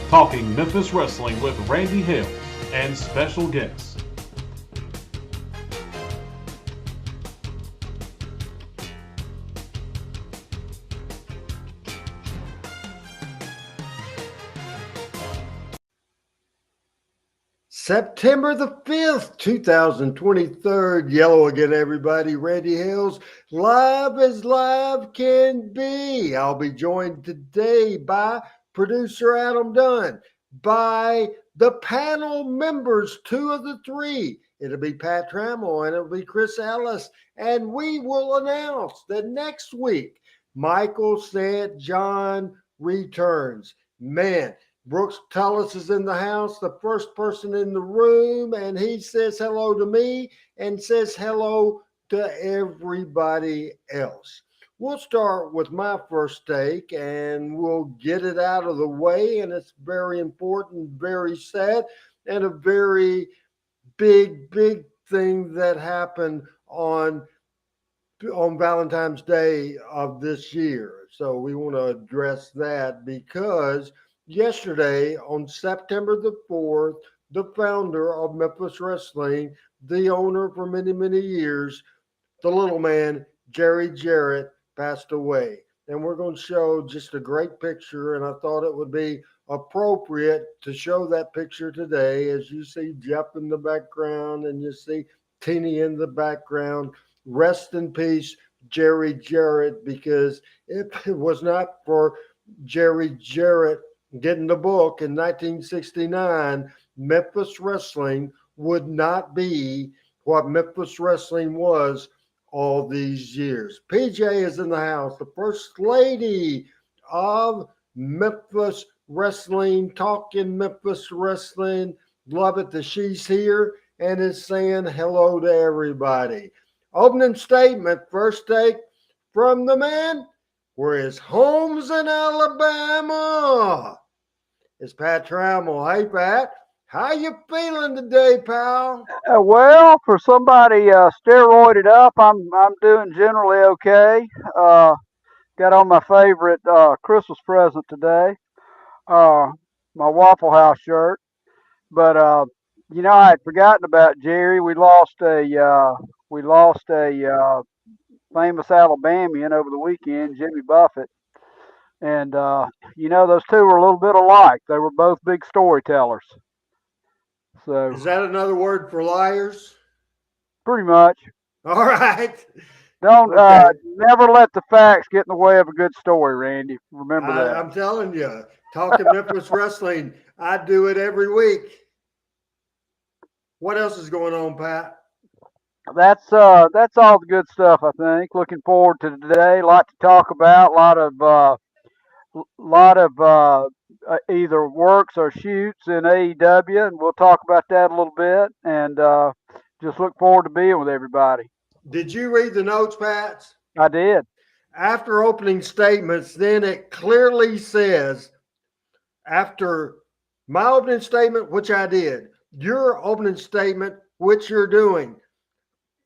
talking Memphis wrestling with Randy Hales and special guests. September the 5th, 2023. Yellow again, everybody. Randy Hales, live as live can be. I'll be joined today by producer Adam Dunn, by the panel members, two of the three. It'll be Pat Trammell and it'll be Chris Ellis. And we will announce that next week, Michael St. John returns. Man, Brooks Tullis is in the house, the first person in the room, and he says hello to me and says hello to everybody else. We'll start with my first take and we'll get it out of the way, and it's very important, very sad, and a very big thing that happened on Valentine's Day of this year. So we want to address that because yesterday, on September the 4th, the founder of Memphis Wrestling, the owner for many years, the little man, Jarrett, passed away. And we're going to show just a great picture, and I thought it would be appropriate to show that picture today as you see Jeff in the background and you see Teeny in the background. Rest in peace, Jarrett, because if it was not for Jarrett getting the book in 1969, Memphis Wrestling would not be what Memphis Wrestling was all these years. PJ is in the house, the first lady of Memphis Wrestling, talking Memphis Wrestling. Love it that she's here and is saying hello to everybody. Opening statement, first take from the man where his home's in Alabama. It's Pat Trammell. Hey, Pat, how you feeling today, pal? Well, for somebody steroided up, I'm doing generally okay. Got on my favorite Christmas present today, my Waffle House shirt. But I had forgotten about Jerry. We lost a famous Alabamian over the weekend, Jimmy Buffett. And, those two were a little bit alike. They were both big storytellers. So, is that another word for liars? Pretty much. All right. Don't never let the facts get in the way of a good story, Randy. Remember that. I'm telling you, talking Memphis Wrestling, I do it every week. What else is going on, Pat? That's all the good stuff, I think. Looking forward to today. A lot to talk about. A lot of either works or shoots in AEW, and we'll talk about that a little bit. And just look forward to being with everybody. Did you read the notes, Pat? I did. After opening statements, then it clearly says, after my opening statement, which I did, your opening statement, which you're doing.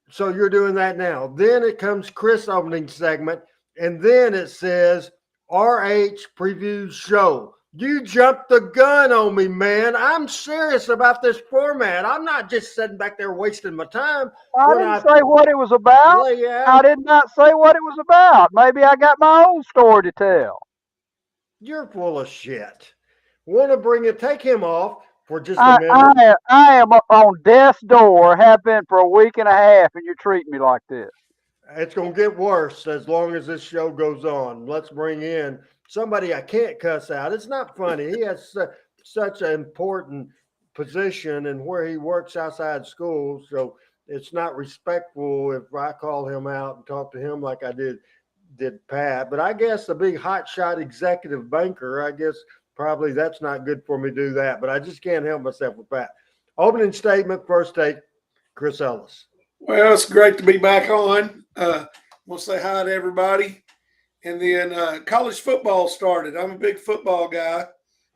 So you're doing that now. Then it comes Chris' opening segment, and then it says RH preview show. You jumped the gun on me, man. I'm serious about this format. I'm not just sitting back there wasting my time. I didn't say what it was about. I did not say what it was about. Maybe I got my own story to tell. You're full of shit. Want to bring it? Take him off for just a minute. I am on death's door, have been for a week and a half, and you're treating me like this. It's going to get worse as long as this show goes on. Let's bring in somebody I can't cuss out. It's not funny. He has such an important position and where he works outside school, so it's not respectful if I call him out and talk to him like I did Pat. But I guess a big hotshot executive banker, I guess probably that's not good for me to do that. But I just can't help myself with Pat. Opening statement, first take, Chris Ellis. Well, it's great to be back on. We'll say hi to everybody. And then college football started. I'm a big football guy.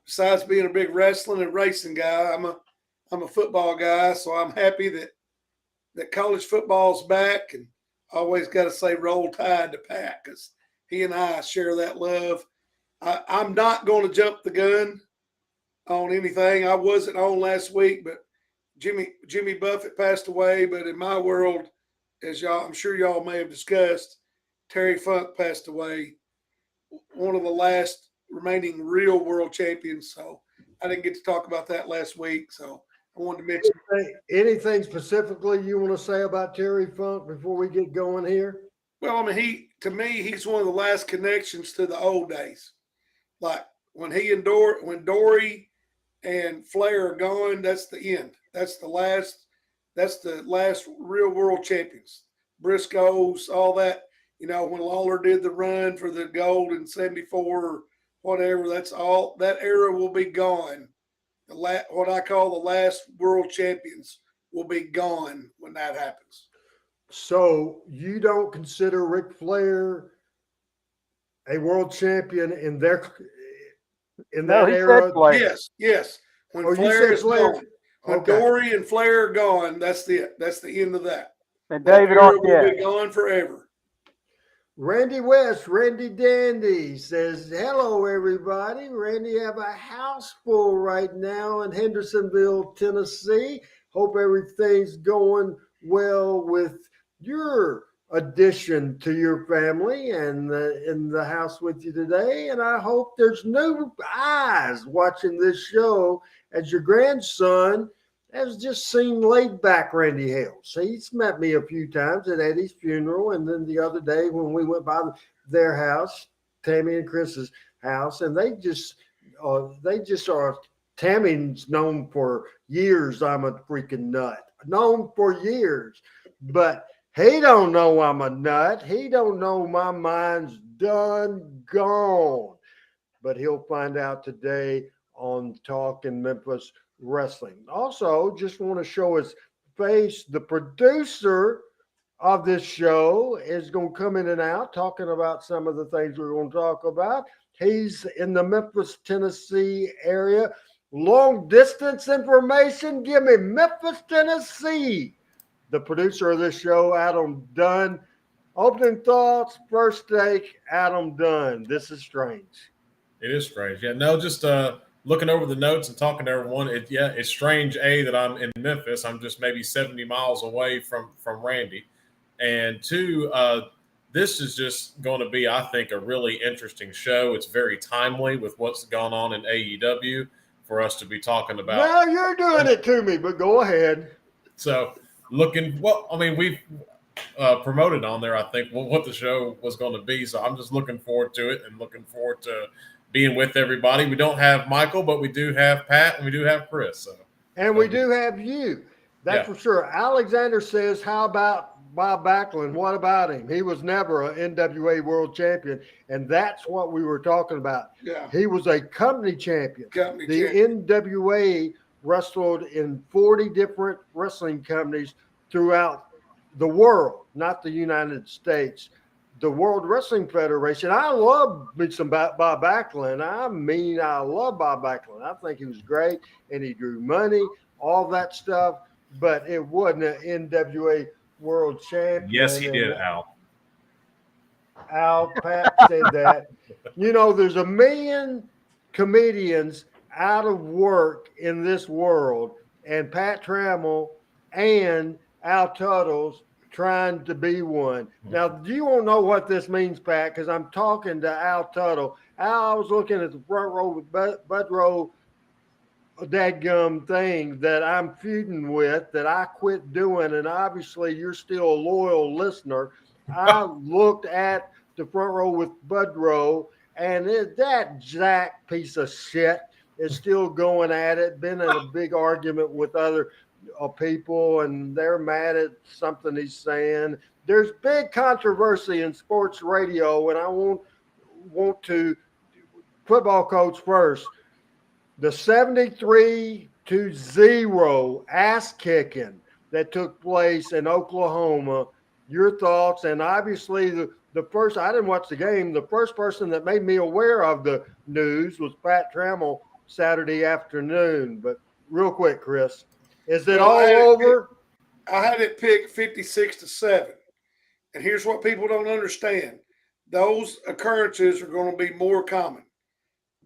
Besides being a big wrestling and racing guy, I'm a football guy. So I'm happy that college football's back. And I always got to say roll tide to Pat because he and I share that love. I'm not going to jump the gun. on anything. I wasn't on last week, but Jimmy Buffett passed away. But in my world, as I'm sure y'all may have discussed, Terry Funk passed away, one of the last remaining real world champions. So I didn't get to talk about that last week. So I wanted to mention. Anything specifically you want to say about Terry Funk before we get going here? Well, I mean, to me, he's one of the last connections to the old days. Like when when Dory and Flair are gone, that's the end. That's the last real world champions. Briscoes, all that. When Lawler did the run for the gold in '74 or whatever, that's all. That era will be gone. What I call the last world champions will be gone when that happens. So you don't consider Ric Flair a world champion in that era? Yes. When Flair is gone, when Dory and Flair are gone, that's the end of that. And David Arquette will be gone forever. Randy West, Randy Dandy says, hello, everybody. Randy, have a house full right now in Hendersonville, Tennessee. Hope everything's going well with your addition to your family and in the house with you today. And I hope there's new eyes watching this show as your grandson has just seen laid back Randy Hales. He's met me a few times at Eddie's funeral, and then the other day when we went by their house, Tammy and Chris's house, and they just are. Tammy's known for years I'm a freaking nut, known for years, but he don't know I'm a nut. He don't know my mind's done gone, but he'll find out today on Talking Memphis Wrestling. Also, just want to show his face. The producer of this show is going to come in and out talking about some of the things we're going to talk about. He's in the Memphis, Tennessee area. Long distance information, give me Memphis, Tennessee. The producer of this show, Adam Dunn. Opening thoughts, first take, Adam Dunn. This is strange. It is strange. Yeah, no, just looking over the notes and talking to everyone. It's strange, that I'm in Memphis. I'm just maybe 70 miles away from Randy. And two, this is just going to be, I think, a really interesting show. It's very timely with what's gone on in AEW for us to be talking about. Now you're doing it to me, but go ahead. So we've promoted on there, I think, what the show was going to be. So I'm just looking forward to it and looking forward to being with everybody. We don't have Michael, but we do have Pat and we do have Chris. So. And we do have you. That's for sure. Alexander says, how about Bob Backlund? What about him? He was never an NWA world champion, and that's what we were talking about. Yeah. He was a company champion. NWA wrestled in 40 different wrestling companies throughout the world, not the United States. The World Wrestling Federation. I love me some Bob Backlund. I love Bob Backlund. I think he was great, and he drew money, all that stuff, but it wasn't an NWA world champion. Yes, he did, Al. Pat said that. There's 1 million comedians out of work in this world, and Pat Trammell and Al Tuttle's trying to be one. Now, you won't know what this means, Pat, because I'm talking to Al Tuttle. Al, I was looking at the front row with Budrow, dadgum thing that I'm feuding with, that I quit doing, and obviously you're still a loyal listener. I looked at the front row with Budrow, and that jack piece of shit is still going at it, been in a big argument with other people, and they're mad at something he's saying. There's big controversy in sports radio, and I want to football coach first. The 73-0 ass kicking that took place in Oklahoma. Your thoughts? And obviously the first, I didn't watch the game. The first person that made me aware of the news was Pat Trammell Saturday afternoon. But real quick, Chris. Is it all over? I had it picked 56-7. And here's what people don't understand. Those occurrences are going to be more common.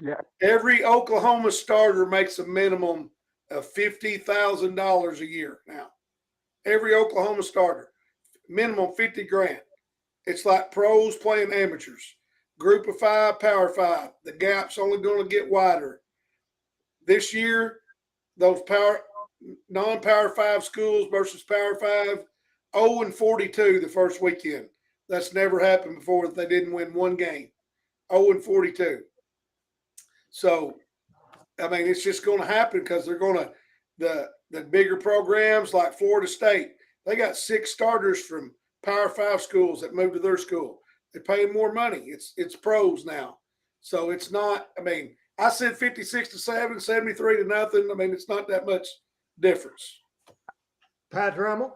Yeah. Every Oklahoma starter makes a minimum of $50,000 a year now. Every Oklahoma starter, minimum 50 grand. It's like pros playing amateurs. Group of 5, Power 5. The gap's only going to get wider. This year, those non-Power 5 schools versus Power 5, 0-42 the first weekend. That's never happened before. They didn't win one game. 0-42. So, I mean, it's just going to happen because they're going to the bigger programs like Florida State. They got 6 starters from Power 5 schools that moved to their school. They're paying more money. It's pros now, so it's not. I mean, I said 56-7, 73-0. I mean, it's not that much difference. Pat Dremel?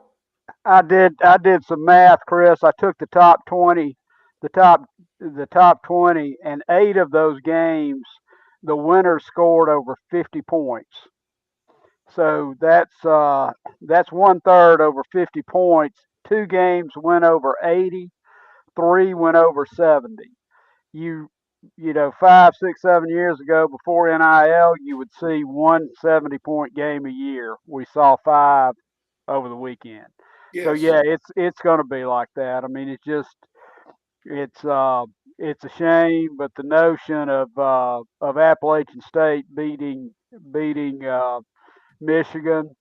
I did some math, Chris. I took the top 20, the top 20, and 8 of those games, the winners scored over 50 points. So that's 1/3 over 50 points. 2 games went over 80, 3 went over 70. You know, 5, 6, 7 years ago before NIL, you would see 1 70-point game a year. We saw 5 over the weekend. Yes. So yeah, it's going to be like that. I mean, it's a shame, but the notion of Appalachian State beating Michigan,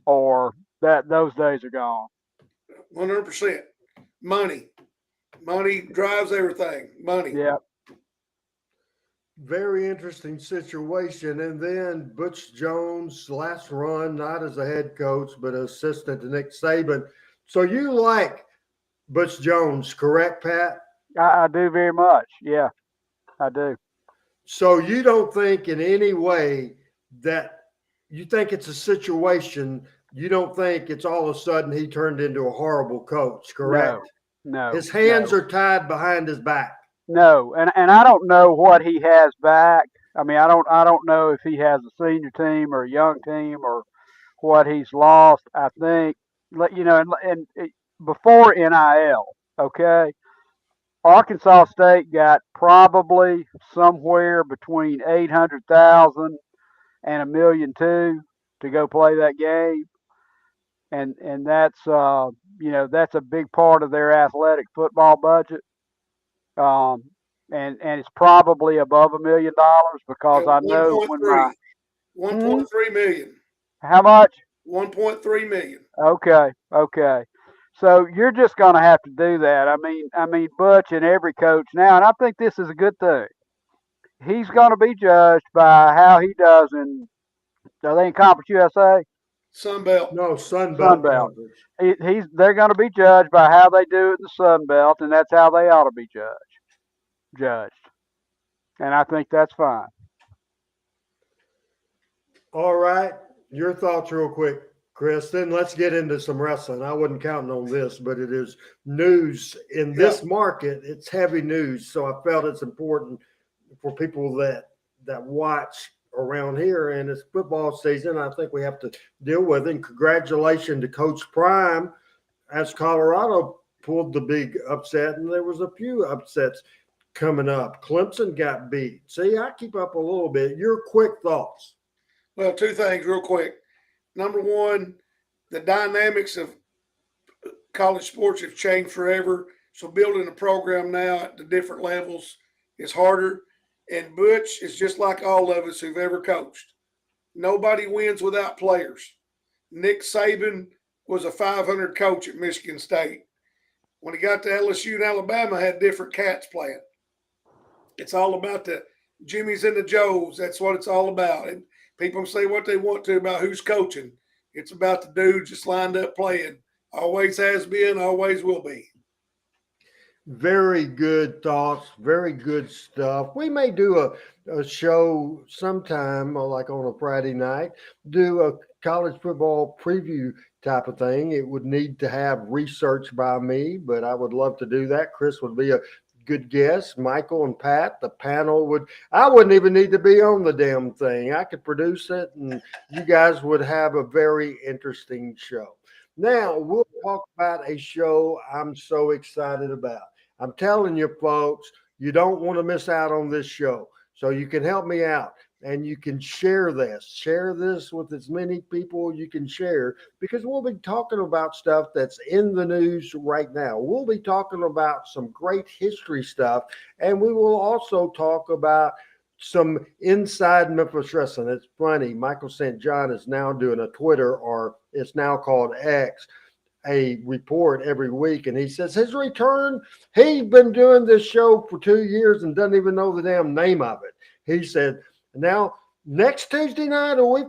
or those days are gone. 100%. Money drives everything. Money. Yeah. Very interesting situation. And then Butch Jones' last run, not as a head coach, but assistant to Nick Saban. So you like Butch Jones, correct, Pat? I do very much. Yeah, I do. So you don't think in any way that you think it's a situation, you don't think it's all of a sudden he turned into a horrible coach, correct? No. His hands are tied behind his back. No, and I don't know what he has back. I mean, I don't know if he has a senior team or a young team or what he's lost. I think, you know, and before NIL, okay, Arkansas State got probably somewhere between 800,000 and $1.2 million to go play that game, and that's you know, that's a big part of their athletic football budget. And it's probably above $1 million because I know when my 1.3 million. How much? 1.3 million. Okay. So you're just going to have to do that. I mean, Butch and every coach now, and I think this is a good thing. He's going to be judged by how he does are they in Conference USA? Sun Belt. No, Sun Belt. They're going to be judged by how they do it in the Sun Belt, and that's how they ought to be judged. And I think that's fine. All right. Your thoughts real quick, Chris. Then let's get into some wrestling. I wasn't counting on this, but it is news in this market. It's heavy news. So I felt it's important for people that watch around here, and it's football season. I think we have to deal with it. And congratulations to Coach Prime as Colorado pulled the big upset, and there was a few upsets coming up. Clemson got beat. See, I keep up a little bit. Your quick thoughts. Well, 2 things real quick. Number one, the dynamics of college sports have changed forever. So building a program now at the different levels is harder. And Butch is just like all of us who've ever coached. Nobody wins without players. Nick Saban was a 500 coach at Michigan State. When he got to LSU and Alabama, had different cats playing. It's all about the Jimmys and the Joes. That's what it's all about. And people say what they want to about who's coaching. It's about the dude just lined up playing. Always has been, always will be. Very good thoughts. Very good stuff. We may do a show sometime, like on a Friday night, do a college football preview type of thing. It would need to have research by me, but I would love to do that. Chris would be a good guest. Michael and Pat, the panel I wouldn't even need to be on the damn thing. I could produce it, and you guys would have a very interesting show. Now, we'll talk about a show I'm so excited about. I'm telling you, folks, you don't want to miss out on this show. So you can help me out and you can share this. Share this with as many people you can share, because we'll be talking about stuff that's in the news right now. We'll be talking about some great history stuff, and we will also talk about some inside Memphis wrestling. It's funny. Michael St. John is now doing a Twitter, or it's now called X, a report every week, and he says his return, he's been doing this show for 2 years and doesn't even know the damn name of it. He said, now next Tuesday night, a week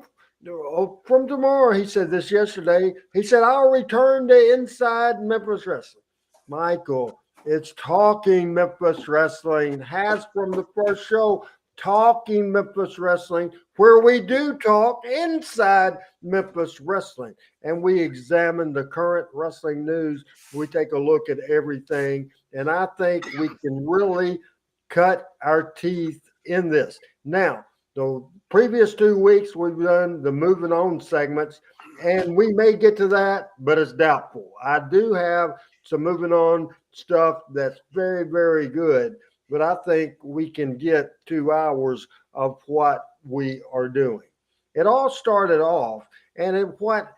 from tomorrow, he said this yesterday, he said, I'll return to Inside Memphis Wrestling. Michael, it's Talking Memphis Wrestling, has from the first show, Talking Memphis Wrestling, where we do talk inside Memphis Wrestling, and we examine the current wrestling news. We take a look at everything, and I think we can really cut our teeth in this. Now, the previous 2 weeks, we've done the moving on segments, and we may get to that, but it's doubtful. I do have some moving on stuff that's very, very good, but I think we can get 2 hours of what we are doing. It all started off, and what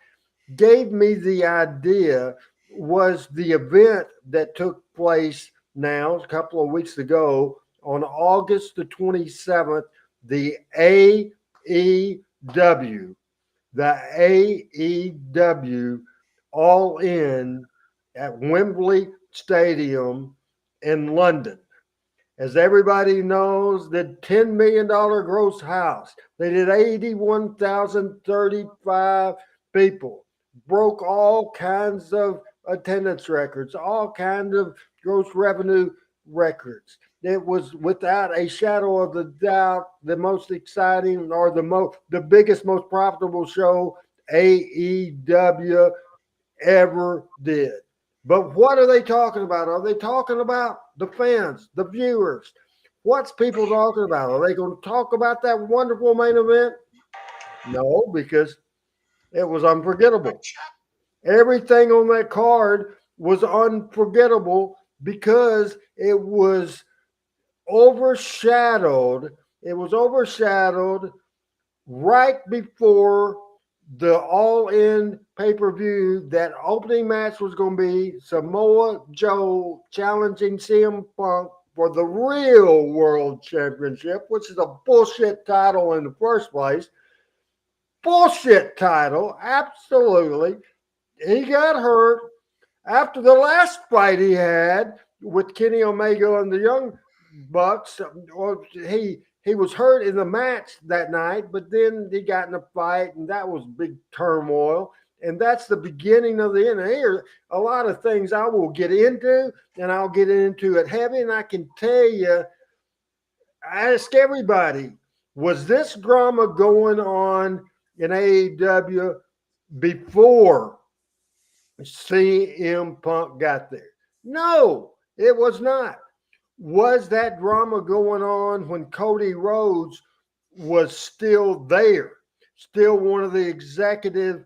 gave me the idea was the event that took place now a couple of weeks ago on August the 27th, the AEW, All In at Wembley Stadium in London. As everybody knows, the $10 million gross house. They did 81,035 people, broke all kinds of attendance records, all kinds of gross revenue records. It was without a shadow of a doubt the most exciting, or the biggest, most profitable show AEW ever did. But what are they talking about? Are they talking about the fans, the viewers? What's people talking about? Are they going to talk about that wonderful main event? No, because it was unforgettable. Everything on that card was unforgettable because it was overshadowed. It was overshadowed right before the All In pay-per-view. That opening match was going to be Samoa Joe challenging CM Punk for the real World Championship, which is a bullshit title in the first place. Bullshit title, absolutely. He got hurt after the last fight he had with Kenny Omega and the Young Bucks. He was hurt in the match that night, but then he got in a fight, and that was big turmoil. And that's the beginning of the end. Here, a lot of things I will get into, and I'll get into it heavy. And I can tell you, I ask everybody, was this drama going on in AEW before CM Punk got there? No, it was not. Was that drama going on when Cody Rhodes was still there, still one of the executive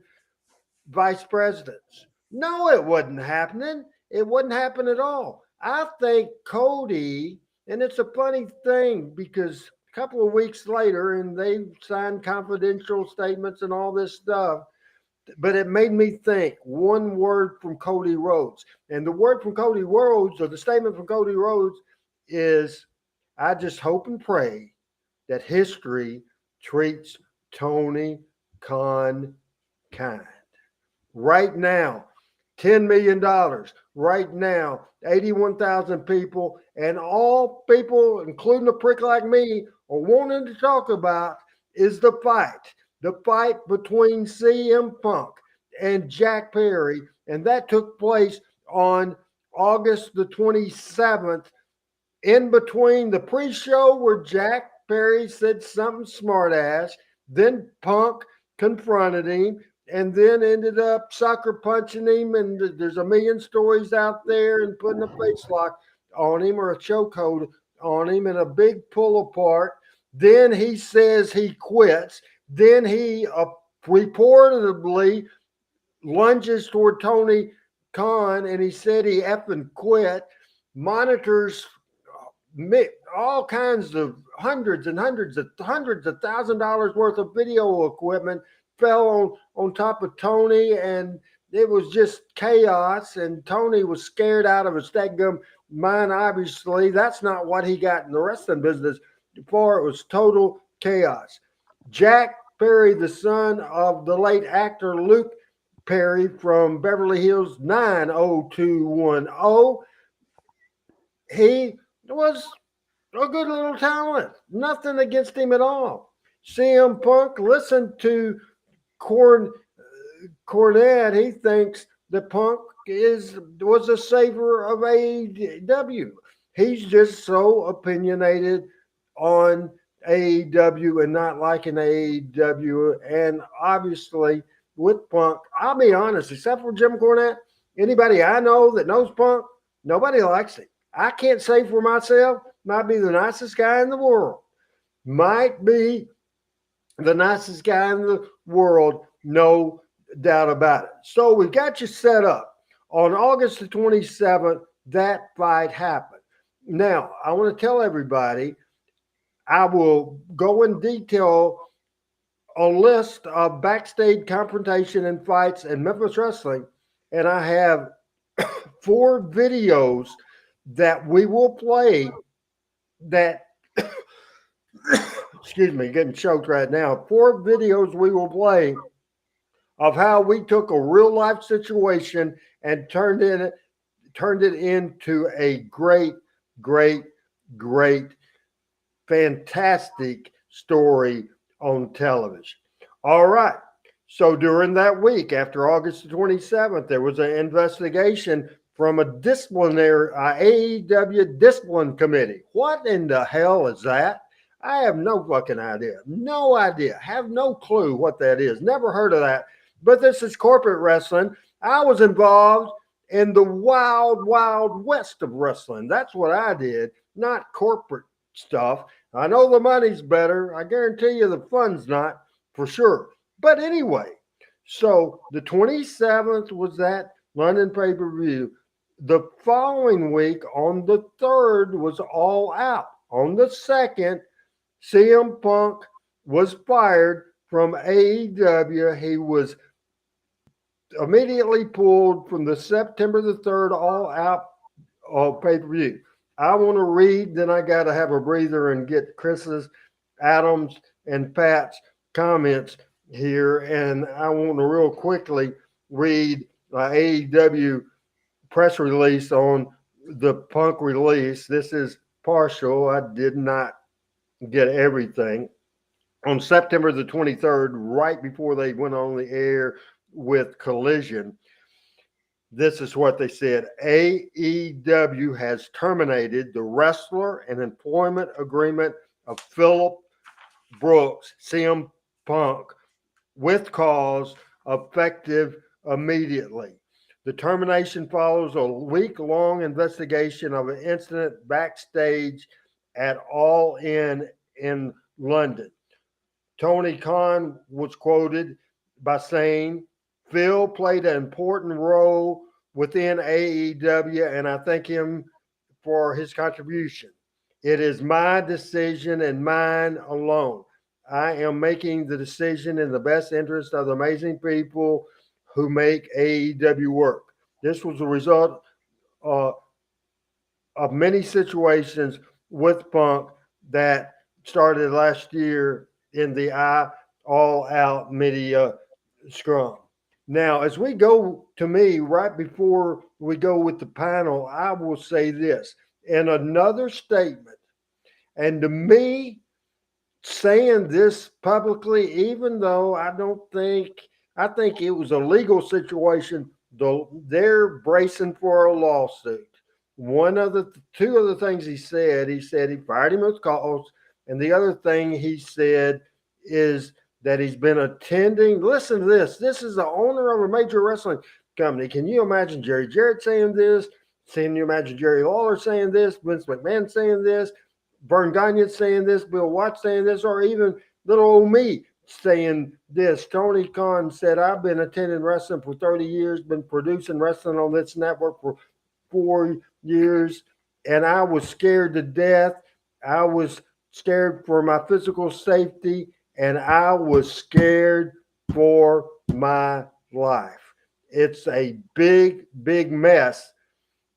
vice presidents? No, it wasn't happening. It wouldn't happen at all. I think Cody, and it's a funny thing because a couple of weeks later, and they signed confidential statements and all this stuff, but it made me think one word from Cody Rhodes. And the word from Cody Rhodes, or the statement from Cody Rhodes, is, I just hope and pray that history treats Tony Khan kind. Right now, $10 million. Right now, 81,000 people, and all people, including a prick like me, are wanting to talk about is the fight. The fight between CM Punk and Jack Perry, and that took place on August the 27th, in between the pre-show where Jack Perry said something smart ass, then Punk confronted him, and then ended up sucker punching him, and there's a million stories out there, and putting a face lock on him or a chokehold on him, and a big pull apart. Then he says he quits. Then he reportedly lunges toward Tony Khan, and he said he effing quit. Monitors all kinds of hundreds of $1,000s worth of video equipment fell on top of Tony, and it was just chaos. And Tony was scared out of his dadgum mind. Obviously, that's not what he got in the wrestling business for. It was total chaos. Jack Perry, the son of the late actor Luke Perry from Beverly Hills 90210, he was a good little talent. Nothing against him at all. CM Punk, listen to Cornette. He thinks that Punk was a savior of AEW. He's just so opinionated on AEW and not liking AEW. And obviously, with Punk, I'll be honest, except for Jim Cornette, anybody I know that knows Punk, nobody likes him. I can't say for myself, might be the nicest guy in the world. Might be the nicest guy in the world, no doubt about it. So we got you set up. On August the 27th, that fight happened. Now, I want to tell everybody, I will go in detail a list of backstage confrontation and fights in Memphis wrestling, and I have 4 videos that we will play that excuse me, getting choked right now. 4 videos we will play of how we took a real life situation and turned it into a great, fantastic story on television. All right. So during that week, after August the 27th, there was an investigation from a AEW discipline committee. What in the hell is that? I have no fucking idea. No idea. Have no clue what that is. Never heard of that. But this is corporate wrestling. I was involved in the wild, wild west of wrestling. That's what I did, not corporate stuff. I know the money's better. I guarantee you the fun's not, for sure. But anyway, so the 27th was that London pay-per-view. The following week, on the 3rd, was All Out. On the 2nd, CM Punk was fired from AEW. He was immediately pulled from the September the 3rd All Out pay-per-view. I want to read, then I got to have a breather and get Chris's, Adams, and Pat's comments here. And I want to real quickly read AEW press release on the Punk release. This is partial. I did not get everything. On September the 23rd, right before they went on the air with Collision, this is what they said. AEW has terminated the wrestler and employment agreement of Phillip Brooks, CM Punk, with cause effective immediately. The termination follows a week-long investigation of an incident backstage at All In London. Tony Khan was quoted by saying, Phil played an important role within AEW, and I thank him for his contribution. It is my decision and mine alone. I am making the decision in the best interest of the amazing people who make AEW work. This was a result of many situations with Punk that started last year in the All Out media scrum. Now, as we go to me, right before we go with the panel, I will say this in another statement. And to me, saying this publicly, even though I think it was a legal situation, though they're bracing for a lawsuit. Two of the things he said he fired him with cause. And the other thing he said is that he's been attending. Listen to this. This is the owner of a major wrestling company. Can you imagine Jerry Jarrett saying this? Can you imagine Jerry Lawler saying this? Vince McMahon saying this? Vern Gagne saying this? Bill Watts saying this? Or even little old me saying this? Tony Khan said, I've been attending wrestling for 30 years, been producing wrestling on this network for 4 years, and I was scared to death. I was scared for my physical safety, and I was scared for my life. It's a big, big mess.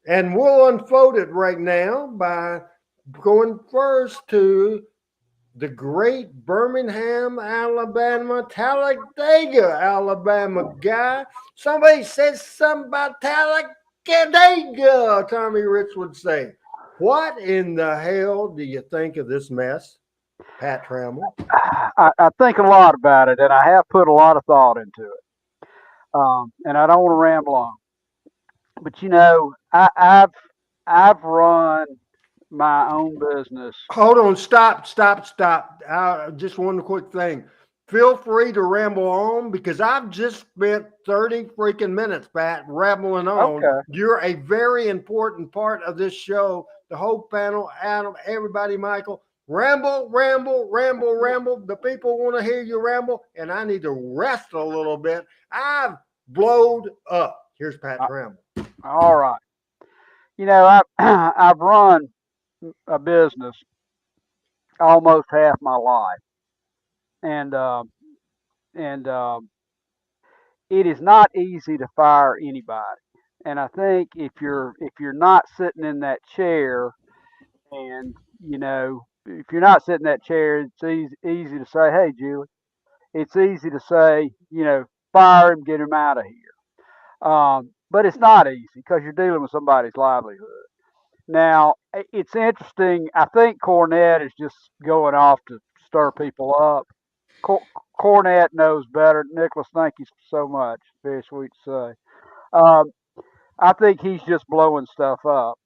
And we'll unfold it right now by going first to the great Birmingham, Alabama, Talladega, Alabama guy. Somebody says something about Talladega, Tommy Rich would say. What in the hell do you think of this mess, Pat Trammell? I think a lot about it, and I have put a lot of thought into it. And I don't want to ramble on, but I've run my own business. Hold on, stop. Just one quick thing. Feel free to ramble on because I've just spent 30 freaking minutes, Pat, rambling on. Okay. You're a very important part of this show. The whole panel, Adam, everybody, Michael. Ramble. The people want to hear you ramble, and I need to rest a little bit. I've blowed up. Here's Pat Trammell. All right. I've run a business almost half my life, and it is not easy to fire anybody. And I think if you're not sitting in that chair, and if you're not sitting in that chair, it's easy to say, "Hey, Julie." It's easy to say, fire him, get him out of here. But it's not easy because you're dealing with somebody's livelihood. Now, it's interesting. I think Cornette is just going off to stir people up. Cornette knows better. Nicholas, thank you so much. Very sweet to say. I think he's just blowing stuff up.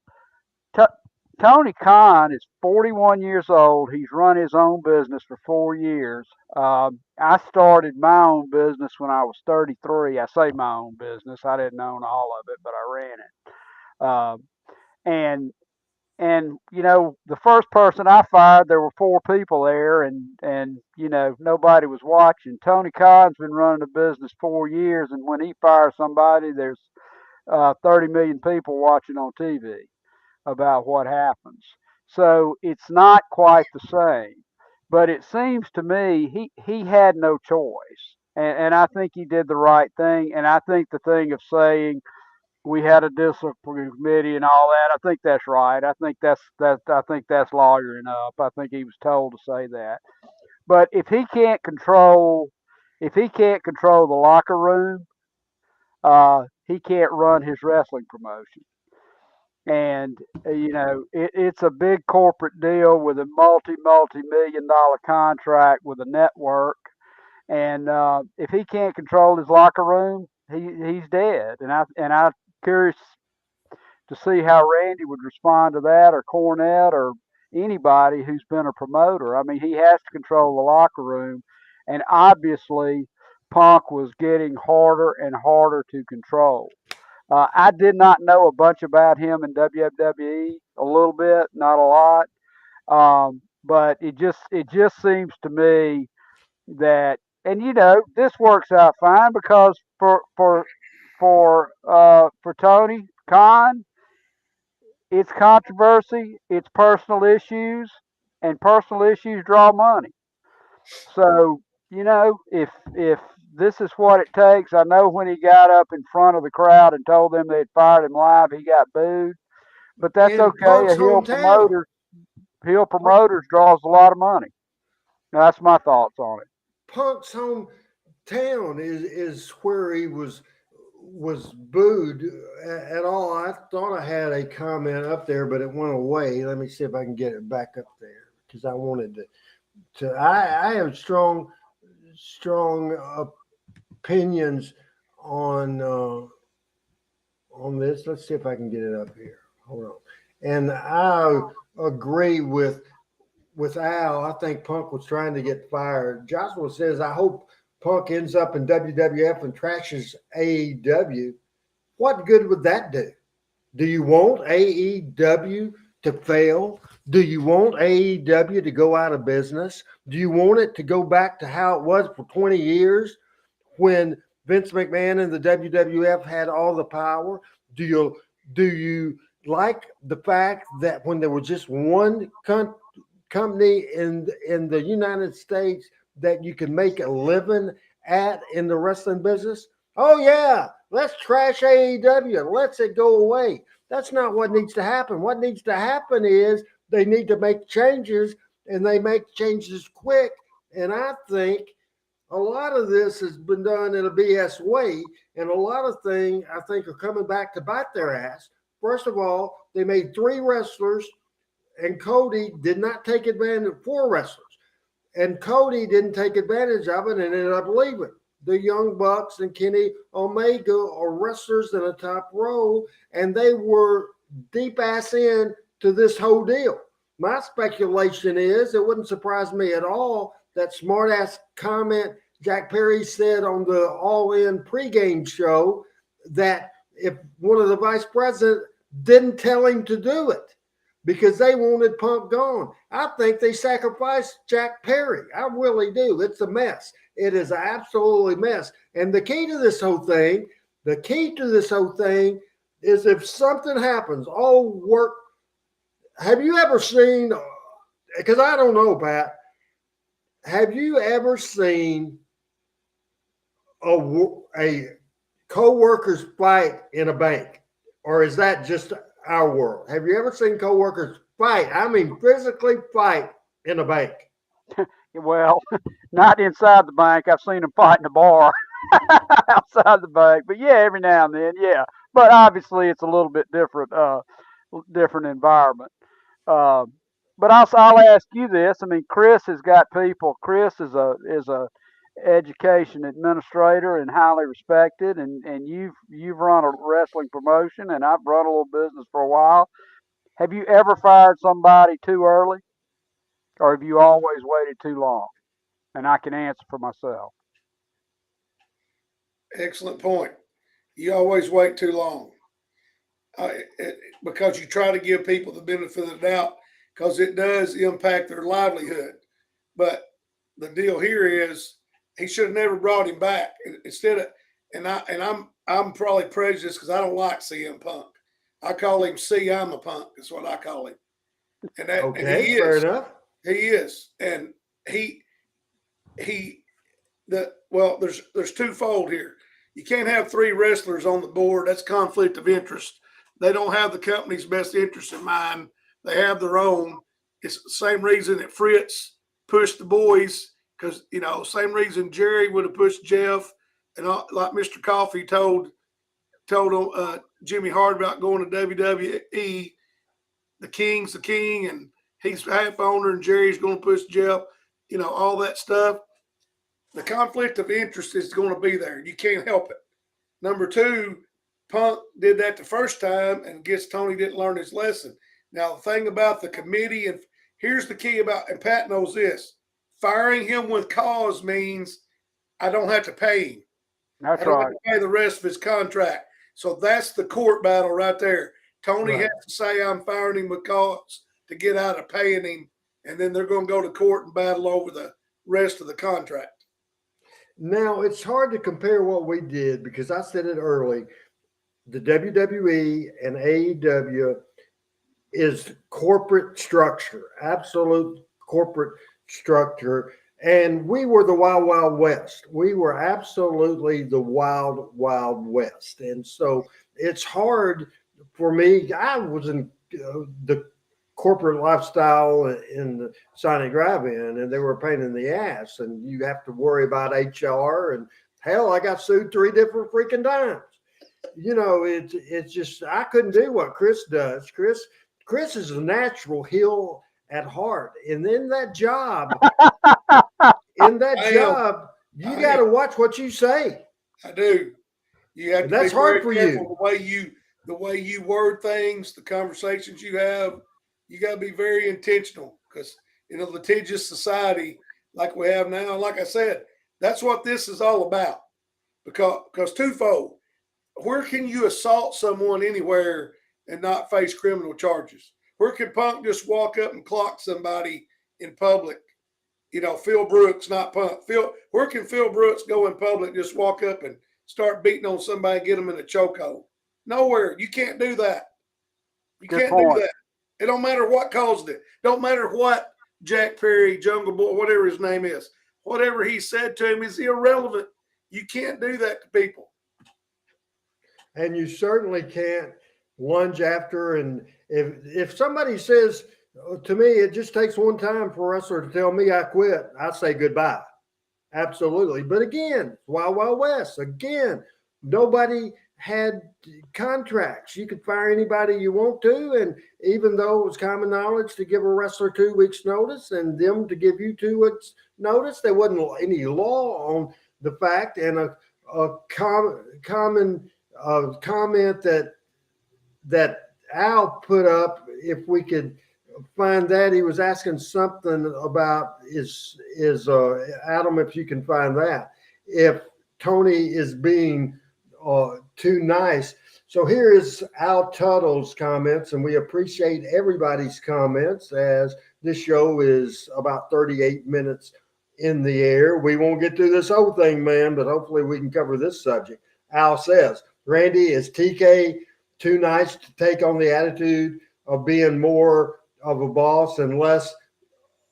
Tony Khan is 41 years old. He's run his own business for 4 years. I started my own business when I was 33. I say my own business. I didn't own all of it, but I ran it. And the first person I fired, there were 4 people there, and nobody was watching. Tony Khan's been running a business 4 years, and when he fires somebody, there's 30 million people watching on TV about what happens. So it's not quite the same, but it seems to me he had no choice, and I think he did the right thing. And I think the thing of saying we had a discipline committee and all that, I think that's right. I think that's lawyering up. I think he was told to say that. But if he can't control the locker room, he can't run his wrestling promotion. And it's a big corporate deal with a multi-million-dollar contract with a network. And if he can't control his locker room, he's dead. And I'm curious to see how Randy would respond to that, or Cornette, or anybody who's been a promoter. I mean, he has to control the locker room, and obviously, Punk was getting harder and harder to control. I did not know a bunch about him in WWE, a little bit, not a lot, but it just seems to me that, and this works out fine because for Tony Khan, it's controversy, it's personal issues, and personal issues draw money. So if this is what it takes, I know when he got up in front of the crowd and told them they'd fired him live, he got booed. But that's okay. A heel promoters draws a lot of money. Now, that's my thoughts on it. Punk's hometown is where he was booed at all. I thought I had a comment up there, but it went away. Let me see if I can get it back up there because I wanted to. I have strong opinions on this. Let's see if I can get it up here. Hold on. And I agree with Al. I think Punk was trying to get fired. Joshua says, I hope Punk ends up in WWF and trashes AEW. What good would that do? Do you want AEW to fail? Do you want AEW to go out of business? Do you want it to go back to how it was for 20 years when Vince McMahon and the WWF had all the power? Do you like the fact that when there was just one company in the United States that you can make a living at in the wrestling business? Oh yeah, let's trash AEW. Let's it go away. That's not what needs to happen. What needs to happen is they need to make changes, and they make changes quick. And I think a lot of this has been done in a BS way, and a lot of things I think are coming back to bite their ass. First of all, they made 3 wrestlers, and Cody did not take advantage of 4 wrestlers. And Cody didn't take advantage of it and ended up leaving. The Young Bucks and Kenny Omega are wrestlers in a top row, and they were deep ass in to this whole deal. My speculation is it wouldn't surprise me at all that smart ass comment Jack Perry said on the All In pregame show that if one of the vice presidents didn't tell him to do it, because they wanted Punk gone. I think they sacrificed Jack Perry. I really do. It's a mess. It is absolutely a mess. And the key to this whole thing is if something happens, all work. Have you ever seen, because I don't know, Pat, have you ever seen a co-workers fight in a bank? Or is that just our world? Have you ever seen co-workers fight? I mean, physically fight in a bank. Well, not inside the bank. I've seen them fight in the bar outside the bank. But yeah, every now and then, yeah. But obviously, it's a little bit different, different environment. But I'll ask you this. I mean, Chris has got people. Chris is a education administrator and highly respected, and you've run a wrestling promotion, and I've run a little business for a while. Have you ever fired somebody too early, or have you always waited too long? And I can answer for myself. Excellent point. You always wait too long because you try to give people the benefit of the doubt because it does impact their livelihood. But the deal here is he should have never brought him back instead of. And I'm probably prejudiced because I don't like CM Punk. I call him I'm a Punk. That's what I call him. And that Okay, and he fair is. enough. He is, and there's twofold here. You can't have 3 wrestlers on the board. That's conflict of interest. They don't have the company's best interest in mind. They have their own. It's the same reason that Fritz pushed the boys because, same reason Jerry would have pushed Jeff. And like Mr. Coffee told Jimmy Hart about going to WWE, the King's the king, and he's half owner, and Jerry's going to push Jeff, all that stuff. The conflict of interest is going to be there. You can't help it. Number 2, Punk did that the first time, and guess Tony didn't learn his lesson. Now, the thing about the committee, and here's the key about, and Pat knows this, firing him with cause means I don't have to pay him. That's I don't right. have to pay the rest of his contract. So that's the court battle right there. Tony Right. has to say I'm firing him with cause to get out of paying him, and then they're going to go to court and battle over the rest of the contract. Now, it's hard to compare what we did because I said it early. The WWE and AEW is corporate structure, absolute corporate structure. And we were the Wild Wild West. We were absolutely the Wild Wild West. And so it's hard for me. I was in the corporate lifestyle in the Sonic Drive-In, and they were a pain in the ass. And you have to worry about HR. And hell, I got sued 3 different freaking times. It's just I couldn't do what Chris does. Chris is a natural heel at heart, and in that job, you got to watch what you say. I do. You have to That's be hard very for careful the way you word things, the conversations you have. You got to be very intentional because in a litigious society like we have now, like I said, that's what this is all about. Because twofold, where can you assault someone anywhere and not face criminal charges? Where can Punk just walk up and clock somebody in public? Phil Brooks, not Punk. Where can Phil Brooks go in public and just walk up and start beating on somebody and get them in a chokehold? Nowhere. You can't do that. You Good can't point. do that. It don't matter what caused it. Don't matter what Jack Perry, Jungle Boy, whatever his name is, whatever he said to him is irrelevant. You can't do that to people. And you certainly can't lunge after. And if somebody says to me, it just takes one time for a wrestler to tell me I quit, I say goodbye. Absolutely. But again, Wild Wild West, again, nobody had contracts. You could fire anybody you want to. And even though it was common knowledge to give a wrestler 2 weeks notice and them to give you 2 weeks notice, there wasn't any law on the fact. And a common comment that Al put up, if we could find that, he was asking something about is Adam, if you can find that, if Tony is being too nice. So here is Al Tuttle's comments, and we appreciate everybody's comments as this show is about 38 minutes in the air. We won't get through this whole thing, man, but hopefully we can cover this subject. Al says, Randy, is TK too nice to take on the attitude of being more of a boss and less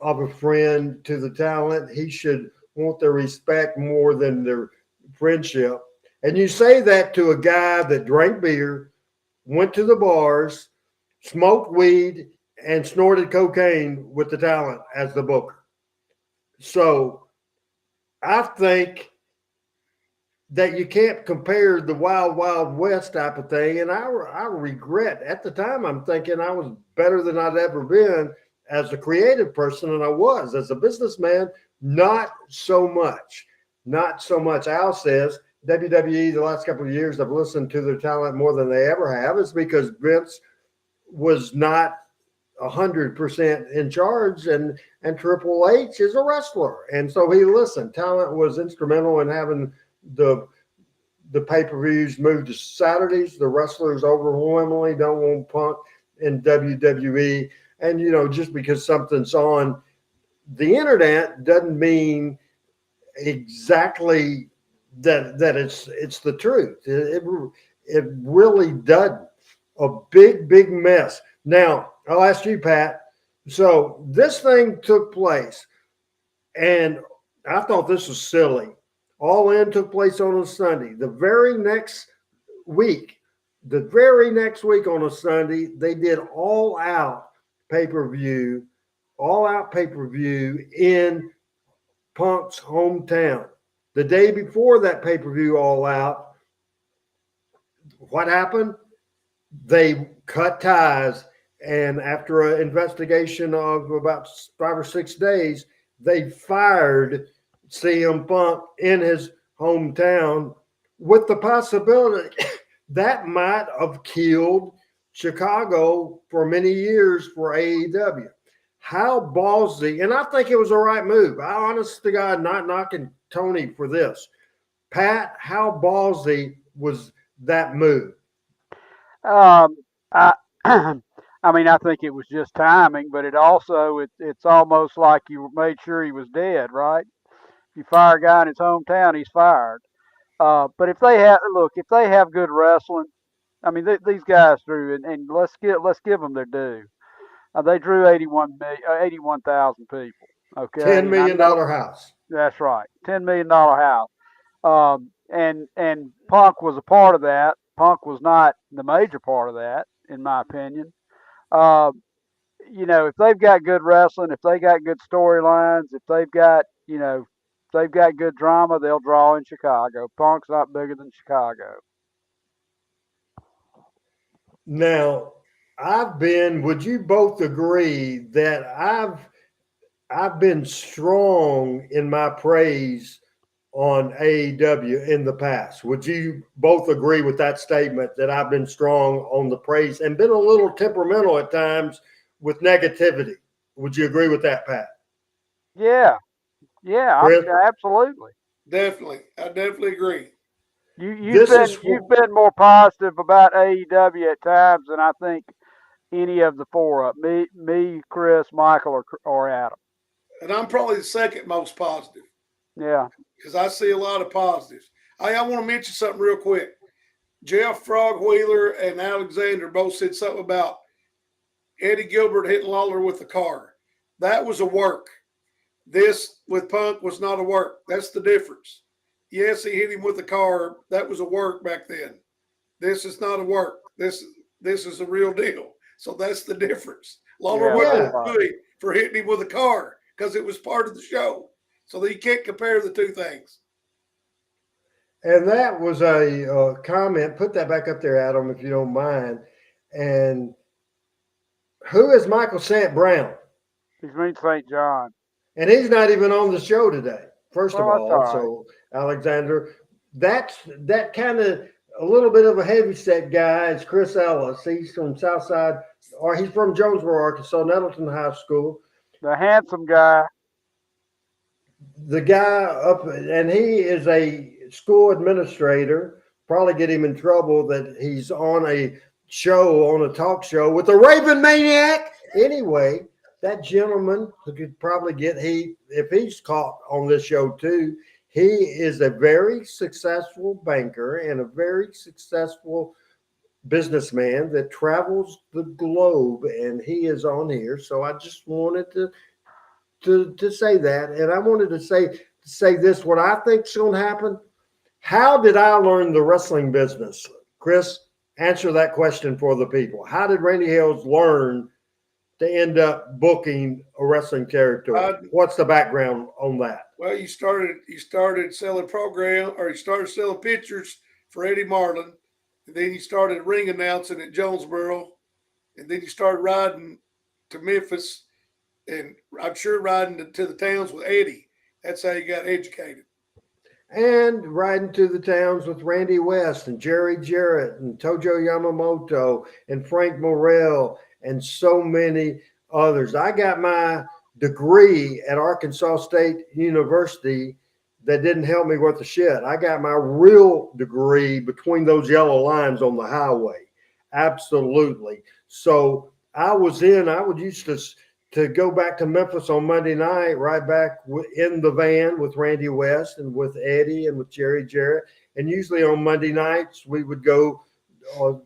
of a friend to the talent? He should want their respect more than their friendship. And you say that to a guy that drank beer, went to the bars, smoked weed, and snorted cocaine with the talent as the booker. So I think that you can't compare the Wild Wild West type of thing. And I regret, at the time, I'm thinking I was better than I'd ever been as a creative person, and I was. As a businessman, not so much. Not so much. Al says, WWE, the last couple of years, I've listened to their talent more than they ever have. It's because Vince was not 100% in charge, and Triple H is a wrestler. And so he listened. Talent was instrumental in having the pay-per-views moved to Saturdays. The wrestlers overwhelmingly don't want Punk in WWE. And, you know, just because something's on the internet doesn't mean exactly that it's the truth. It really doesn't. A big mess. Now, I'll ask you, Pat. So this thing took place, and I thought this was silly. All In took place on a Sunday. The very next week on a Sunday, they did All Out pay-per-view in Punk's hometown. The day before that pay-per-view All Out, what happened? They cut ties, and after an investigation of about 5 or 6 days, they fired CM Punk in his hometown, with the possibility that might have killed Chicago for many years for AEW. How ballsy, and I think it was the right move. I honest to God, not knocking Tony for this. Pat, how ballsy was that move? I, I mean, I think it was just timing, but it's almost like you made sure he was dead, right? You fire a guy in his hometown, he's fired. But if they have good wrestling, I mean, these guys drew, and let's give them their due. They drew 81,000 people. Okay, $10 million house. That's right, $10 million house. And Punk was a part of that. Punk was not the major part of that, in my opinion. You know, if they've got good wrestling, if they got good storylines, if they've got good drama, they'll draw in Chicago. Punk's not bigger than Chicago. Now, would you both agree that I've been strong in my praise on AEW in the past? Would you both agree with that statement, that I've been strong on the praise and been a little temperamental at times with negativity? Would you agree with that, Pat? Yeah, absolutely. Definitely. I definitely agree. You've been more positive about AEW at times than I think any of the four of me, Chris, Michael, or Adam. And I'm probably the second most positive. Yeah. Because I see a lot of positives. I want to mention something real quick. Jeff Frog Wheeler and Alexander both said something about Eddie Gilbert hitting Lawler with the car. That was a work. This with Punk was not a work. That's the difference. Yes, he hit him with the car. That was a work back then. This is not a work. This is a real deal. So that's the difference. Lawler wasn't good for hitting him with a car because it was part of the show. So you can't compare the two things. And that was a comment. Put that back up there, Adam, if you don't mind. And who is Michael St. Brown? He's in St. John. And he's not even on the show today, first of all. Right. So, Alexander, that kind of a little bit of a heavyset guy is Chris Ellis. He's from Southside, or he's from Jonesboro, Arkansas, Nettleton High School. The handsome guy. The guy up, and he is a school administrator. Probably get him in trouble that he's on a talk show with a Raven maniac. Anyway, that gentleman who could probably get if he's caught on this show too. He is a very successful banker and a very successful businessman that travels the globe, and he is on here. So I just wanted to say that, and I wanted to say this: what I think is going to happen. How did I learn the wrestling business, Chris? Answer that question for the people. How did Randy Hales learn to end up booking a wrestling territory? What's the background on that? Well, you started selling you started selling pictures for Eddie Marlin, and then you started ring announcing at Jonesboro, and then you started riding to Memphis, and I'm sure riding to the towns with Eddie. That's how you got educated. And riding to the towns with Randy West and Jarrett and Tojo Yamamoto and Frank Morrell and so many others. I got my degree at Arkansas State University that didn't help me worth a shit. I got my real degree between those yellow lines on the highway. Absolutely. So I would used to go back to Memphis on Monday night, right back in the van with Randy West and with Eddie and with Jarrett. And usually on Monday nights, we would go, and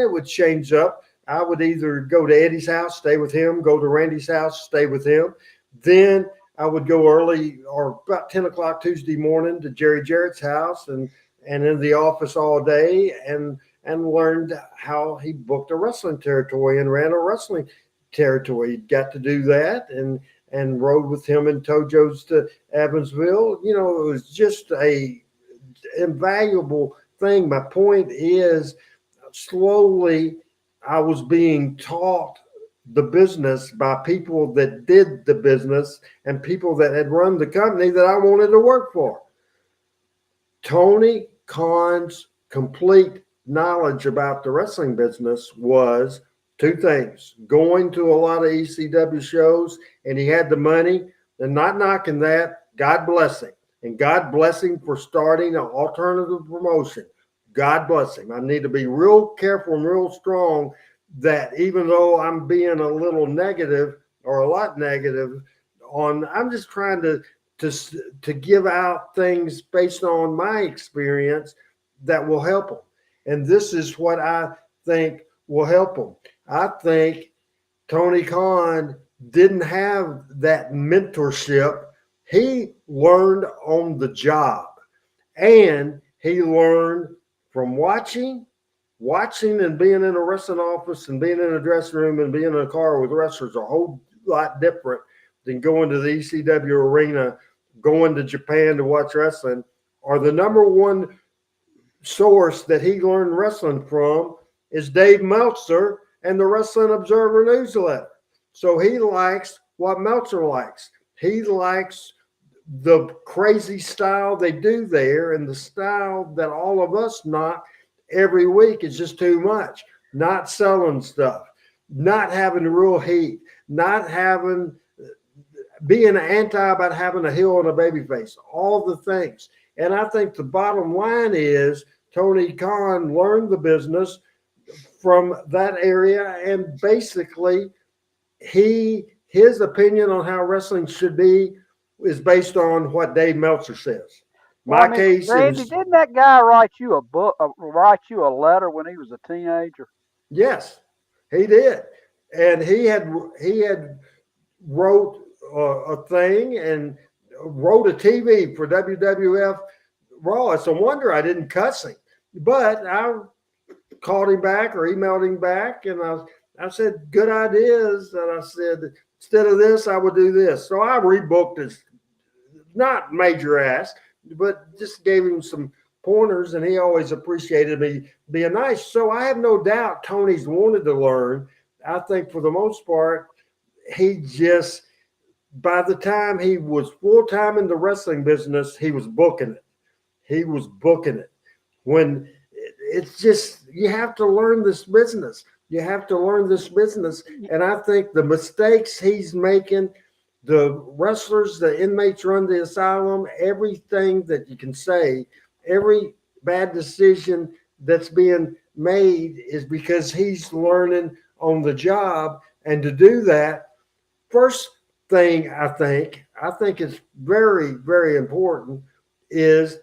it would change up. I would either go to Eddie's house, stay with him, go to Randy's house, stay with him. Then I would go early or about 10 o'clock Tuesday morning to Jarrett's house and in the office all day and learned how he booked a wrestling territory and ran a wrestling territory. He got to do that and rode with him in Tojo's to Evansville. It was just a invaluable thing. My point is, slowly I was being taught the business by people that did the business and people that had run the company that I wanted to work for. Tony Khan's complete knowledge about the wrestling business was two things: going to a lot of ECW shows, and he had the money, and not knocking that. God bless him. And God bless him for starting an alternative promotion. God bless him. I need to be real careful and real strong that even though I'm being a little negative or a lot negative I'm just trying to give out things based on my experience that will help them. And this is what I think will help them. I think Tony Khan didn't have that mentorship. He learned on the job, and he learned from watching and being in a wrestling office and being in a dressing room and being in a car with wrestlers a whole lot different than going to the ECW arena, going to Japan to watch wrestling, or the number one source that he learned wrestling from is Dave Meltzer and the Wrestling Observer newsletter. So he likes what Meltzer likes. He likes the crazy style they do there, and the style that all of us knock every week is just too much. Not selling stuff, not having real heat, being anti about having a heel and a baby face, all the things. And I think the bottom line is Tony Khan learned the business from that area, and basically his opinion on how wrestling should be is based on what Dave Meltzer says. Case Randy, is, didn't that guy write you a letter when he was a teenager? Yes, he did. and he had wrote a thing and wrote a TV for WWF Raw. It's a wonder I didn't cuss him, but I called him back or emailed him back, and I said, good ideas. And I said, instead of this, I would do this. So I rebooked his, not major ass, but just gave him some pointers, and he always appreciated me being nice. So I have no doubt Tony's wanted to learn. I think for the most part, he just, by the time he was full-time in the wrestling business, he was booking it. He was booking it. When it's just, you have to learn this business. You have to learn this business. And I think the mistakes he's making, the wrestlers, the inmates run the asylum, everything that you can say, every bad decision that's being made is because he's learning on the job. And to do that, first thing I think is very, very important is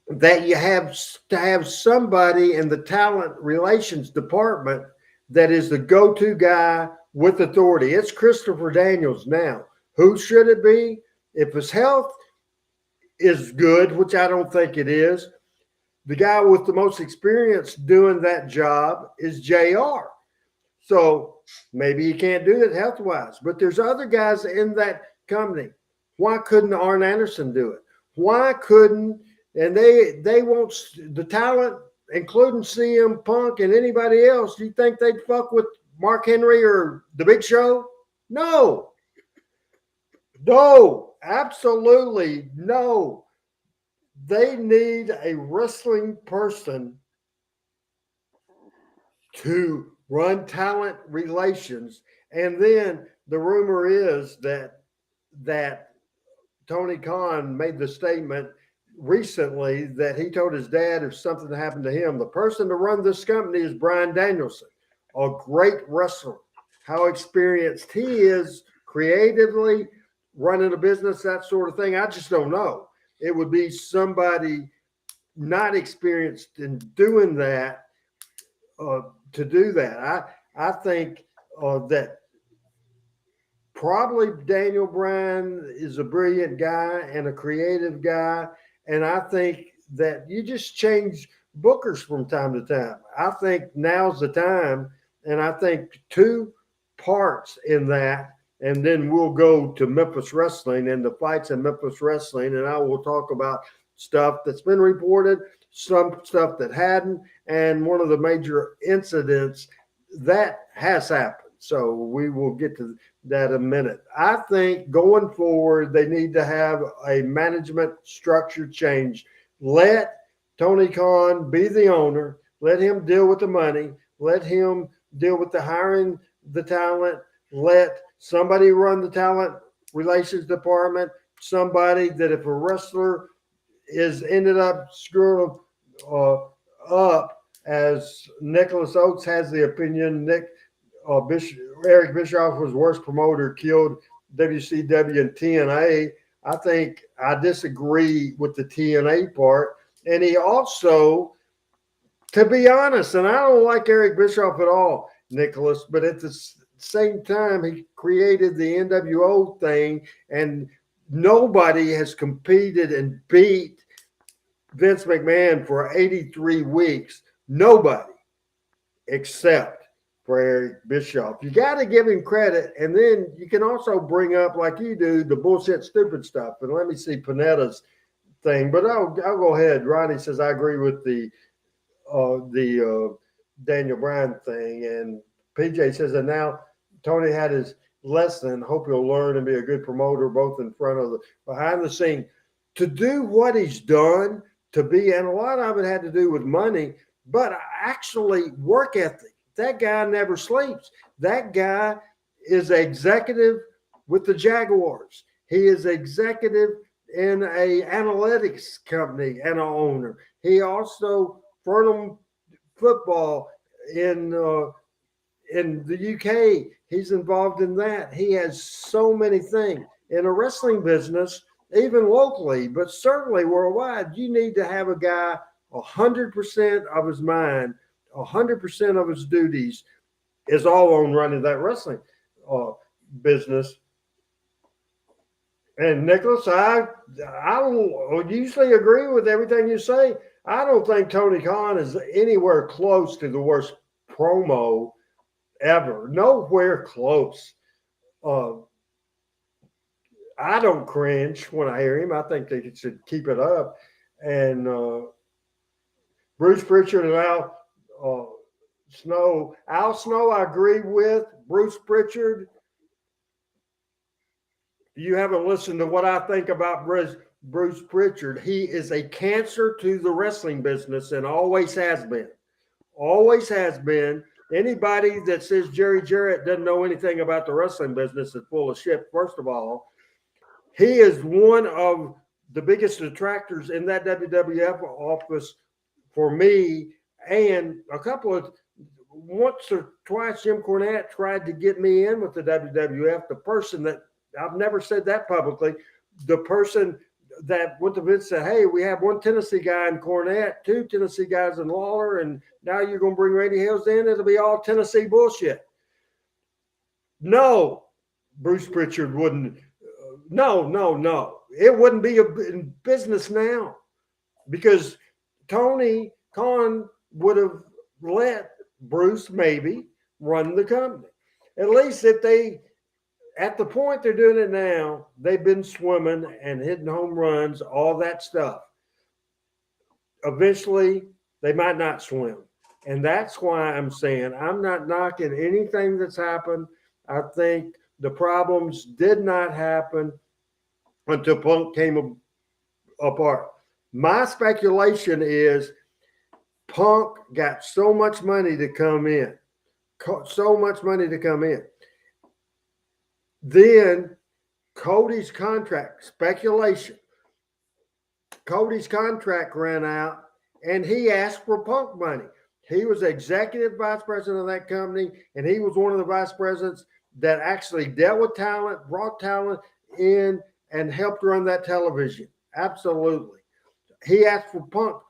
that you have to have somebody in the talent relations department that is the go-to guy with authority. It's Christopher Daniels now. Who should it be? If his health is good, which I don't think it is, the guy with the most experience doing that job is JR. So maybe he can't do it health-wise, but there's other guys in that company. Why couldn't Arn Anderson do it? Why couldn't, and they want the talent, including CM Punk and anybody else, you think they'd fuck with Mark Henry or The Big Show? No. No, absolutely no. They need a wrestling person to run talent relations. And then the rumor is that Tony Khan made the statement recently that he told his dad if something happened to him, the person to run this company is Bryan Danielson, a great wrestler. How experienced he is creatively, running a business, that sort of thing, I just don't know. It would be somebody not experienced in doing that to do that. I think that probably Daniel Bryan is a brilliant guy and a creative guy. And I think that you just change bookers from time to time. I think now's the time. And I think two parts in that. And then we'll go to Memphis Wrestling and the fights in Memphis Wrestling. And I will talk about stuff that's been reported, some stuff that hadn't, and one of the major incidents that has happened. So we will get to that in a minute. I think going forward, they need to have a management structure change. Let Tony Khan be the owner. Let him deal with the money. Let him deal with the hiring the talent. Let somebody run the talent relations department. Somebody that if a wrestler is ended up screwing up, as Nicholas Oates has the opinion, Eric Bischoff was worst promoter, killed WCW and TNA. I think I disagree with the TNA part. And he also, to be honest, and I don't like Eric Bischoff at all, Nicholas, but at the same time, he created the NWO thing, and nobody has competed and beat Vince McMahon for 83 weeks. Nobody except for Eric Bischoff. You got to give him credit, and then you can also bring up, like you do, the bullshit, stupid stuff. And let me see Panetta's thing, but I'll go ahead. Ronnie says I agree with the Daniel Bryan thing, and PJ says that now Tony had his lesson. Hope he'll learn and be a good promoter, both in front of the behind the scene. To do what he's done, to be, and a lot of it had to do with money, but actually work ethic. That guy never sleeps. That guy is executive with the Jaguars. He is executive in a analytics company and an owner. He also Furnham football in the UK. He's involved in that. He has so many things in a wrestling business, even locally, but certainly worldwide. You need to have a guy 100% of his mind, 100% of his duties is all on running that wrestling business. And Nicholas, I don't usually agree with everything you say. I don't think Tony Khan is anywhere close to the worst promo ever. Nowhere close. I don't cringe when I hear him. I think they should keep it up. And Bruce Pritchard and Al Snow. Al Snow, I agree with. Bruce Pritchard, you haven't listened to what I think about Bruce Pritchard. He is a cancer to the wrestling business and always has been. Always has been. Anybody that says Jerry Jarrett doesn't know anything about the wrestling business is full of shit, first of all. He is one of the biggest detractors in that WWF office for me. And a couple of once or twice, Jim Cornette tried to get me in with the WWF. The person that I've never said that publicly, the person that went to Vince said, hey, we have one Tennessee guy in Cornette, two Tennessee guys in Lawler, and now you're going to bring Randy Hales in. It'll be all Tennessee bullshit. No, Bruce Pritchard wouldn't. No. It wouldn't be in business now because Tony Khan would have let Bruce maybe run the company. At least if they, at the point they're doing it now, they've been swimming and hitting home runs, all that stuff. Eventually, they might not swim. And that's why I'm saying I'm not knocking anything that's happened. I think the problems did not happen until Punk came apart. My speculation is Punk got so much money to come in. Then Cody's contract, speculation. Cody's contract ran out and he asked for Punk money. He was executive vice president of that company, and he was one of the vice presidents that actually dealt with talent, brought talent in, and helped run that television. Absolutely. He asked for Punk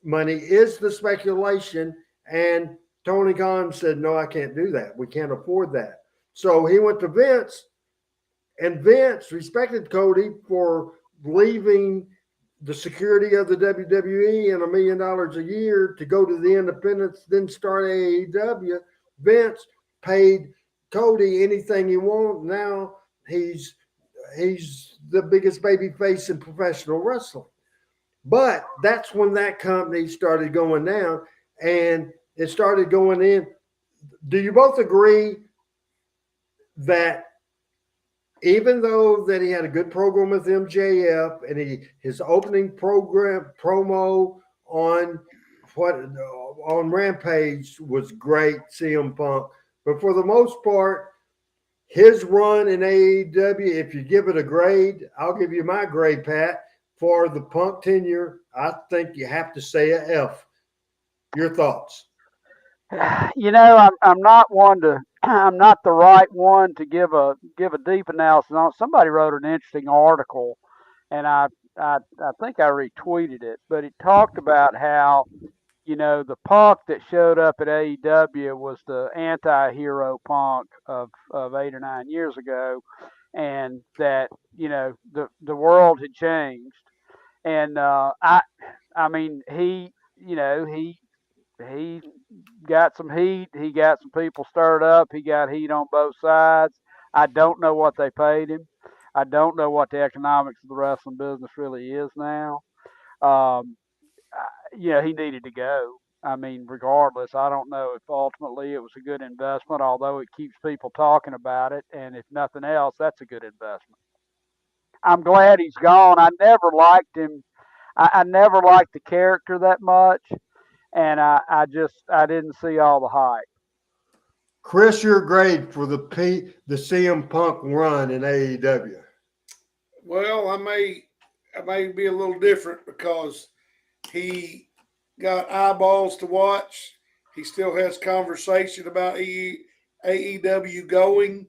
money is the speculation, and Tony Khan said, no, I can't do that. We can't afford that. So he went to Vince, and Vince respected Cody for leaving the security of the WWE and $1 million a year to go to the independents, then start AEW. Vince paid Cody anything he wanted. Now he's the biggest baby face in professional wrestling. But that's when that company started going down, and it started going in. Do you both agree that even though that he had a good program with MJF and his opening promo on Rampage was great, CM Punk, but for the most part, his run in AEW, if you give it a grade, I'll give you my grade, Pat. For the Punk tenure, I think you have to say a F. Your thoughts? You know, I'm not one to. I'm not the right one to give a deep analysis on it. Somebody wrote an interesting article, and I think I retweeted it, but it talked about how, you know, the Punk that showed up at AEW was the anti-hero Punk of 8 or 9 years ago, and that, you know, the world had changed. And I mean, he got some heat. He got some people stirred up. He got heat on both sides. I don't know what they paid him. I don't know what the economics of the wrestling business really is now. You know, he needed to go. I mean, regardless, I don't know if ultimately it was a good investment, although it keeps people talking about it. And if nothing else, that's a good investment. I'm glad he's gone. I never liked him. I never liked the character that much. And I didn't see all the hype. Chris, your grade for the CM Punk run in AEW? Well, I may be a little different because he got eyeballs to watch. He still has conversation about AEW going.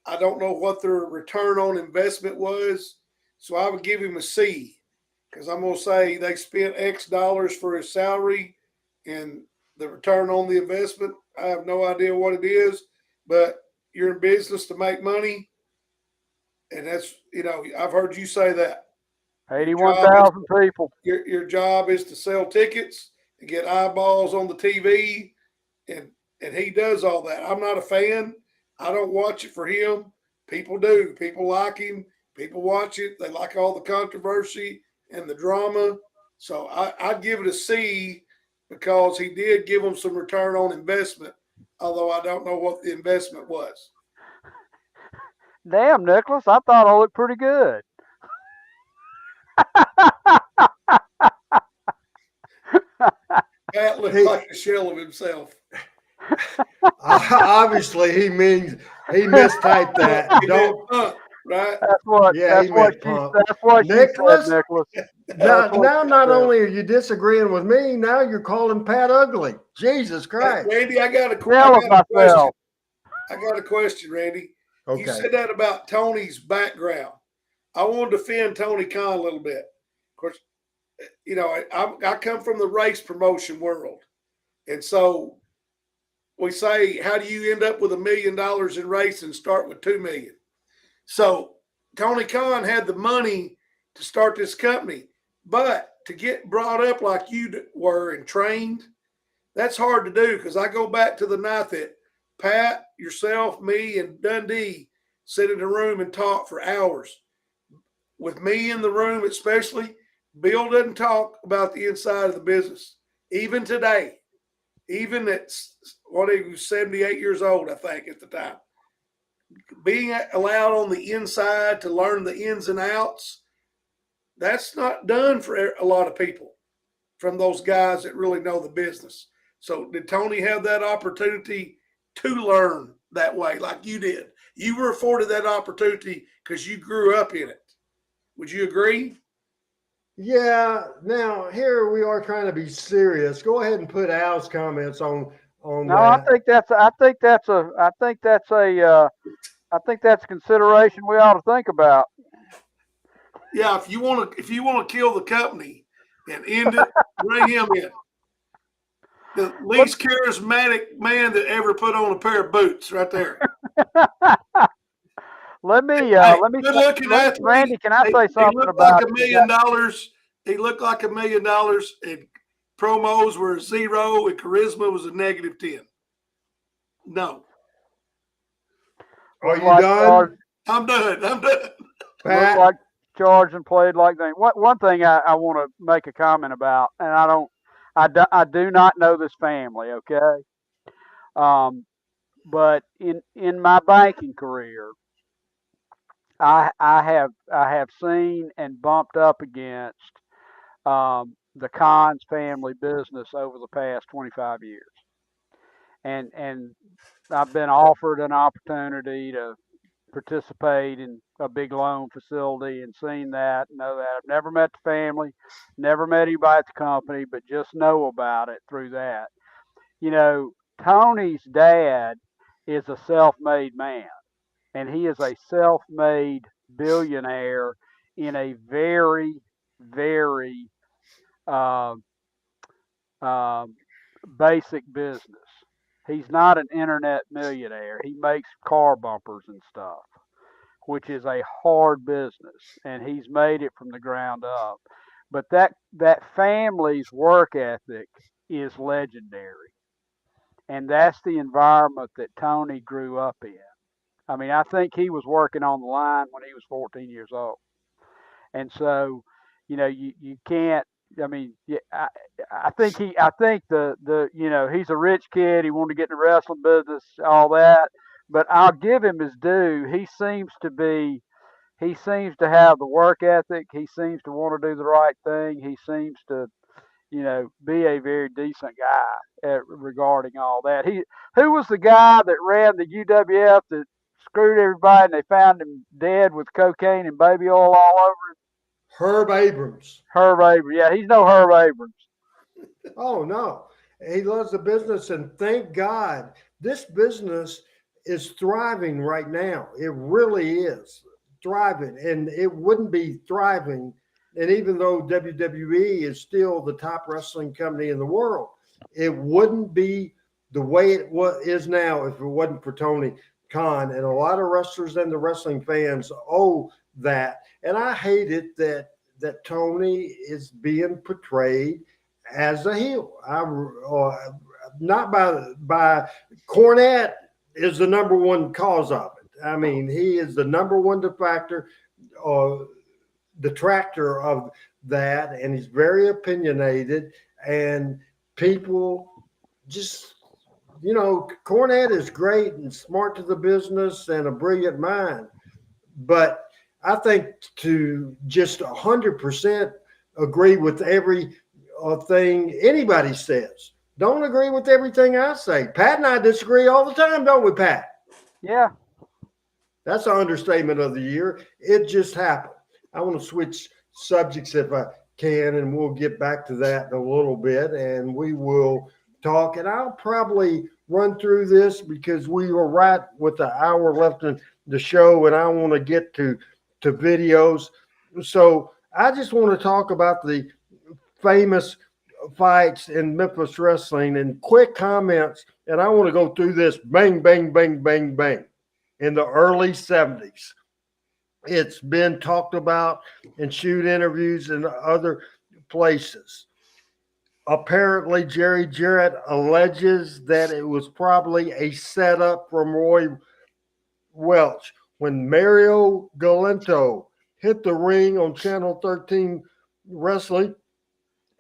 I don't know what their return on investment was, so I would give him a C because I'm going to say they spent X dollars for his salary, and the return on the investment, I have no idea what it is, but you're in business to make money. And that's, I've heard you say that. 81,000 people. Your job is to sell tickets and get eyeballs on the TV. And he does all that. I'm not a fan. I don't watch it for him. People do. People like him. People watch it. They like all the controversy and the drama. So I'd give it a C because he did give them some return on investment, although I don't know what the investment was. Damn, Nicholas, I thought I looked pretty good. Pat looked like a shell of himself. Obviously, he mistyped that. Don't. Pump, right? That's what. Yeah, that's what she Nicholas? said, Nicholas. Now not only are you disagreeing with me, now you're calling Pat ugly. Jesus Christ. Hey, Randy, I got a question. I got a question, Randy. Okay. You said that about Tony's background. I want to defend Tony Khan a little bit. Of course, I come from the race promotion world. And so we say, how do you end up with $1 million in race and start with $2 million? So Tony Khan had the money to start this company, but to get brought up like you were and trained, that's hard to do because I go back to the night that Pat, yourself, me, and Dundee sit in a room and talk for hours. With me in the room especially, Bill doesn't talk about the inside of the business. Even today, even at he was 78 years old, I think, at the time. Being allowed on the inside to learn the ins and outs, that's not done for a lot of people from those guys that really know the business. So did Tony have that opportunity to learn that way like you did? You were afforded that opportunity because you grew up in it. Would you agree? Yeah. Now here we are trying to be serious. Go ahead and put Al's comments on No, that. I think that's a consideration we ought to think about. Yeah, if you want to kill the company and end it, bring him in. The least charismatic man that ever put on a pair of boots, right there. Let me. Good looking athlete. Randy, can I say something he looked about like $1 million? He looked like $1 million, and promos were 0, and charisma was a -10. No. Are you done? I'm done. Pat? Looked like charged and played like they. One thing I want to make a comment about, and I do not know this family, okay? But in my banking career, I have seen and bumped up against the Khan's family business over the past 25 years, and I've been offered an opportunity to participate in a big loan facility and seen that, know that. I've never met the family, never met anybody at the company, but just know about it through that. Tony's dad is a self-made man, and he is a self-made billionaire in a very, very basic business. He's not an internet millionaire. He makes car bumpers and stuff, which is a hard business, and he's made it from the ground up. But that family's work ethic is legendary, and that's the environment that Tony grew up in. I mean, I think he was working on the line when he was 14 years old, and so you can't. I mean, I think he's a rich kid. He wanted to get in the wrestling business, all that. But I'll give him his due. He seems to have the work ethic. He seems to want to do the right thing. He seems to, be a very decent guy regarding all that. Who was the guy that ran the UWF that screwed everybody and they found him dead with cocaine and baby oil all over him? Herb Abrams. Herb Abrams. Yeah, he's no Herb Abrams. Oh, no. He loves the business, and thank God this business is thriving right now. It really is thriving, and it wouldn't be thriving. And even though WWE is still the top wrestling company in the world, it wouldn't be the way it is now if it wasn't for Tony Khan. And a lot of wrestlers and the wrestling fans owe that. And I hate it that Tony is being portrayed as a heel. Not by Cornette is the number one cause of it. I mean, he is the number one detractor of that, and he's very opinionated. And people just, Cornette is great and smart to the business and a brilliant mind, but I think to just 100% agree with every thing anybody says. Don't agree with everything I say. Pat and I disagree all the time, don't we, Pat? Yeah. That's an understatement of the year. It just happened. I want to switch subjects if I can, and we'll get back to that in a little bit, and we will talk. And I'll probably run through this because we were right with the hour left in the show, and I want to get to videos. So I just want to talk about the famous fights in Memphis wrestling and quick comments. And I want to go through this bang, bang, bang, bang, bang in the early 70s. It's been talked about in shoot interviews and other places. Apparently, Jerry Jarrett alleges that it was probably a setup from Roy Welch when Mario Galento hit the ring on Channel 13 Wrestling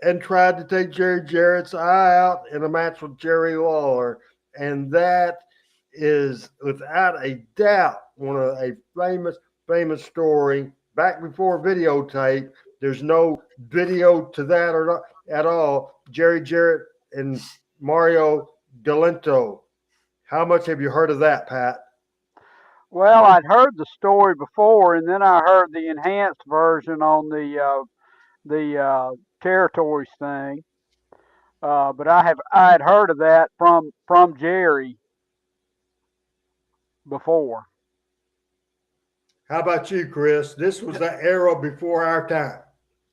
and tried to take Jerry Jarrett's eye out in a match with Jerry Lawler. And that is, without a doubt, one of a famous story. Back before videotape, there's no video to that or not at all. Jerry Jarrett and Mario Galento. How much have you heard of that, Pat? Well, I'd heard the story before, and then I heard the enhanced version on the territories thing. But I had heard of that from Jerry before. How about you, Chris? This was the era before our time.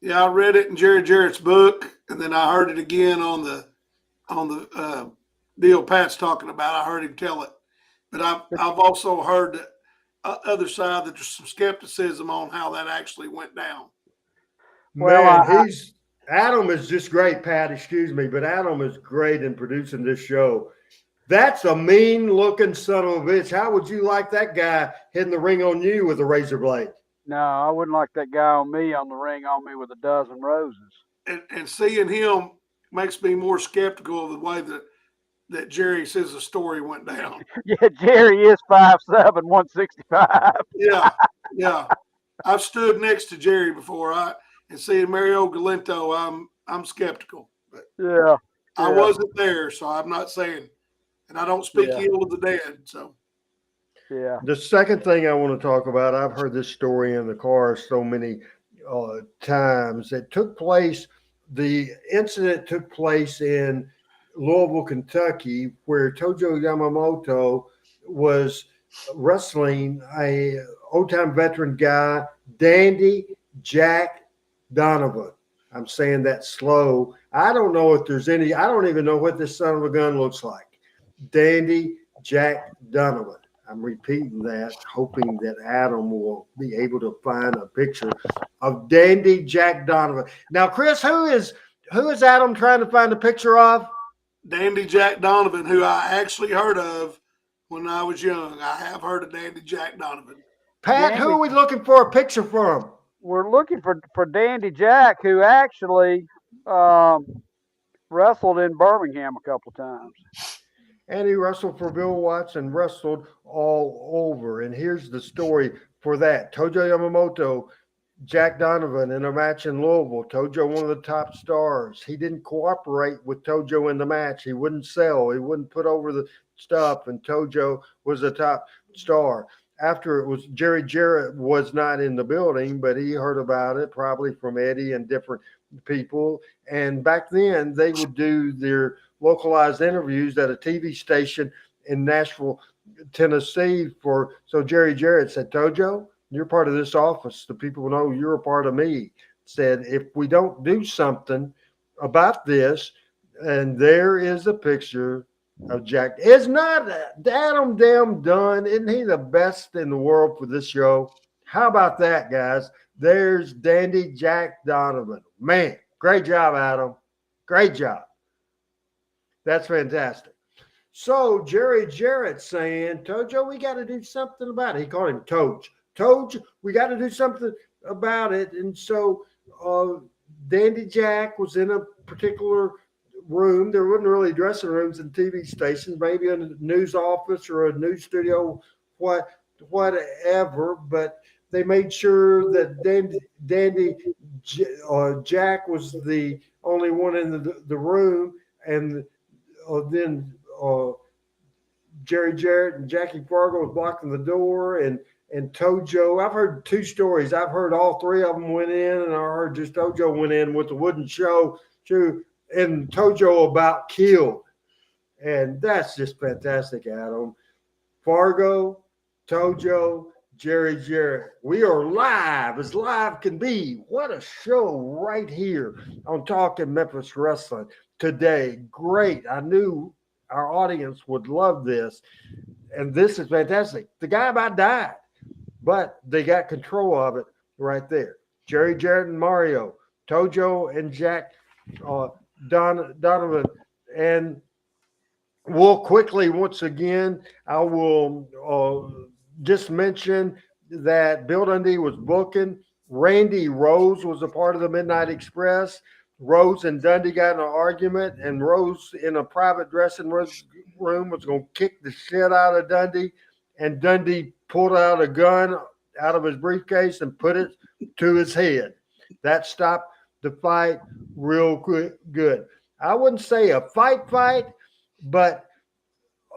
Yeah, I read it in Jerry Jarrett's book, and then I heard it again on the deal Pat's talking about. I heard him tell it, but I've also heard the other side that there's some skepticism on how that actually went down. Man, Adam is just great, Pat. Excuse me, but Adam is great in producing this show. That's a mean-looking son of a bitch. How would you like that guy hitting the ring on you with a razor blade? No, I wouldn't like that guy on the ring on me with a dozen roses. And seeing him makes me more skeptical of the way that Jerry says the story went down. Yeah, Jerry is 5'7", 165. Yeah. I've stood next to Jerry before. And seeing Mario Galento, I'm skeptical. But yeah. I wasn't there, so I'm not saying. And I don't speak ill of the dead. So, yeah. The second thing I want to talk about, I've heard this story in the car so many times. It took place. The incident took place in Louisville, Kentucky, where Tojo Yamamoto was wrestling a old-time veteran guy, Dandy Jack Donovan. I'm saying that slow. I don't know if there's any. I don't even know what this son of a gun looks like. Dandy Jack Donovan. I'm repeating that, hoping that Adam will be able to find a picture of Dandy Jack Donovan. Now, Chris, who is Adam trying to find a picture of? Dandy Jack Donovan, who I actually heard of when I was young. I have heard of Dandy Jack Donovan. Pat, who are we looking for a picture from? We're looking for Dandy Jack, who actually wrestled in Birmingham a couple times. And he wrestled for Bill Watts and wrestled all over. And here's the story for that. Tojo Yamamoto, Jack Donovan in a match in Louisville. Tojo, one of the top stars. He didn't cooperate with Tojo in the match. He wouldn't sell. He wouldn't put over the stuff. And Tojo was the top star. After it was Jerry Jarrett was not in the building, but he heard about it probably from Eddie and different people. And back then they would do their localized interviews at a TV station in Nashville, Tennessee. So Jerry Jarrett said, Tojo, you're part of this office. The people know you're a part of me. Said, if we don't do something about this, and there is a picture of Jack. Is not Adam Damn done? Isn't he the best in the world for this show? How about that, guys? There's Dandy Jack Donovan. Man, great job, Adam. Great job. That's fantastic. So Jarrett saying, Tojo, we got to do something about it. He called him Toj. Toj, we got to do something about it. And so Dandy Jack was in a particular room. There wasn't really dressing rooms in TV stations, maybe in a news office or a news studio, whatever. But they made sure that Dandy Jack was the only one in the room, and then Jarrett and Jackie Fargo was blocking the door, and Tojo. I've heard two stories. I've heard all three of them went in, and I heard just Tojo went in with the wooden shoe, and Tojo about killed. And that's just fantastic, Adam. Fargo, Tojo, Jarrett. We are live as live can be. What a show right here on Talking Memphis Wrestling today. Great. I knew our audience would love this. And this is fantastic. The guy about died, but they got control of it right there. Jarrett and Mario, Tojo and Jack Donovan. And we'll quickly, once again, I will just mention that Bill Dundee was booking. Randy Rose was a part of the Midnight Express. Rose and Dundee got in an argument, and Rose in a private dressing room was going to kick the shit out of Dundee, and Dundee pulled out a gun out of his briefcase and put it to his head. That stopped the fight real good. I wouldn't say a fight, but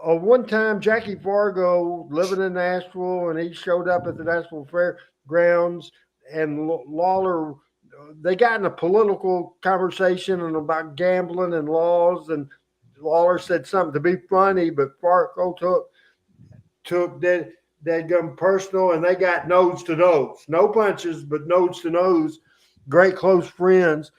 one time Jackie Fargo living in Nashville, and he showed up at the Nashville Fairgrounds, and Lawler, they got in a political conversation and about gambling and laws, and Lawler said something to be funny, but Fargo took that gun personal, and they got nose to nose. No punches, but nose to nose. Great close friends.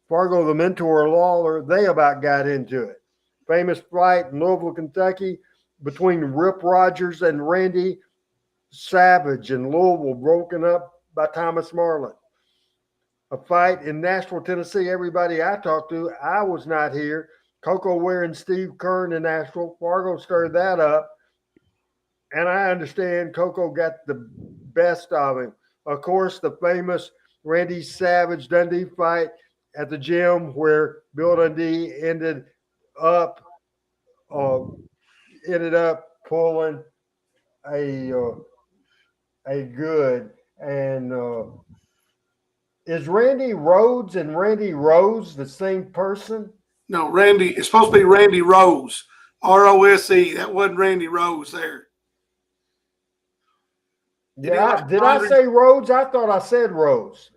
Fargo, the mentor, Lawler, they about got into it. Famous fight in Louisville, Kentucky between Rip Rogers and Randy Savage in Louisville, broken up by Thomas Marlin. A fight in Nashville, Tennessee. Everybody I talked to, I was not here. Coco Ware and Steve Kern in Nashville. Fargo stirred that up. And I understand Coco got the best of him. Of course, the famous Randy Savage Dundee fight at the gym where Bill Dundee ended up pulling a good. And is Randy Rhodes and Randy Rose the same person? No, Randy. It's supposed to be Randy Rose, Rose. That wasn't Randy Rose there. Yeah, did I say Rhodes? I thought I said Rose.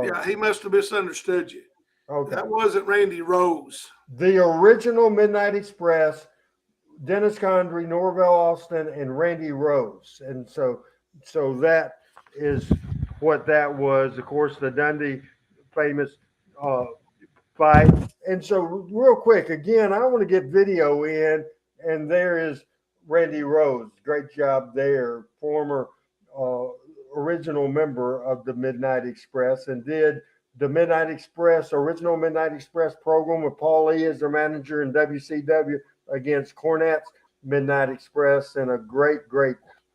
Yeah, he must have misunderstood you. Okay. That wasn't Randy Rose. The original Midnight Express, Dennis Condrey, Norvell Austin, and Randy Rose. And so that is what that was. Of course, the Dundee famous fight. And so real quick, again, I want to get video in, and there is Randy Rose. Great job there. Former original member of the Midnight Express, and did the original Midnight Express program with Paul Lee as their manager in WCW against Cornette's Midnight Express, and a great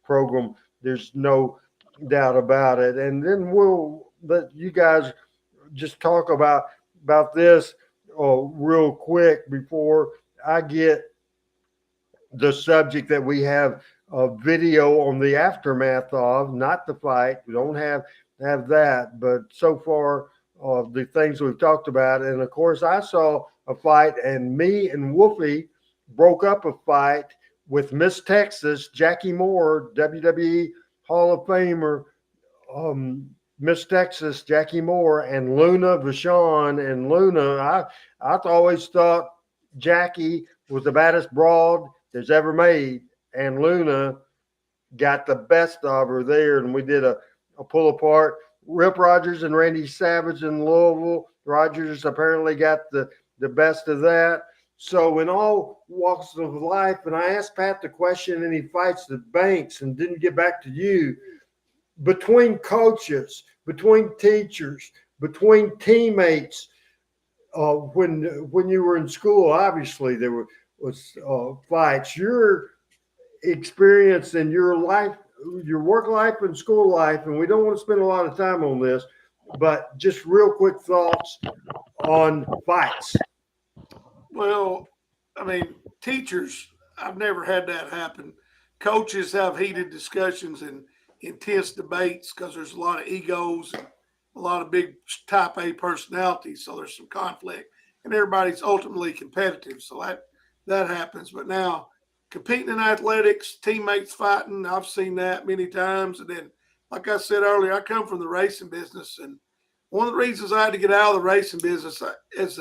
program. There's no doubt about it. And then we'll let you guys just talk about this real quick before I get the subject that we have a video on the aftermath of, not the fight. We don't have that, but so far the things we've talked about. And of course, I saw a fight, and me and Wolfie broke up a fight with Miss Texas, Jackie Moore, WWE Hall of Famer, Miss Texas, Jackie Moore, and Luna Vachon. And Luna, I always thought Jackie was the baddest broad there's ever made, and Luna got the best of her there, and we did a pull apart. Rip Rogers and Randy Savage in Louisville. Rogers apparently got the best of that. So in all walks of life, and I asked Pat the question, and he fights the banks and didn't get back to you. Between coaches, between teachers, between teammates, when you were in school, obviously there was fights. Your experience in your life, your work life and school life, and we don't want to spend a lot of time on this, but just real quick thoughts on fights. Well, I mean, teachers, I've never had that happen. Coaches have heated discussions and intense debates because there's a lot of egos and a lot of big type A personalities. So there's some conflict, and everybody's ultimately competitive. So that happens. But now, competing in athletics, teammates fighting, I've seen that many times. And then, like I said earlier, I come from the racing business, and one of the reasons I had to get out of the racing business as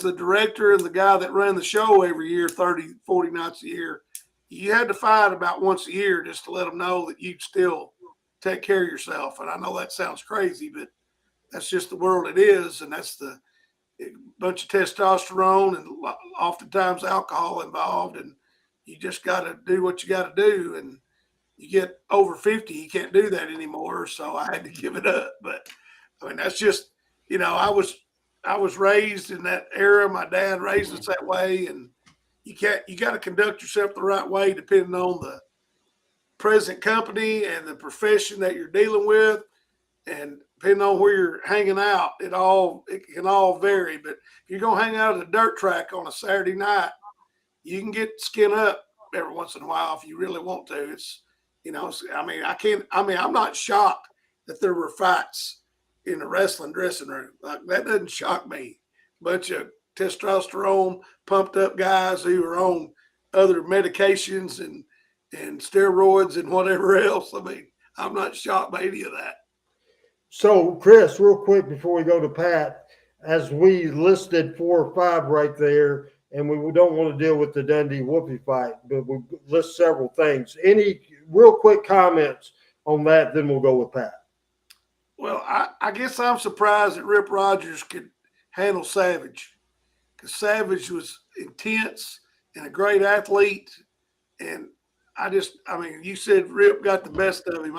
the director and the guy that ran the show every year, 30, 40 nights a year, you had to fight about once a year just to let them know that you'd still take care of yourself. And I know that sounds crazy, but that's just the world it is. And that's the bunch of testosterone and oftentimes alcohol involved. And you just got to do what you got to do. And you get over 50, you can't do that anymore. So I had to give it up. But I mean, that's just, I was raised in that era. My dad raised us that way, and you got to conduct yourself the right way depending on the present company and the profession that you're dealing with, and depending on where you're hanging out. It can all vary. But if you're gonna hang out at a dirt track on a Saturday night, you can get skin up every once in a while if you really want to. It's I'm not shocked that there were fights in the wrestling dressing room. Like, that doesn't shock me. Bunch of testosterone pumped up guys who are on other medications and steroids and whatever else. I mean, I'm not shocked by any of that. So, Chris, real quick before we go to Pat, as we listed 4 or 5 right there, and we don't want to deal with the Dundee Whoopi fight, but we list several things. Any real quick comments on that, then we'll go with Pat. Well, I guess I'm surprised that Rip Rogers could handle Savage, because Savage was intense and a great athlete. And you said Rip got the best of him.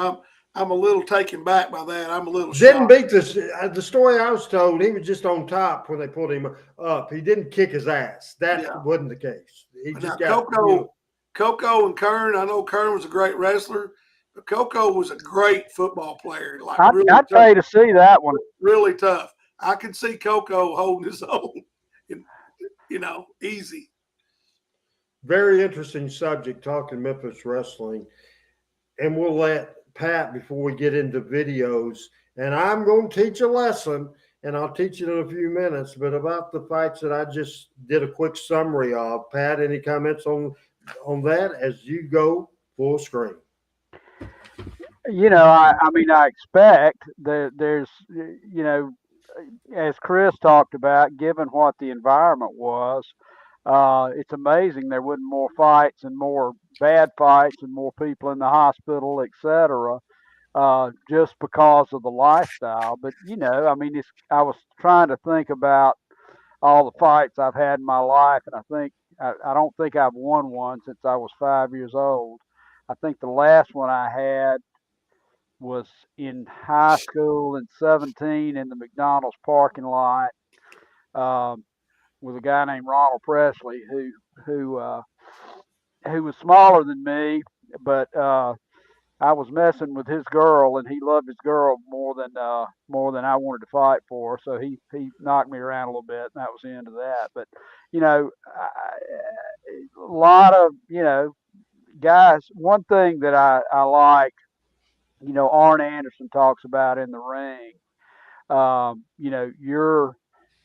I'm a little taken back by that. I'm a little didn't shocked. beat this. The story I was told, he was just on top when they pulled him up. He didn't kick his ass. That wasn't the case. He just got Coco and Kern. I know Kern was a great wrestler, but Coco was a great football player. Like, I'd pay to see that one. Really tough. I can see Coco holding his own, easy. Very interesting subject, talking Memphis wrestling. And we'll let Pat, before we get into videos, and I'm going to teach a lesson, and I'll teach it in a few minutes, but about the fights that I just did a quick summary of. Pat, any comments on that as you go full screen? I expect that there's, as Chris talked about, given what the environment was, it's amazing there wasn't more fights and more bad fights and more people in the hospital, etc., just because of the lifestyle. But, I was trying to think about all the fights I've had in my life, and I don't think I've won one since I was 5 years old. I think the last one I had was in high school in 17 in the McDonald's parking lot with a guy named Ronald Presley who was smaller than me, but I was messing with his girl, and he loved his girl more than I wanted to fight for. So he knocked me around a little bit, and that was the end of that. But a lot of guys. One thing that I like, Arn Anderson talks about in the ring.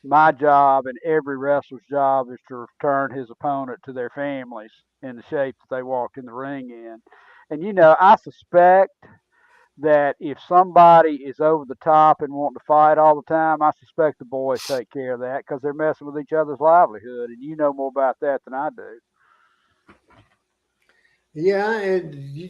My job and every wrestler's job is to return his opponent to their families in the shape that they walked in the ring in. And, I suspect that if somebody is over the top and wanting to fight all the time, I suspect the boys take care of that because they're messing with each other's livelihood. And you know more about that than I do. Yeah, and you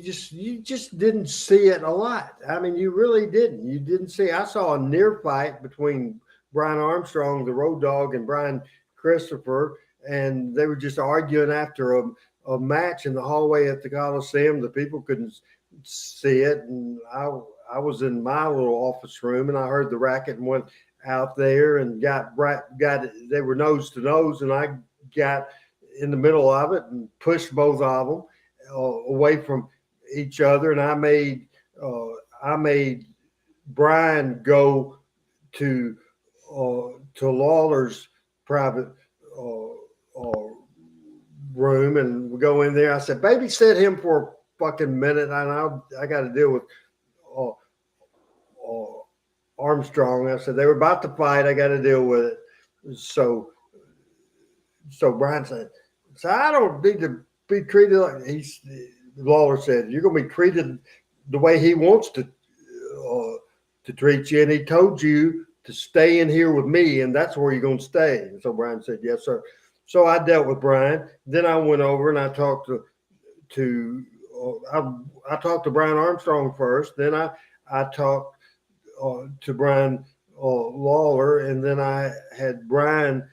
just didn't see it a lot. I mean, you really didn't. You didn't see. I saw a near fight between Brian Armstrong, the Road Dogg, and Brian Christopher. and they were just arguing after a match in the hallway at the Coliseum. The people couldn't see it, and I was in my little office room, and I heard the racket and went out there and got they were nose to nose, and I got in the middle of it and pushed both of them away from each other, and I made Brian go to Lawler's private room, and we go in there. I said, babysit him for a fucking minute, and I got to deal with Armstrong. I said, they were about to fight. I got to deal with it. So Brian said, so I don't need to be treated like Lawler said, you're going to be treated the way he wants to treat you. And he told you to stay in here with me, and that's where you're going to stay. And so Brian said, yes, sir. So I dealt with Brian. Then I went over and I talked to Brian Armstrong first. Then I talked to Brian Lawler, and then I had Brian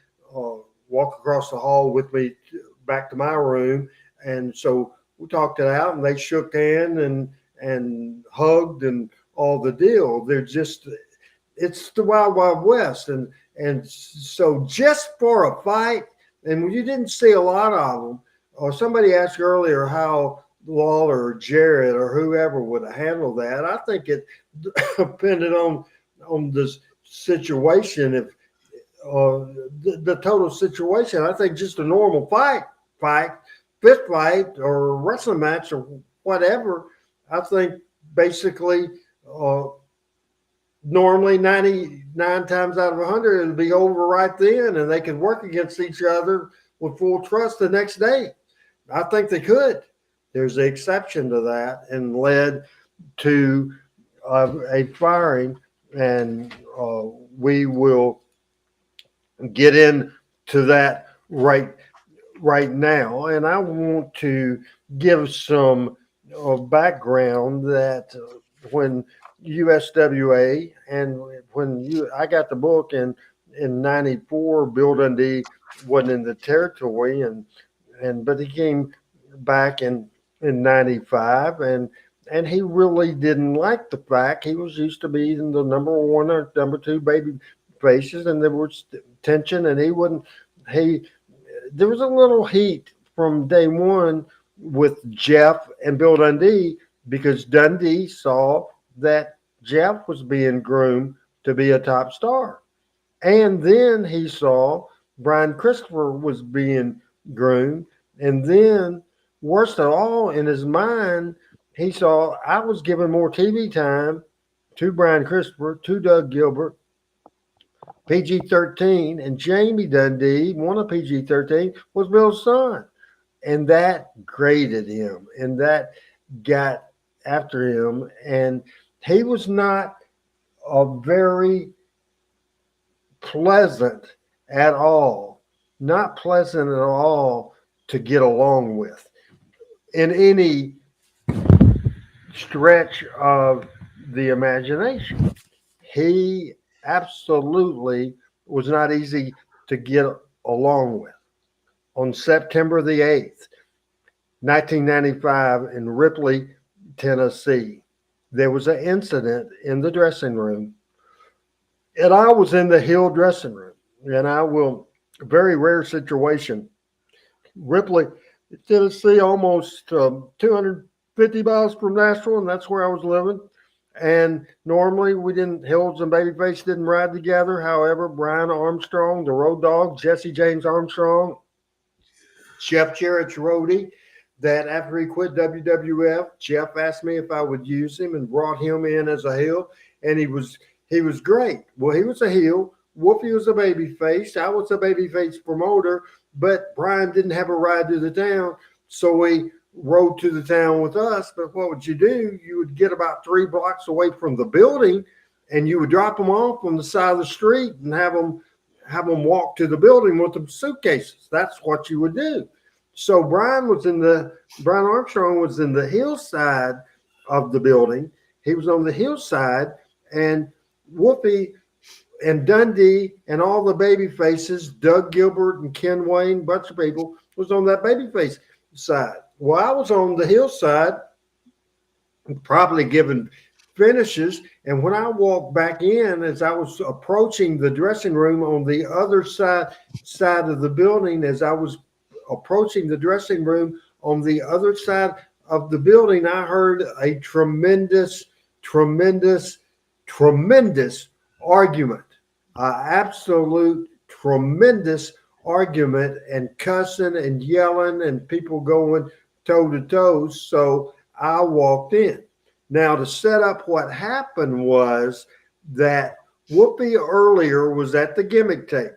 walk across the hall with me back to my room. And so we talked it out, and they shook hands and hugged and all the deal. It's the Wild Wild West. And so just for a fight, and you didn't see a lot of them, or somebody asked earlier how Lawler or Jarrett or whoever would have handled that. I think it depended on the situation. If the total situation, I think just a normal fight, fist fight or wrestling match or whatever, I think basically normally 99 times out of 100 it'll be over right then, and they could work against each other with full trust the next day. I think they could. There's an exception to that, and led to a firing, and we will get into that right now. And I want to give some background that when USWA and I got the book in 94, Bill Dundee wasn't in the territory, but he came back in 95, and he really didn't like the fact he was used to being the number one or number two baby faces, and there was tension, and there was a little heat from day one with Jeff and Bill Dundee, because Dundee saw that Jeff was being groomed to be a top star. And then he saw Brian Christopher was being groomed. And then, worst of all, in his mind, he saw I was giving more TV time to Brian Christopher, to Doug Gilbert, PG-13, and Jamie Dundee, one of PG-13, was Bill's son. And that grated him, and that got after him. And he was not very pleasant at all, not pleasant at all to get along with in any stretch of the imagination. He absolutely was not easy to get along with. On September the 8th, 1995, in Ripley, Tennessee, there was an incident in the dressing room, and I was in the Hill dressing room, very rare situation. Ripley, Tennessee, almost 250 miles from Nashville, and that's where I was living. And normally Hills and Babyface didn't ride together. However, Brian Armstrong, the Road Dogg, Jesse James Armstrong, Jeff Jarrett's roadie, that after he quit WWF, Jeff asked me if I would use him and brought him in as a heel, and he was great. Well, he was a heel. Wolfie was a babyface. I was a babyface promoter, but Brian didn't have a ride to the town, so he rode to the town with us. But what would you do? You would get about 3 blocks away from the building, and you would drop them off on the side of the street and have them walk to the building with the suitcases. That's what you would do. So Brian Armstrong was in the hillside of the building. He was on the hillside, and Wolfie and Dundee and all the baby faces, Doug Gilbert and Ken Wayne, bunch of people, was on that baby face side. Well, I was on the hillside, probably giving finishes. And when I walked back in, as I was approaching the dressing room on the other side of the building, as I was approaching the dressing room on the other side of the building, I heard a tremendous argument, absolute tremendous argument, and cussing and yelling and people going toe to toe. So I walked in. Now, to set up what happened was that Whoopi earlier was at the gimmick table,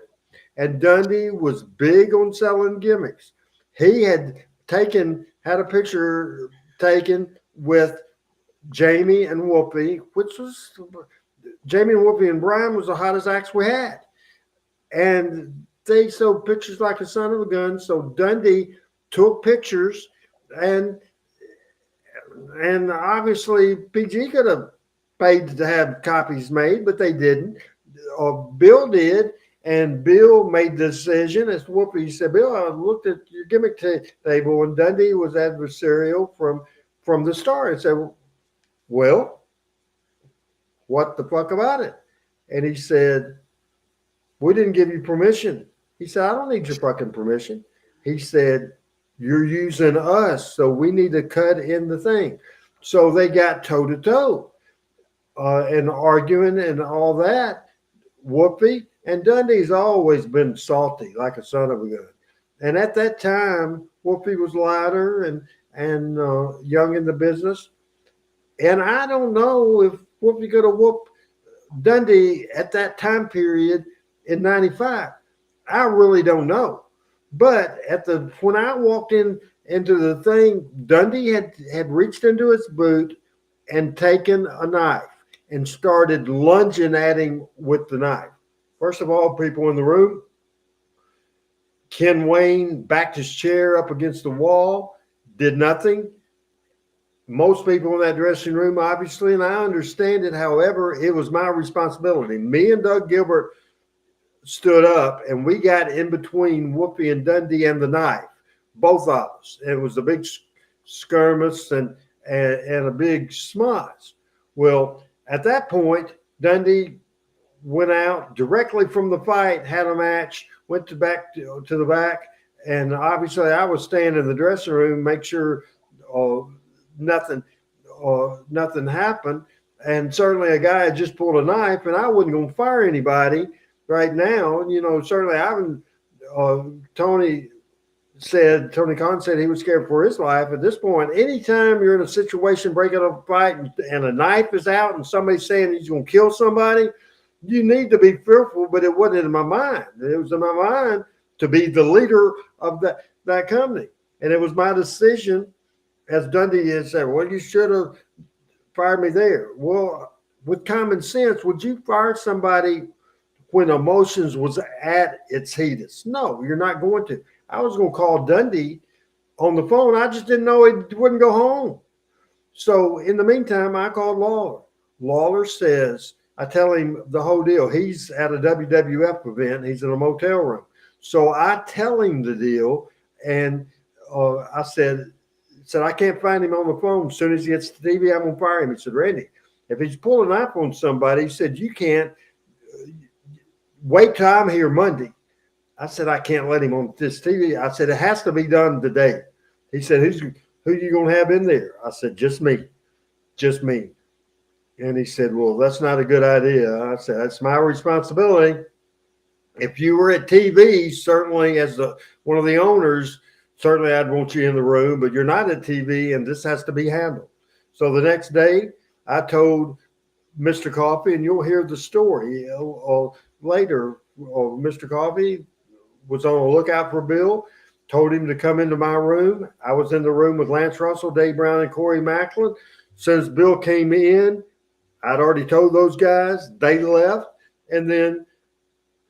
and Dundee was big on selling gimmicks. He had had a picture taken with Jamie and Whoopi, which was Jamie and Whoopi and Brian was the hottest acts we had. And they sold pictures like a son of a gun. So Dundee took pictures, and obviously PG could have paid to have copies made, but they didn't. Bill did, and Bill made the decision. As Whoopi said, Bill, I looked at your gimmick table, and Dundee was adversarial from the start. And said, well, what the fuck about it? And he said, we didn't give you permission. He said, I don't need your fucking permission. He said, you're using us, so we need to cut in the thing. So they got toe to toe and arguing and all that. Whoopi and Dundee's always been salty like a son of a gun. And at that time, Whoopi was lighter and young in the business. And I don't know if Whoopi could have whooped Dundee at that time period in 95. I really don't know. But when I walked into the thing, Dundee had reached into his boot and taken a knife and started lunging at him with the knife. First of all, people in the room, Ken Wayne backed his chair up against the wall, did nothing. Most people in that dressing room, obviously, and I understand it. However, it was my responsibility. Me and Doug Gilbert stood up, and we got in between Whoopi and Dundee and the knife, both of us. It was a big skirmish and a big smosh. Well, at that point, Dundee went out directly from the fight, had a match, went to the back, and obviously I was staying in the dressing room, make sure nothing happened. And certainly a guy had just pulled a knife, and I wasn't going to fire anybody right now. You know, certainly I haven't. Tony Khan said he was scared for his life. At this point, anytime you're in a situation, breaking up a fight, and a knife is out, and somebody's saying he's going to kill somebody, you need to be fearful. But it wasn't in my mind. It was in my mind to be the leader of that company, and it was my decision. As Dundee had said, well, you should have fired me there. Well, with common sense, would you fire somebody when emotions was at its heatest? No, you're not going to. I was going to call Dundee on the phone. I just didn't know he wouldn't go home. So in the meantime, I called Lawler. Lawler says, I tell him the whole deal. He's at a WWF event. He's in a motel room. So I tell him the deal, and I said, I can't find him on the phone. As soon as he gets to TV, I'm going to fire him. He said, Randy, if he's pulling a knife on somebody, he said, you can't wait till I'm here Monday. I said, I can't let him on this TV. I said, it has to be done today. He said, who you going to have in there? I said, just me. And he said, well, that's not a good idea. I said, that's my responsibility. If you were at TV, certainly as one of the owners, certainly I'd want you in the room, but you're not at TV, and this has to be handled. So the next day, I told Mr. Coffee, and you'll hear the story later. Mr. Coffee was on the lookout for Bill, told him to come into my room. I was in the room with Lance Russell, Dave Brown, and Corey Macklin. Since Bill came in, I'd already told those guys. They left, and then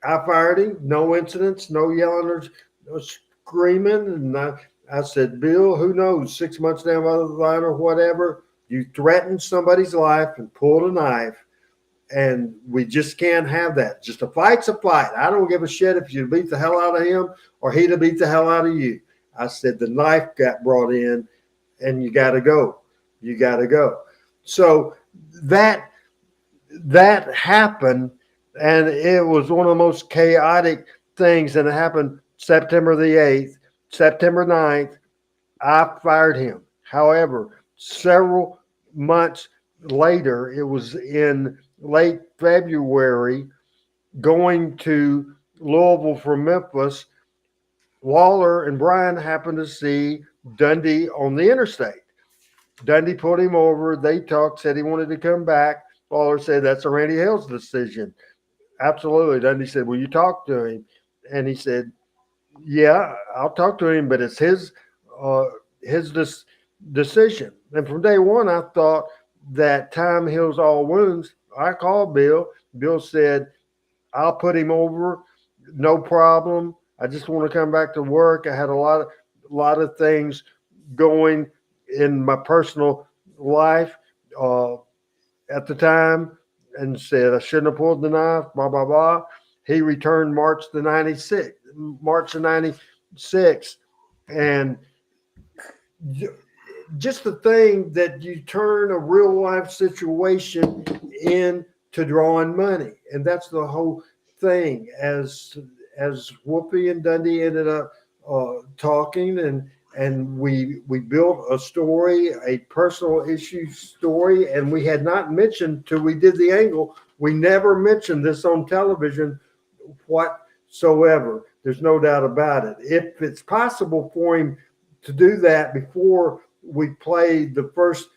I fired him. No incidents, no yelling or screaming. And I said, Bill, who knows, 6 months down the line or whatever, you threatened somebody's life and pulled a knife, And we just can't have that. Just a fight's a fight. I don't give a shit if you beat the hell out of him or he'd beat the hell out of you. I said the knife got brought in and you got to go. You got to go. So that happened, and it was one of the most chaotic things. And it happened September the 8th, September 9th. I fired him. However, several months later, it was in late February, going to Louisville from Memphis, Waller and Brian happened to see Dundee on the interstate. Dundee pulled him over. They talked, said he wanted to come back. Waller said, that's a Randy Hill's decision. Absolutely. Dundee said, will you talk to him? And he said, yeah, I'll talk to him, but it's his decision. And from day one, I thought that time heals all wounds. I called Bill. Bill said, I'll put him over, no problem. I just want to come back to work. I had a lot of things going in my personal life at the time, and said I shouldn't have pulled the knife, blah, blah, blah. He returned March of 96. And just the thing that you turn a real life situation into drawing money. And that's the whole thing. As Whoopi and Dundee ended up talking, and we built a story, a personal issue story, and we had not mentioned till we did the angle. We never mentioned this on television whatsoever. There's no doubt about it. If it's possible for him to do that before we play the first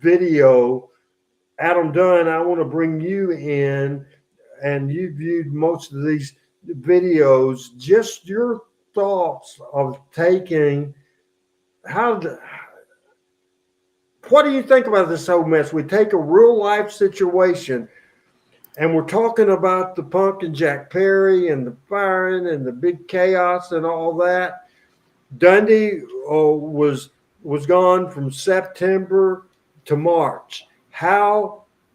video, Adam Dunn, I want to bring you in, and you viewed most of these videos. Just your thoughts of taking what do you think about this whole mess? We take a real life situation, and we're talking about the Punk and Jack Perry and the firing and the big chaos and all that. Dundee was gone from September to March.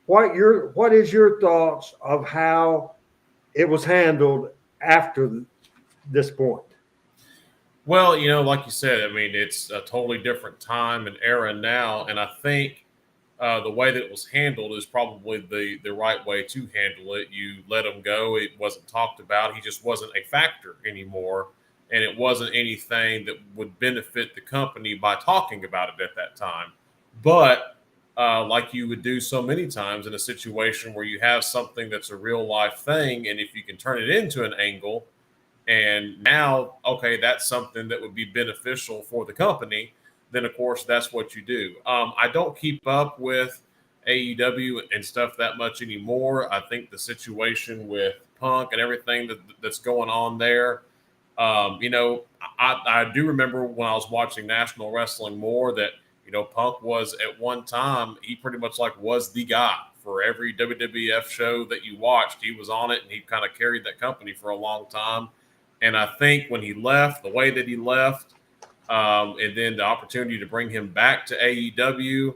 What is your thoughts of how it was handled after this point? Well, like you said, I mean, it's a totally different time and era now, and I think the way that it was handled is probably the right way to handle it. You let him go. It wasn't talked about. He just wasn't a factor anymore, and it wasn't anything that would benefit the company by talking about it at that time. But like you would do so many times in a situation where you have something that's a real life thing, and if you can turn it into an angle, and now, okay, that's something that would be beneficial for the company, then of course that's what you do. I don't keep up with AEW and stuff that much anymore. I think the situation with Punk and everything that's going on there, I do remember when I was watching National Wrestling more that, Punk was at one time, he pretty much was the guy for every WWF show that you watched. He was on it, and he kind of carried that company for a long time. And I think when he left, the way that he left, and then the opportunity to bring him back to AEW,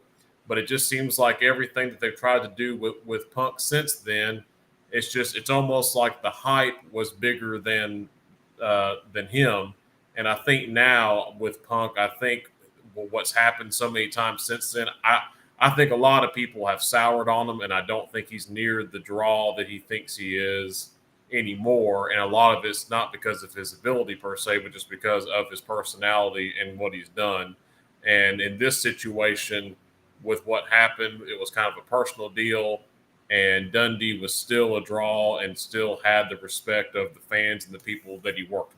but it just seems like everything that they've tried to do with Punk since then, it's almost like the hype was bigger than him. And I think now with Punk, I think what's happened so many times since then, I think a lot of people have soured on him, and I don't think he's near the draw that he thinks he is anymore. And a lot of it's not because of his ability per se, but just because of his personality and what he's done. And in this situation, with what happened, it was kind of a personal deal, and Dundee was still a draw and still had the respect of the fans and the people that he worked with.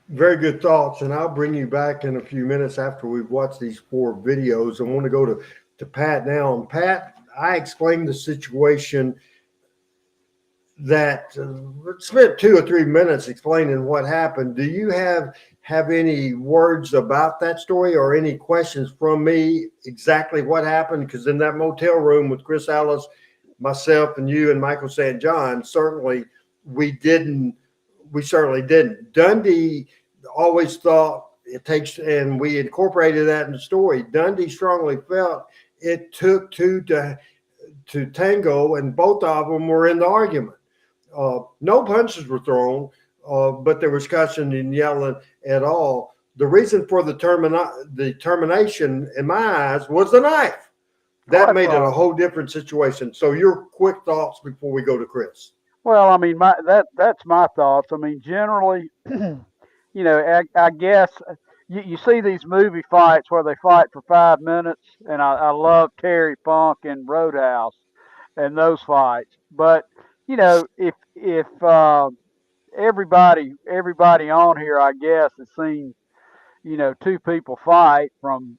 Very good thoughts, and I'll bring you back in a few minutes after we've watched these 4 videos. I want to go to Pat now. And Pat, I explained the situation that spent 2 or 3 minutes explaining what happened. Do you have any words about that story or any questions from me exactly what happened? Because in that motel room with Chris Ellis, myself, and you and Michael St. John, we certainly didn't. Dundee always thought it takes, and we incorporated that in the story. Dundee strongly felt it took two to tango, and both of them were in the argument. No punches were thrown, but there was cussing and yelling at all. The reason for the termination, in my eyes, was the knife. That made it a whole different situation. So your quick thoughts before we go to Chris. Well, I mean, that's my thoughts. I mean, generally, you know, I guess you see these movie fights where they fight for 5 minutes, and I love Terry Funk and Roadhouse and those fights. But you know, if everybody on here, I guess, has seen, you know, two people fight from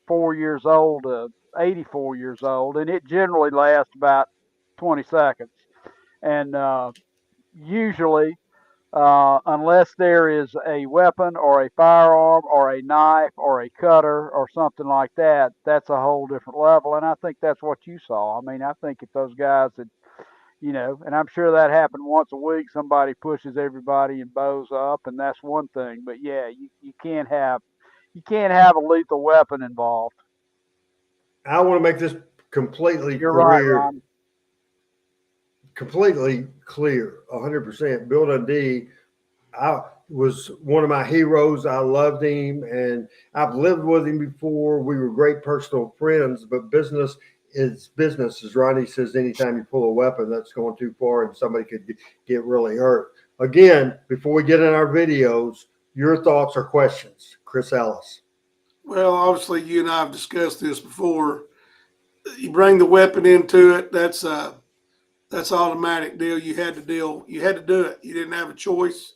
4 years old to 84 years old, and it generally lasts about 20 seconds. And usually, unless there is a weapon or a firearm or a knife or a cutter or something like that, that's a whole different level. And I think that's what you saw. I mean, I think if those guys had, you know, and I'm sure that happened once a week, somebody pushes everybody and bows up, and that's one thing. But yeah, you can't have a lethal weapon involved. I want to make this completely completely clear, 100%. Bill Dundee, was one of my heroes. I loved him, and I've lived with him before. We were great personal friends, but business is business. As Ronnie says, anytime you pull a weapon, that's going too far, and somebody could get really hurt. Again, before we get in our videos, your thoughts or questions, Chris Ellis. Well, obviously, you and I have discussed this before. You bring the weapon into it, that's automatic deal. You had to do it. You didn't have a choice.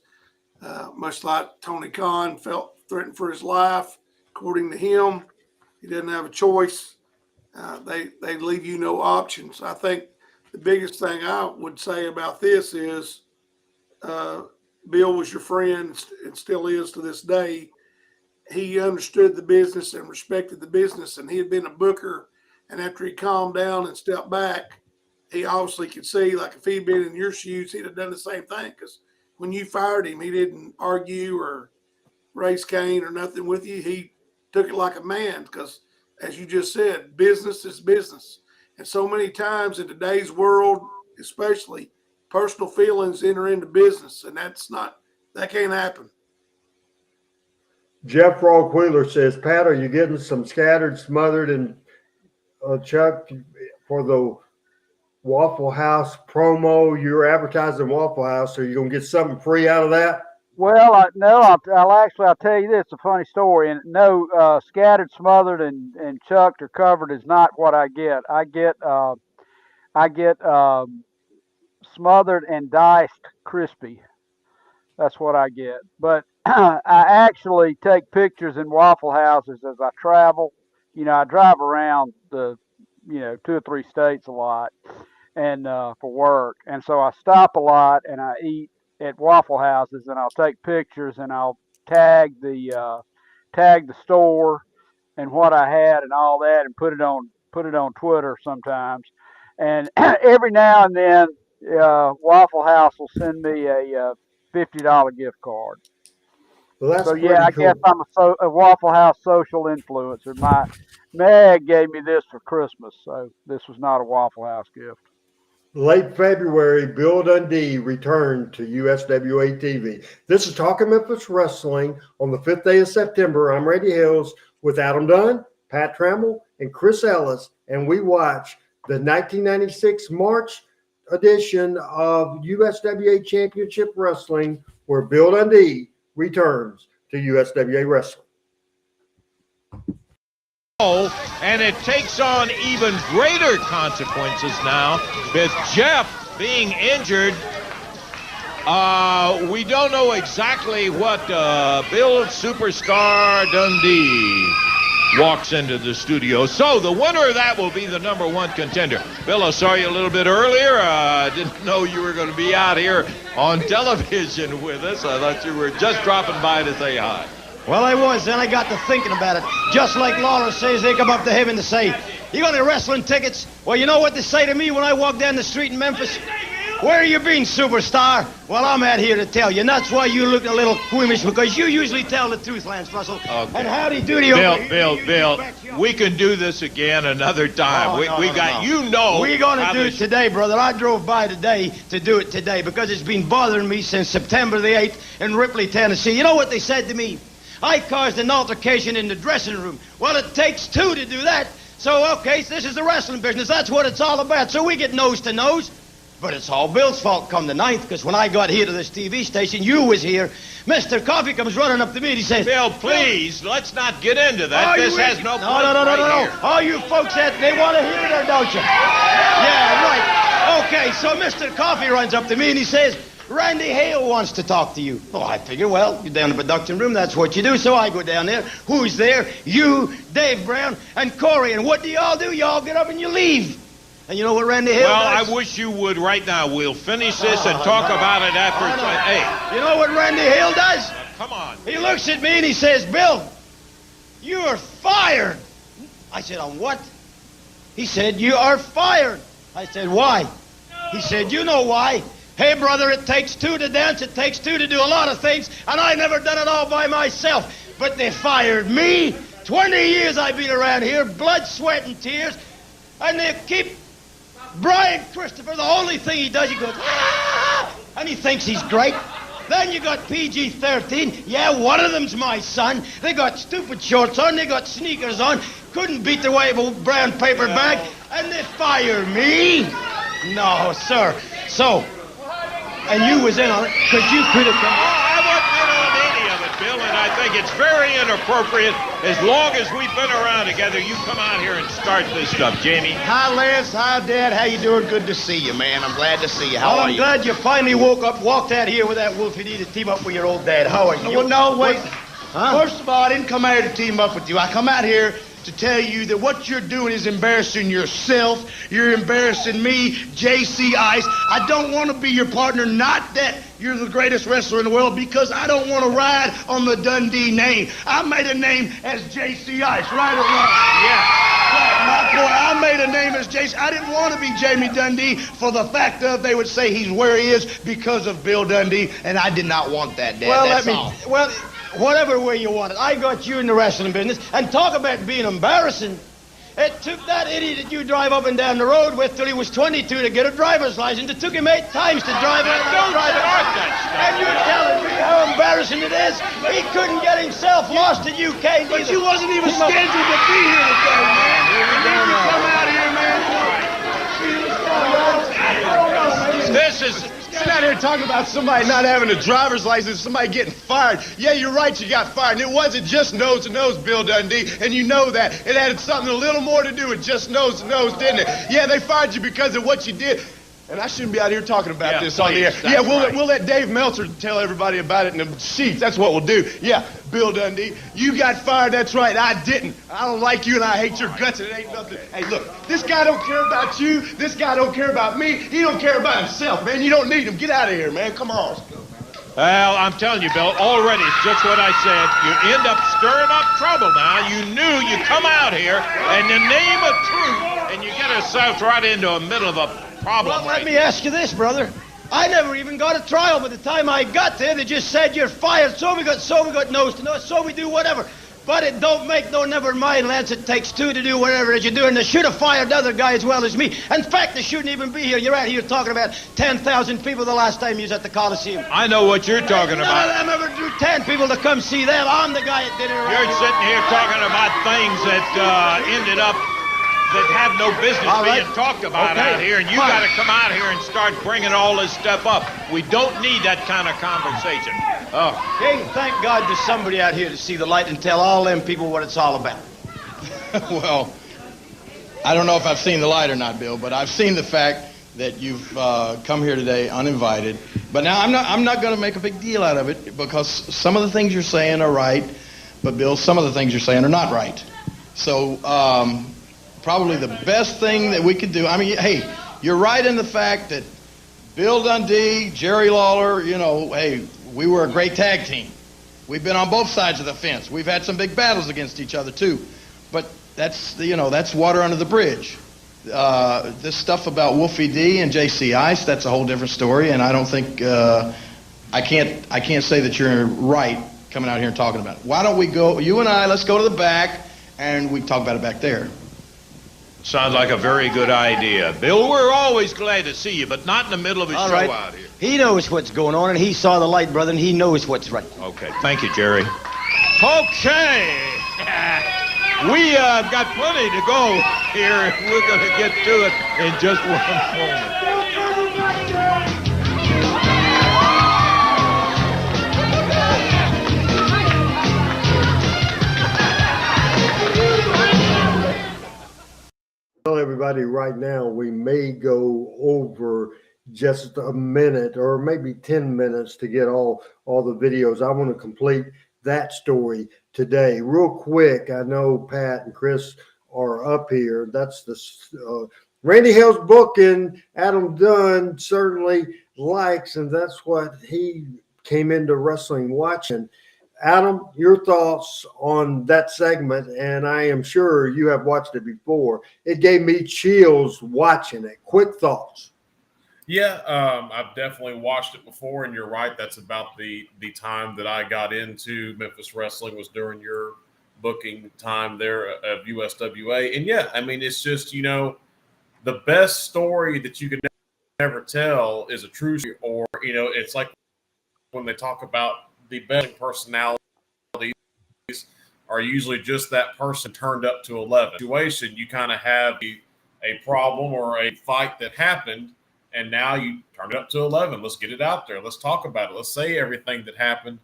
Much like Tony Khan felt threatened for his life, according to him, he didn't have a choice. They leave you no options. I think the biggest thing I would say about this is Bill was your friend and still is to this day. He understood the business and respected the business, and he had been a booker. And after he calmed down and stepped back, he obviously could see, like, if he'd been in your shoes, he'd have done the same thing. Because when you fired him, he didn't argue or raise Cain or nothing with you. He took it like a man because, as you just said, business is business. And so many times in today's world, especially, personal feelings enter into business, and that can't happen. Jeff Frog Wheeler says, Pat, are you getting some scattered, smothered, and Chuck, for the Waffle House promo? You're advertising Waffle House. Are you going to get something free out of that? Well, I'll tell you this, a funny story. And no, scattered, smothered, and chucked or covered is not what I get. I get smothered and diced crispy. That's what I get. But I actually take pictures in Waffle Houses as I travel. You know, I drive around the, 2 or 3 states a lot, and for work. And so I stop a lot and I eat at Waffle Houses, and I'll take pictures and I'll tag the store and what I had and all that, and put it on Twitter sometimes. And every now and then, Waffle House will send me a $50 gift card. Well, that's so yeah, I guess I'm a Waffle House social influencer. My Meg gave me this for Christmas, so this was not a Waffle House gift. Late February, Bill Dundee returned to USWA TV. This is Talking Memphis Wrestling on the 5th day of September. I'm Randy Hills with Adam Dunn, Pat Trammell, and Chris Ellis, and we watch the 1996 March edition of USWA Championship Wrestling, where Bill Dundee returns to USWA Wrestling. And it takes on even greater consequences now with Jeff being injured. We don't know exactly what Bill Superstar Dundee walks into the studio. So the winner of that will be the #1 contender. Bill, I saw you a little bit earlier. I didn't know you were going to be out here on television with us. I thought you were just dropping by to say hi. Well, I was. Then I got to thinking about it. Just like Lawler says, they come up to heaven to say, you got any wrestling tickets? Well, you know what they say to me when I walk down the street in Memphis? Where you been, superstar? Well, I'm out here to tell you, and that's why you look a little squeamish, because you usually tell the truth, Lance Russell. Okay. And howdy doody over here. Bill, we can do this again another time. We're gonna do it today, brother. I drove by today to do it today because it's been bothering me since September the 8th in Ripley, Tennessee. You know what they said to me? I caused an altercation in the dressing room. Well, it takes two to do that. So, okay, so this is the wrestling business. That's what it's all about. So we get nose to nose. But it's all Bill's fault come the 9th, because when I got here to this TV station, you was here. Mr. Coffee comes running up to me and he says, Bill, please, let's not get into that. This has no place No. here. All you folks, they want to hear it, or don't you? Yeah, right. Okay, so Mr. Coffee runs up to me and he says, Randy Hale wants to talk to you. Oh, I figure, well, you're down in the production room, that's what you do. So I go down there. Who's there? You, Dave Brown, and Corey. And what do y'all do? Y'all get up and you leave. And you know what Randy Hale does? I wish you would right now. We'll finish this and talk about it after. Hey. You know what Randy Hale does? Come on. He looks at me and he says, Bill, you're fired. I said, on what? He said, you are fired. I said, why? He said, you know why. Hey, brother, it takes two to dance. It takes two to do a lot of things. And I never done it all by myself. But they fired me. 20 years I've been around here, blood, sweat, and tears. And they keep... Brian Christopher, the only thing he does, he goes, ah! And he thinks he's great. Then you got PG-13. Yeah, one of them's my son. They got stupid shorts on. They got sneakers on. Couldn't beat their way of a brown paper bag. And they fire me? No, sir. So, and you was in on it, because you could have come on. I wasn't in on any of it, Bill, and I think it's very inappropriate. As long as we've been around together, you come out here and start this stuff, Jamie. Hi, Lance. Hi, Dad. How you doing? Good to see you, man. I'm glad to see you. How are I'm you? glad you finally woke up, walked out here with that wolf. You need to team up with your old dad. How are you? Well, no, wait. Huh? First of all, I didn't come out here to team up with you. I come out here to tell you that what you're doing is embarrassing yourself. You're embarrassing me, JC Ice. I don't want to be your partner, not that you're the greatest wrestler in the world, because I don't want to ride on the Dundee name. I made a name as JC Ice, right or wrong? Yeah. My boy, I made a name as JC. I didn't want to be Jamie Dundee for the fact of they would say he's where he is because of Bill Dundee, and I did not want that, Dad. Well, well, whatever way you want it. I got you in the wrestling business, and talk about being embarrassing. It took that idiot that you drive up and down the road with till he was 22 to get a driver's license. It took him 8 times to drive it. Don't start that stuff. And you're telling me how embarrassing it is? He couldn't get himself lost in UK. But you wasn't even scheduled to be here today, man. You need to come out here, man. This is... You're out here talking about somebody not having a driver's license, somebody getting fired. Yeah, you're right, you got fired. And it wasn't just nose to nose, Bill Dundee, and you know that. It had something a little more to do with just nose to nose, didn't it? Yeah, they fired you because of what you did. And I shouldn't be out here talking about this on the air. Yeah, we'll let Dave Meltzer tell everybody about it in the sheets. That's what we'll do. Yeah, Bill Dundee, you got fired. That's right. I didn't. I don't like you, and I hate your guts. And it ain't nothing. Hey, look, this guy don't care about you. This guy don't care about me. He don't care about himself, man. You don't need him. Get out of here, man. Come on. Well, I'm telling you, Bill, already it's just what I said. You end up stirring up trouble now. You knew you come out here in the name of truth, and you get yourself right into the middle of a problem. Well, let me ask you this, brother. I never even got a trial. By the time I got there, they just said you're fired. So we got nose to nose. So we do whatever. But it don't make no never mind, Lance. It takes two to do whatever that you do. And they should have fired the other guy as well as me. In fact, they shouldn't even be here. You're out here talking about 10,000 people the last time you was at the Coliseum. I know what you're talking about. None of them ever drew 10 people to come see them. I'm the guy that did it right. You're sitting here talking about things that ended up that have no business being talked about out here, and you got to come out here and start bringing all this stuff up. We don't need that kind of conversation. Oh. Hey, thank God there's somebody out here to see the light and tell all them people what it's all about. Well, I don't know if I've seen the light or not, Bill, but I've seen the fact that you've come here today uninvited. But now I'm not going to make a big deal out of it, because some of the things you're saying are right, but Bill, some of the things you're saying are not right. So probably the best thing that we could do, I mean, hey, you're right in the fact that Bill Dundee, Jerry Lawler, you know, hey, we were a great tag team. We've been on both sides of the fence. We've had some big battles against each other too. But that's, you know, that's water under the bridge. This stuff about Wolfie D and JC Ice, that's a whole different story, and I don't think I can't say that you're right coming out here and talking about it. Why don't we go, you and I, let's go to the back, and we talk about it back there. Sounds like a very good idea. Bill, we're always glad to see you, but not in the middle of a show right. out here. He knows what's going on, and he saw the light, brother, and he knows what's right. Okay, thank you, Jerry. Okay. We got plenty to go here, and we're going to get to it in just one moment. Tell everybody right now we may go over just a minute or maybe 10 minutes to get all the videos. I want to complete that story today real quick. I know Pat and Chris are up here. That's the Randy Hill's book, and Adam Dunn certainly likes, and that's what he came into wrestling watching. Adam, your thoughts on that segment, and I am sure you have watched it before. It gave me chills watching it. Quick thoughts. Yeah, I've definitely watched it before, and you're right. That's about the time that I got into Memphis wrestling was during your booking time there of USWA. And yeah, I mean, it's just, the best story that you could never tell is a true story, or, it's like when they talk about the best personalities are usually just that person turned up to 11. Situation, you kind of have a problem or a fight that happened, and now you turn it up to 11. Let's get it out there. Let's talk about it. Let's say everything that happened.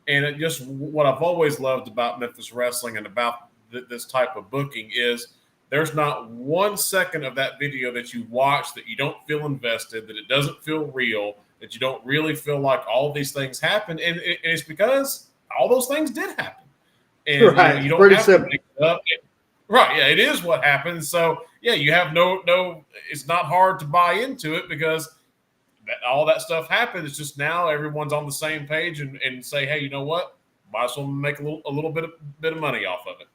And it just what I've always loved about Memphis wrestling and about this type of booking is there's not 1 second of that video that you watch that you don't feel invested, that it doesn't feel real, that you don't really feel like all these things happen. And it's because all those things did happen. And right. You don't Pretty have simple. to make it up. Right. Yeah, it is what happens. So, yeah, you have no, it's not hard to buy into it because all that stuff happened. It's just now everyone's on the same page and say, hey, you know what? Might as well make a little bit of money off of it.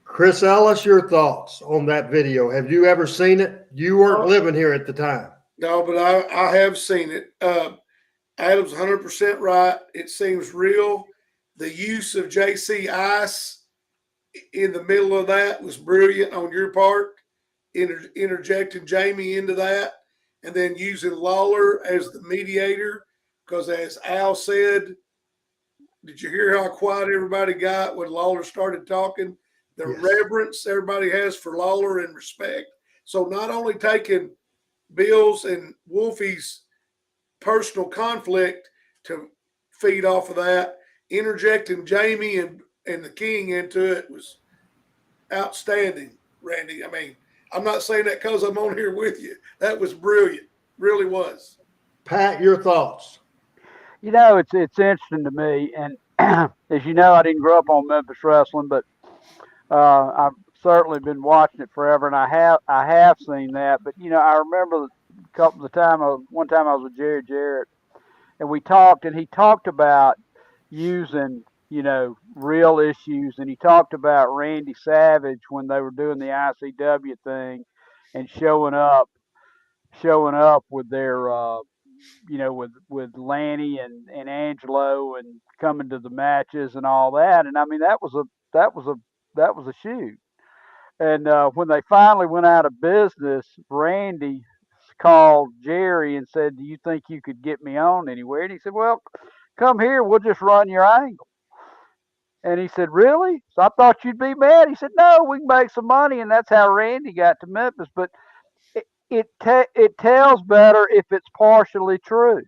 Chris Ellis, your thoughts on that video. Have you ever seen it? You weren't living here at the time. No, but I have seen it. Adam's 100% right. It seems real. The use of JC Ice in the middle of that was brilliant on your part, interjecting Jamie into that, and then using Lawler as the mediator. Because as Al said, did you hear how quiet everybody got when Lawler started talking? The Yes. reverence everybody has for Lawler and respect. So not only taking Bill's and Wolfie's personal conflict to feed off of that, interjecting Jamie and the King into it was outstanding, Randy. I mean, I'm not saying that because I'm on here with you. That was brilliant. Really was. Pat, your thoughts. It's interesting to me, and as you know, I didn't grow up on Memphis wrestling, but I've certainly been watching it forever, and I have seen that. But I remember one time I was with Jarrett, and we talked, and he talked about using real issues, and he talked about Randy Savage when they were doing the ICW thing and showing up with their with Lanny and Angelo and coming to the matches and all that. And I mean that was a shoot. And when they finally went out of business, Randy called Jerry and said, "Do you think you could get me on anywhere?" And he said, "Well, come here, we'll just run your angle." And he said, "Really? So I thought you'd be mad." He said, "No, we can make some money." And that's how Randy got to Memphis. But it tells better if it's partially true.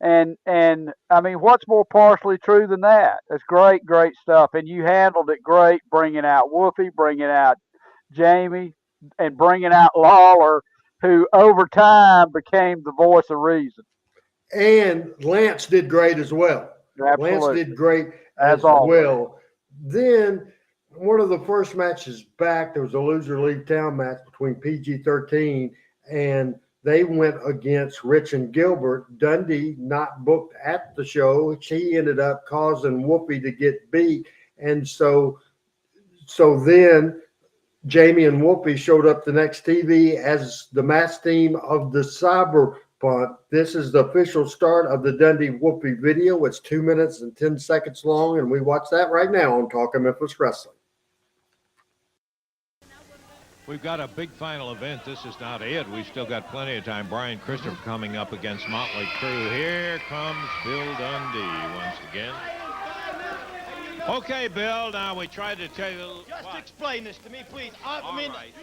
And I mean, what's more partially true than that? It's great stuff. And you handled it great, bringing out Wolfie, bringing out Jamie, and bringing out Lawler, who over time became the voice of reason. And Lance did great as well. Absolutely. Lance did great as well. Then one of the first matches back, there was a loser leave town match between PG-13, and they went against Rich and Gilbert. Dundee not booked at the show. He ended up causing Whoopi to get beat. And so then Jamie and Wolfie showed up the next TV as the match team of the Cyberpunk. This is the official start of the Dundee Wolfie video. It's 2 minutes and 10 seconds long, and we watch that right now on Talking Memphis Wrestling. We've got a big final event. This is not it. We've still got plenty of time. Brian Christopher coming up against Motley Crue. Here comes Bill Dundee once again. Okay, Bill, now we tried to tell you... Just explain this to me, please. I mean, right.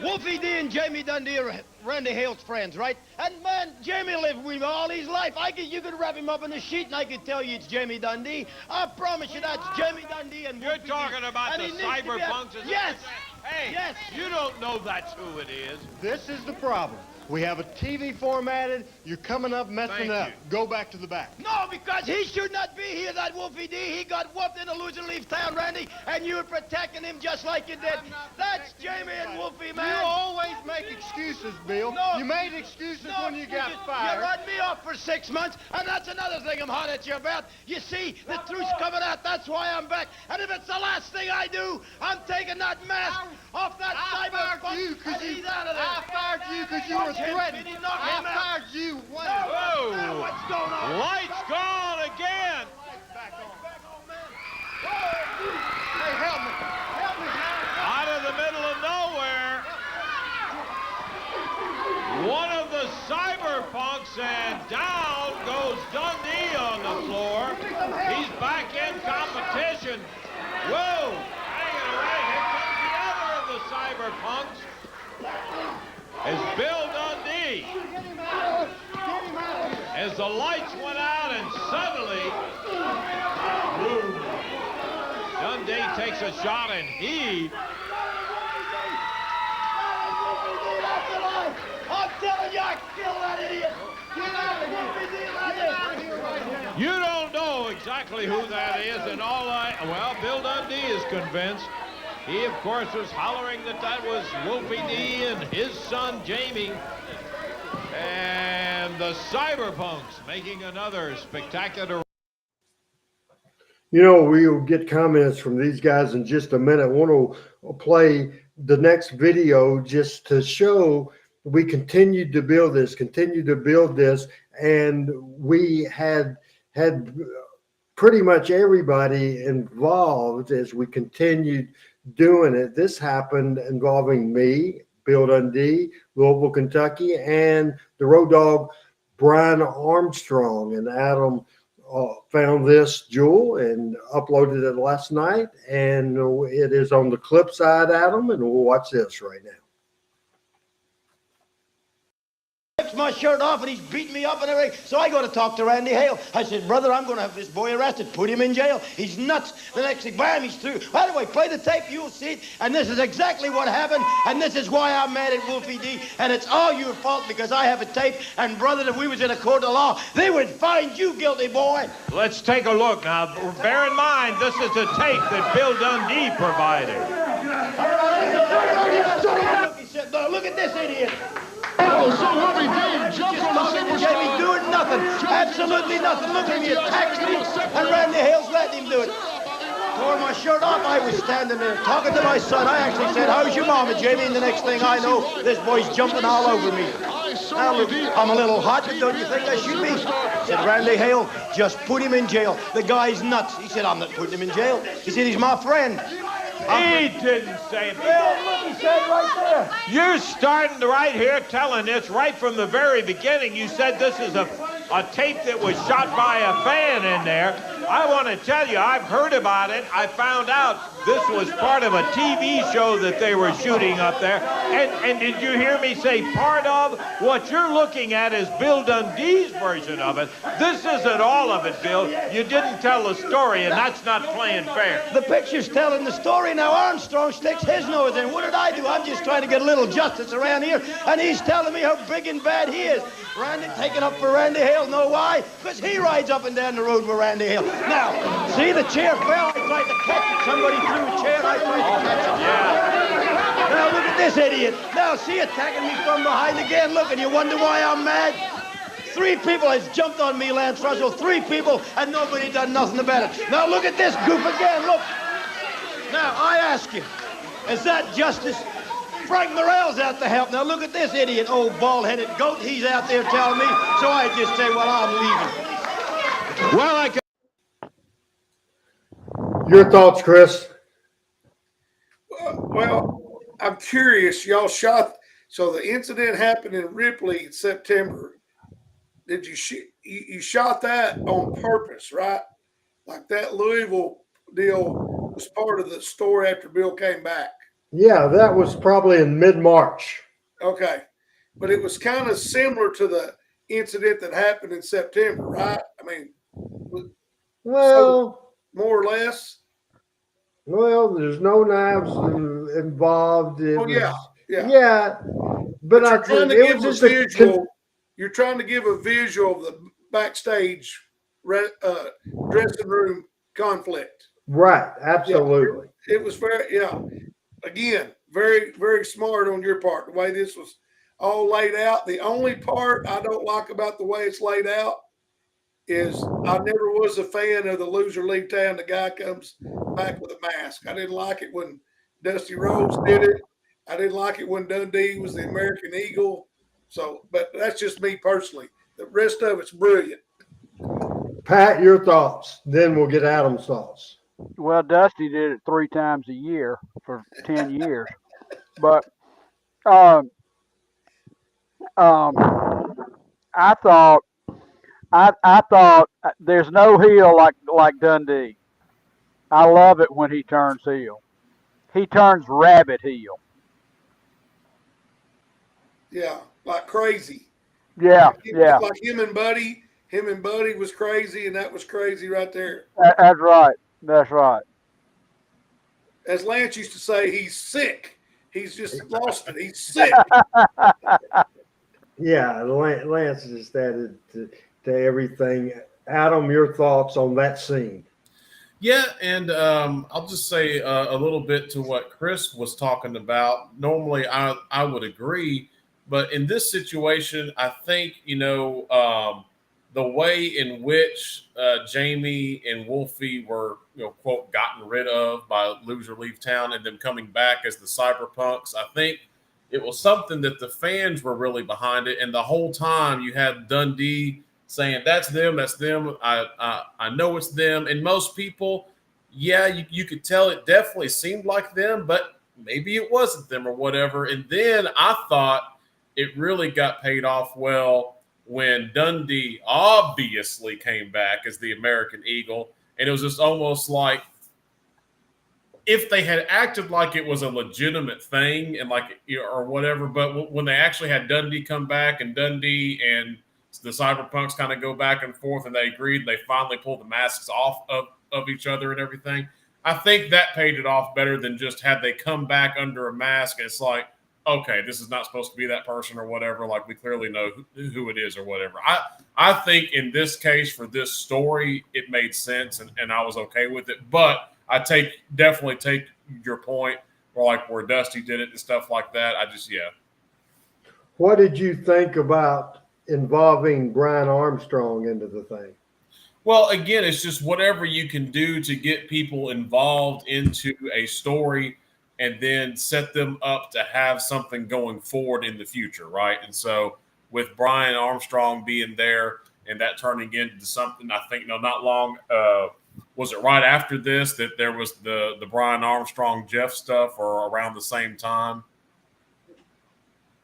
Wolfie D and Jamie Dundee are Randy Hale's friends, right? And, man, Jamie lived with me all his life. You could wrap him up in a sheet and I could tell you it's Jamie Dundee. I promise you that's Jamie Dundee and You're Wolfie talking D. about And the he needs to be Cyberpunks? Yes! Hey, Yes. you don't know that's who it is. This is the problem. We have a TV formatted. You're coming up messing Thank up. you. Go back to the back. No, because he should not be here, that Wolfie D. He got whooped in a loser leave town, Randy, and you were protecting him just like you did. That's Jamie and Wolfie, man. You always make excuses, Bill. No. You made excuses when you got You fired. run me off for 6 months, and that's another thing I'm hot at you about. You see, the truth's coming out. That's why I'm back. And if it's the last thing I do, I'm taking that mask off that cyberpunk, and he's out of there. I fired you because you were threatened. I fired you. Whoa! Now what's going on? Lights gone again! Hey, help me. Help me. Out of the middle of nowhere. One of the Cyberpunks, and down goes Dundee on the floor. He's back in competition. Whoa! Hanging away. Here comes the other of the Cyberpunks. Is Bill Dundee. As the lights went out and suddenly Dundee takes a shot and he I'm telling you, I killed that idiot. Get out of here. you don't know exactly who that is, and well, Bill Dundee is convinced. He, of course, was hollering that was Wolfie D and his son, Jamie. And the Cyberpunks making another spectacular. You know, we'll get comments from these guys in just a minute. I want to play the next video just to show we continued to build this, and we had pretty much everybody involved as we continued doing it. This happened involving me, Bill Dundee, Louisville, Kentucky, and the road dog, Brian Armstrong. And Adam found this jewel and uploaded it last night, and it is on the clip side, Adam, and we'll watch this right now. Rips my shirt off and he's beating me up and everything. So I go to talk to Randy Hale. I said, brother, I'm going to have this boy arrested. Put him in jail. He's nuts. The next thing, bam, he's through. By the way, play the tape. You'll see it. And this is exactly what happened. And this is why I'm mad at Wolfie D. And it's all your fault because I have a tape. And brother, if we was in a court of law, they would find you guilty, boy. Let's take a look now. Bear in mind, this is a tape that Bill Dundee provided. He said, no, look at this idiot. Jamie doing nothing. Absolutely nothing. Look at him. He attacks me. And Randy Hale's letting him do it. Tore my shirt off. I was standing there talking to my son. I actually said, how's your mama, Jamie? And the next thing I know, this boy's jumping all over me. Now, look, I'm a little hot, but don't you think I should be? I said, Randy Hale, just put him in jail. The guy's nuts. He said, I'm not putting him in jail. He said, he's my friend. He didn't say it. Look, he said right there. You're starting right here telling this right from the very beginning. You said this is a tape that was shot by a fan in there. I want to tell you, I've heard about it. I found out this was part of a TV show that they were shooting up there. And did you hear me say part of? What you're looking at is Bill Dundee's version of it. This isn't all of it, Bill. You didn't tell the story, and that's not playing fair. The picture's telling the story. Now Armstrong sticks his nose in. What did I do? I'm just trying to get a little justice around here, and he's telling me how big and bad he is. Randy taking up for Randy Hale. Know why? Because he rides up and down the road with Randy Hale. Now, see, the chair fell. I tried to catch it. Somebody threw a chair, and I tried to catch it. Yeah. Now, look at this idiot. Now, see, attacking me from behind again. Look, and you wonder why I'm mad? 3 people has jumped on me, Lance Russell. 3 people, and nobody done nothing about it. Now, look at this goof again. Look. Now, I ask you, Is that justice? Frank Morrell's out to help. Now look at this idiot, old bald-headed goat. He's out there telling me, so I just say, well, I'm leaving. Well, I can. Your thoughts, Chris? Well, I'm curious. Y'all shot. So the incident happened in Ripley in September. Did you shot that on purpose, right? Like that Louisville deal was part of the story after Bill came back. Yeah, that was probably in mid-March. Okay. But it was kind of similar to the incident that happened in September, right? I mean, Well, more or less. well, there's no knives involved. Yeah. But you're I trying think to it give was just a visual. You're trying to give a visual of the backstage dressing room conflict. right. Absolutely. Yeah, it was again, very, very smart on your part, the way this was all laid out. The only part I don't like about the way it's laid out is I never was a fan of the loser leave town. The guy comes back with a mask. I didn't like it when Dusty Rhodes did it. I didn't like it when Dundee was the American Eagle. So, but that's just me personally. The rest of it's brilliant. Pat, your thoughts. Then we'll get Adam's thoughts. Well, Dusty did it 3 times a year for 10 years. But I thought there's no heel like Dundee. I love it when he turns heel. He turns rabbit heel. Yeah, like crazy. Yeah, yeah. Like him and Buddy was crazy, and that was crazy right there. That's right. That's right. As Lance used to say, he's sick. He's just lost it. He's sick. Yeah, Lance just added to everything. Adam, your thoughts on that scene? Yeah, and I'll just say a little bit to what Chris was talking about. Normally, I would agree, but in this situation, I think, the way in which Jamie and Wolfie were, quote, gotten rid of by Loser Leave Town and them coming back as the Cyberpunks, I think it was something that the fans were really behind it. And the whole time you had Dundee saying, that's them. I know it's them. And most people, you could tell it definitely seemed like them, but maybe it wasn't them or whatever. And then I thought it really got paid off well when Dundee obviously came back as the American Eagle. And it was just almost like if they had acted like it was a legitimate thing and or whatever, but when they actually had Dundee come back and Dundee and the Cyberpunks kind of go back and forth and they agreed, they finally pulled the masks off of each other and everything. I think that paid it off better than just had they come back under a mask and it's like, okay, this is not supposed to be that person or whatever. Like we clearly know who it is or whatever. I think in this case for this story, it made sense and I was okay with it. But I definitely take your point where Dusty did it and stuff like that. What did you think about involving Brian Armstrong into the thing? Well, again, it's just whatever you can do to get people involved into a story and then set them up to have something going forward in the future, right? And so with Brian Armstrong being there and that turning into something, I think, not long, was it right after this that there was the Brian Armstrong Jeff stuff or around the same time?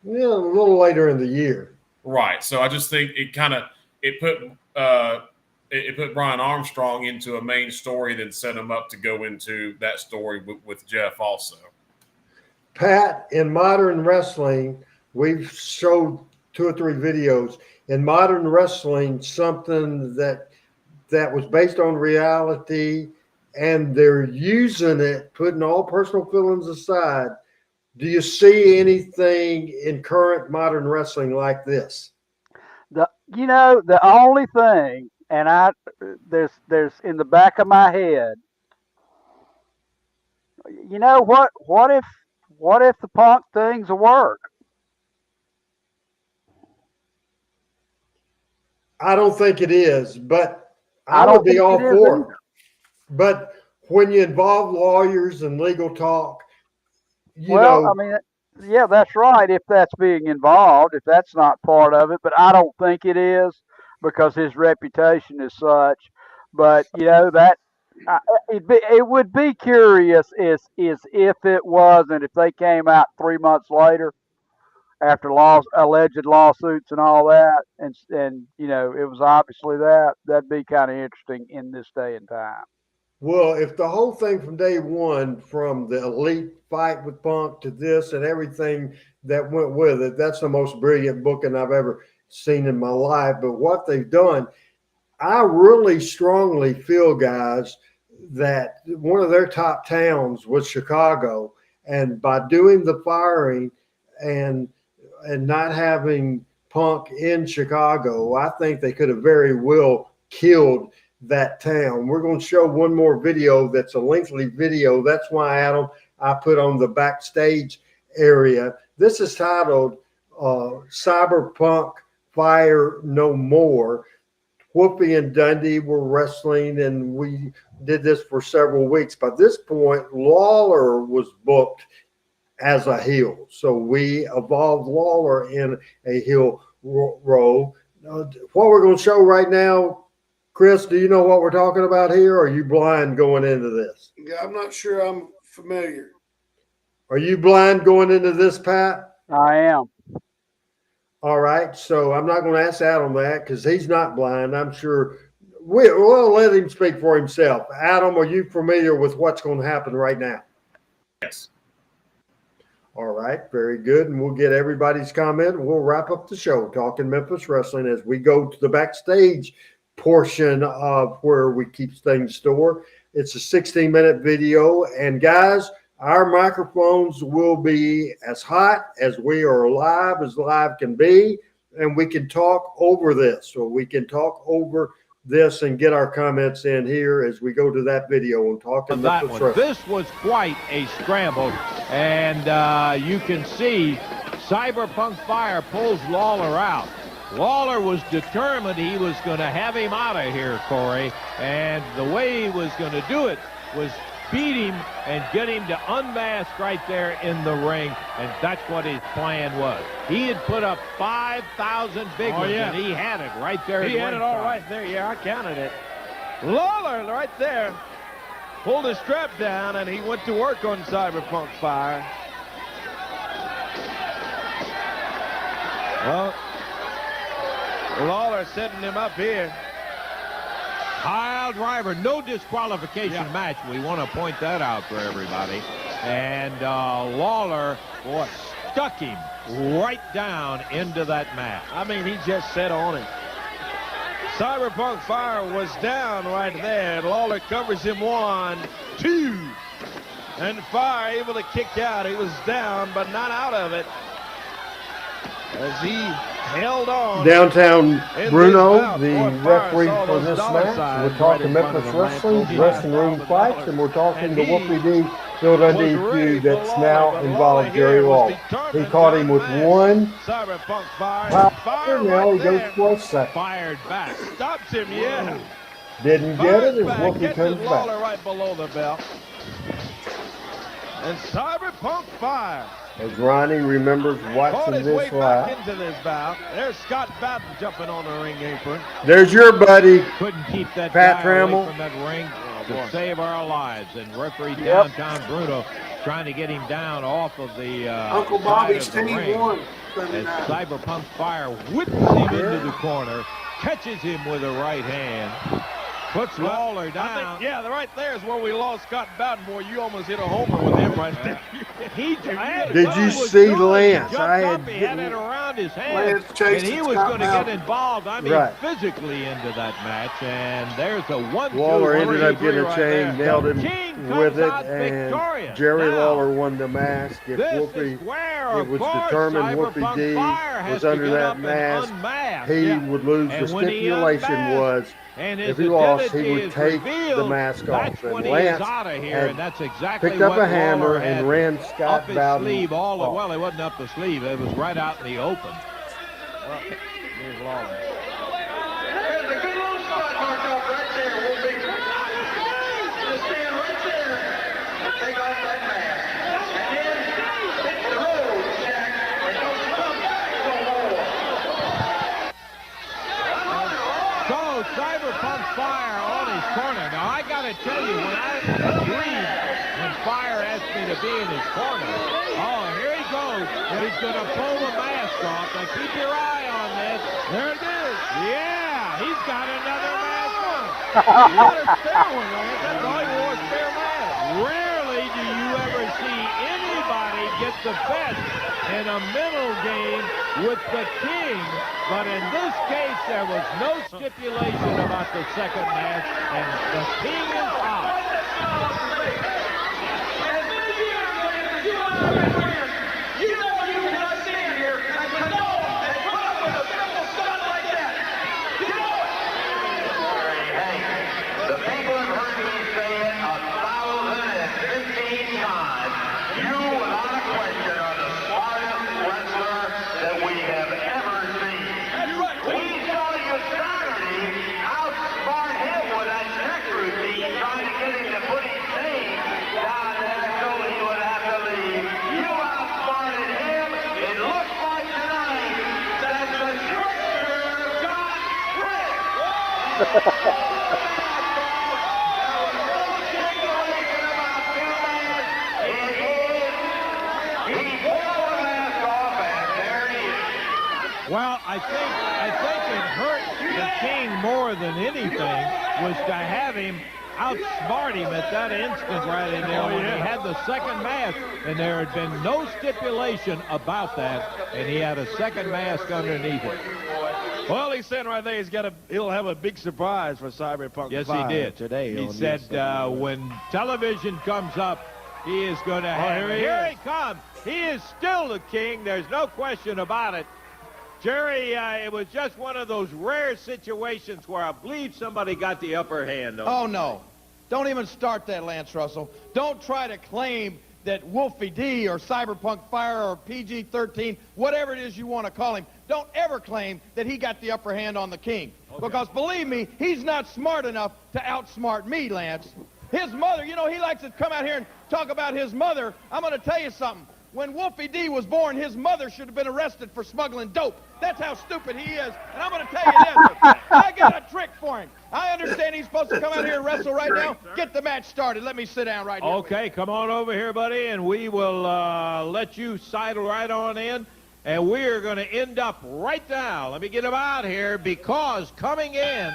Yeah, a little later in the year. Right. So I just think it put Brian Armstrong into a main story, then set him up to go into that story with Jeff also. Pat, in modern wrestling, we've showed 2 or 3 videos. In modern wrestling, something that was based on reality, and they're using it, putting all personal feelings aside. Do you see anything in current modern wrestling like this? The only thing, and there's in the back of my head, what if the Punk thing's a work? I don't think it is, but I would be all for it. But when you involve lawyers and legal talk, Well, I mean, yeah, that's right. If that's being involved, if that's not part of it, but I don't think it is because his reputation is such. But that it would be curious is if it was, and if they came out 3 months later after alleged lawsuits and all that, and it was obviously that'd be kind of interesting in this day and time. Well, if the whole thing from day one, from the elite fight with Punk to this and everything that went with it, that's the most brilliant booking I've ever seen in my life. But what they've done, I really strongly feel, guys, that one of their top towns was Chicago. And by doing the firing and not having Punk in Chicago, I think they could have very well killed that town. We're going to show one more video that's a lengthy video. That's why, Adam, I put on the backstage area. This is titled Cyberpunk Fire No More. Whoopi and Dundee were wrestling, and we did this for several weeks. By this point, Lawler was booked as a heel. So we evolved Lawler in a heel role. What we're going to show right now, Chris, do you know what we're talking about here? Or are you blind going into this? Yeah, I'm not sure I'm familiar. Are you blind going into this, Pat? I am. All right. So I'm not going to ask Adam that because he's not blind. I'm sure we'll let him speak for himself. Adam, are you familiar with what's going to happen right now? Yes. All right. Very good. And we'll get everybody's comment. And we'll wrap up the show talking Memphis wrestling as we go to the backstage portion of where we keep things stored. It's a 16-minute video. And guys, our microphones will be as hot as we are live as live can be. And we can talk over this. So we can talk over this and get our comments in here as we go to that video and talk in that Memphis one. wrestling. This was quite a scramble. And you can see Cyberpunk Fire pulls Lawler out. Lawler was determined he was going to have him out of here, Corey. And the way he was going to do it was beat him and get him to unmask right there in the ring. And that's what his plan was. He had put up 5,000 big ones, and he had it right there. He had it all right there. Yeah, I counted it. Lawler right there pulled his strap down, and he went to work on Cyberpunk Fire. Well, Lawler setting him up here. Pile driver, no disqualification match. We want to point that out for everybody. And Lawler, boy, stuck him right down into that mat. I mean, he just sat on it. Cyberpunk Fire was down right there. Lawler covers him 1, 2. And Fire able to kick out. He was down, but not out of it. As he held on. Downtown Bruno, the Fire referee saw for those this dollar match. signs We're talking right in front Memphis of him, wrestling, man. dressing room fights, and we're talking the Whoopi D. Phil Dundee feud that's now involved Jerry Lawler. He caught him with one Cyberpunk Fire. power. Now he goes for a second. Fired back. Stops him, yeah. Didn't get it, and Back, Whoopi gets comes Lawler back. right below the belt. And Cyberpunk Fire. As Ronnie remembers Fought watching his way this back live. into this bout. There's Scott Batten jumping on the ring apron. There's your buddy, Couldn't keep that Pat guy away Trammell. from that ring to save our lives. And referee Yep. downtown Bruno trying to get him down off of the Uncle side Bobby's of the team ring. won. As Cyberpunk Fire whips him into the corner, catches him with a right hand, puts Lawler down. Yeah, right there is where we lost Scott Bowden. Boy, you almost hit a homer with him right there. Did you see Lance? I he had it around his hand, Lance chased and he it, was Scott going to get Bowden. involved. I mean, Right. physically into that match. And there's a 1-2. Lawler ended up getting a right chain, there. nailed him King with comes it, out and victorious. Jerry Now, Lawler won the mask. If This Whoopi, is where, it of was course, determined Cyberpunk Whoopi D Fire has was to under get that up and mask, unmask. he Yeah. would lose. And The when he stipulation unmasked, was and if his he lost, he identity would is take the revealed, mask that's off. And when he Lance is out of here, had and that's exactly picked up what a hammer Lawler had and ran up Scott his Bowden sleeve all the off. well, it wasn't up the sleeve, it was right out in the open. Well, here's Lawler. There's a good little spot marked off right there. We'll be just stand right there and take off that mask. And then got to tell you, when I agreed, when Fire asked me to be in his corner, oh, here he goes. He's going to pull the mask off. Now keep your eye on this. There it is. Yeah, he's got another mask on. What a spare one, Lance. That's all he wore, spare mask. Rarely do you ever see anybody get the best in a mental game with the king, but in this case, there was no stipulation about the second match, and the king is out. You know you cannot stand here and condone and put up with a simple stunt like that. You know it. The people have heard me say it 1,015 times. You, without a question, are the smartest wrestler that we have ever seen. We saw you Saturday outsmart him with that neck routine, trying to get him to put his name down there so he would have to leave. You outsmarted him. It looks like tonight that the trickster got tricked. Well, I think it hurt the king more than anything was to have him outsmart him at that instant right in there when he had the second mask, and there had been no stipulation about that, and he had a second mask underneath it. Well, he's saying right there he'll have a big surprise for Cyberpunk. Yes, he did today. He said when television comes up, he is going to have. Here he comes. He is still the king. There's no question about it. Jerry, it was just one of those rare situations where I believe somebody got the upper hand. Oh, no. Don't even start that, Lance Russell. Don't try to claim that Wolfie D or Cyberpunk Fire or PG-13, whatever it is you want to call him, don't ever claim that he got the upper hand on the king. Okay. Because believe me, he's not smart enough to outsmart me, Lance. His mother, you know, he likes to come out here and talk about his mother. I'm going to tell you something. When Wolfie D was born, his mother should have been arrested for smuggling dope. That's how stupid he is. And I'm going to tell you this. I got a trick for him. I understand he's supposed to come out here and wrestle right now. Get the match started. Let me sit down right here. Okay, come on over here, buddy, and we will let you sidle right on in. And we're going to end up right now. Let me get him out here, because coming in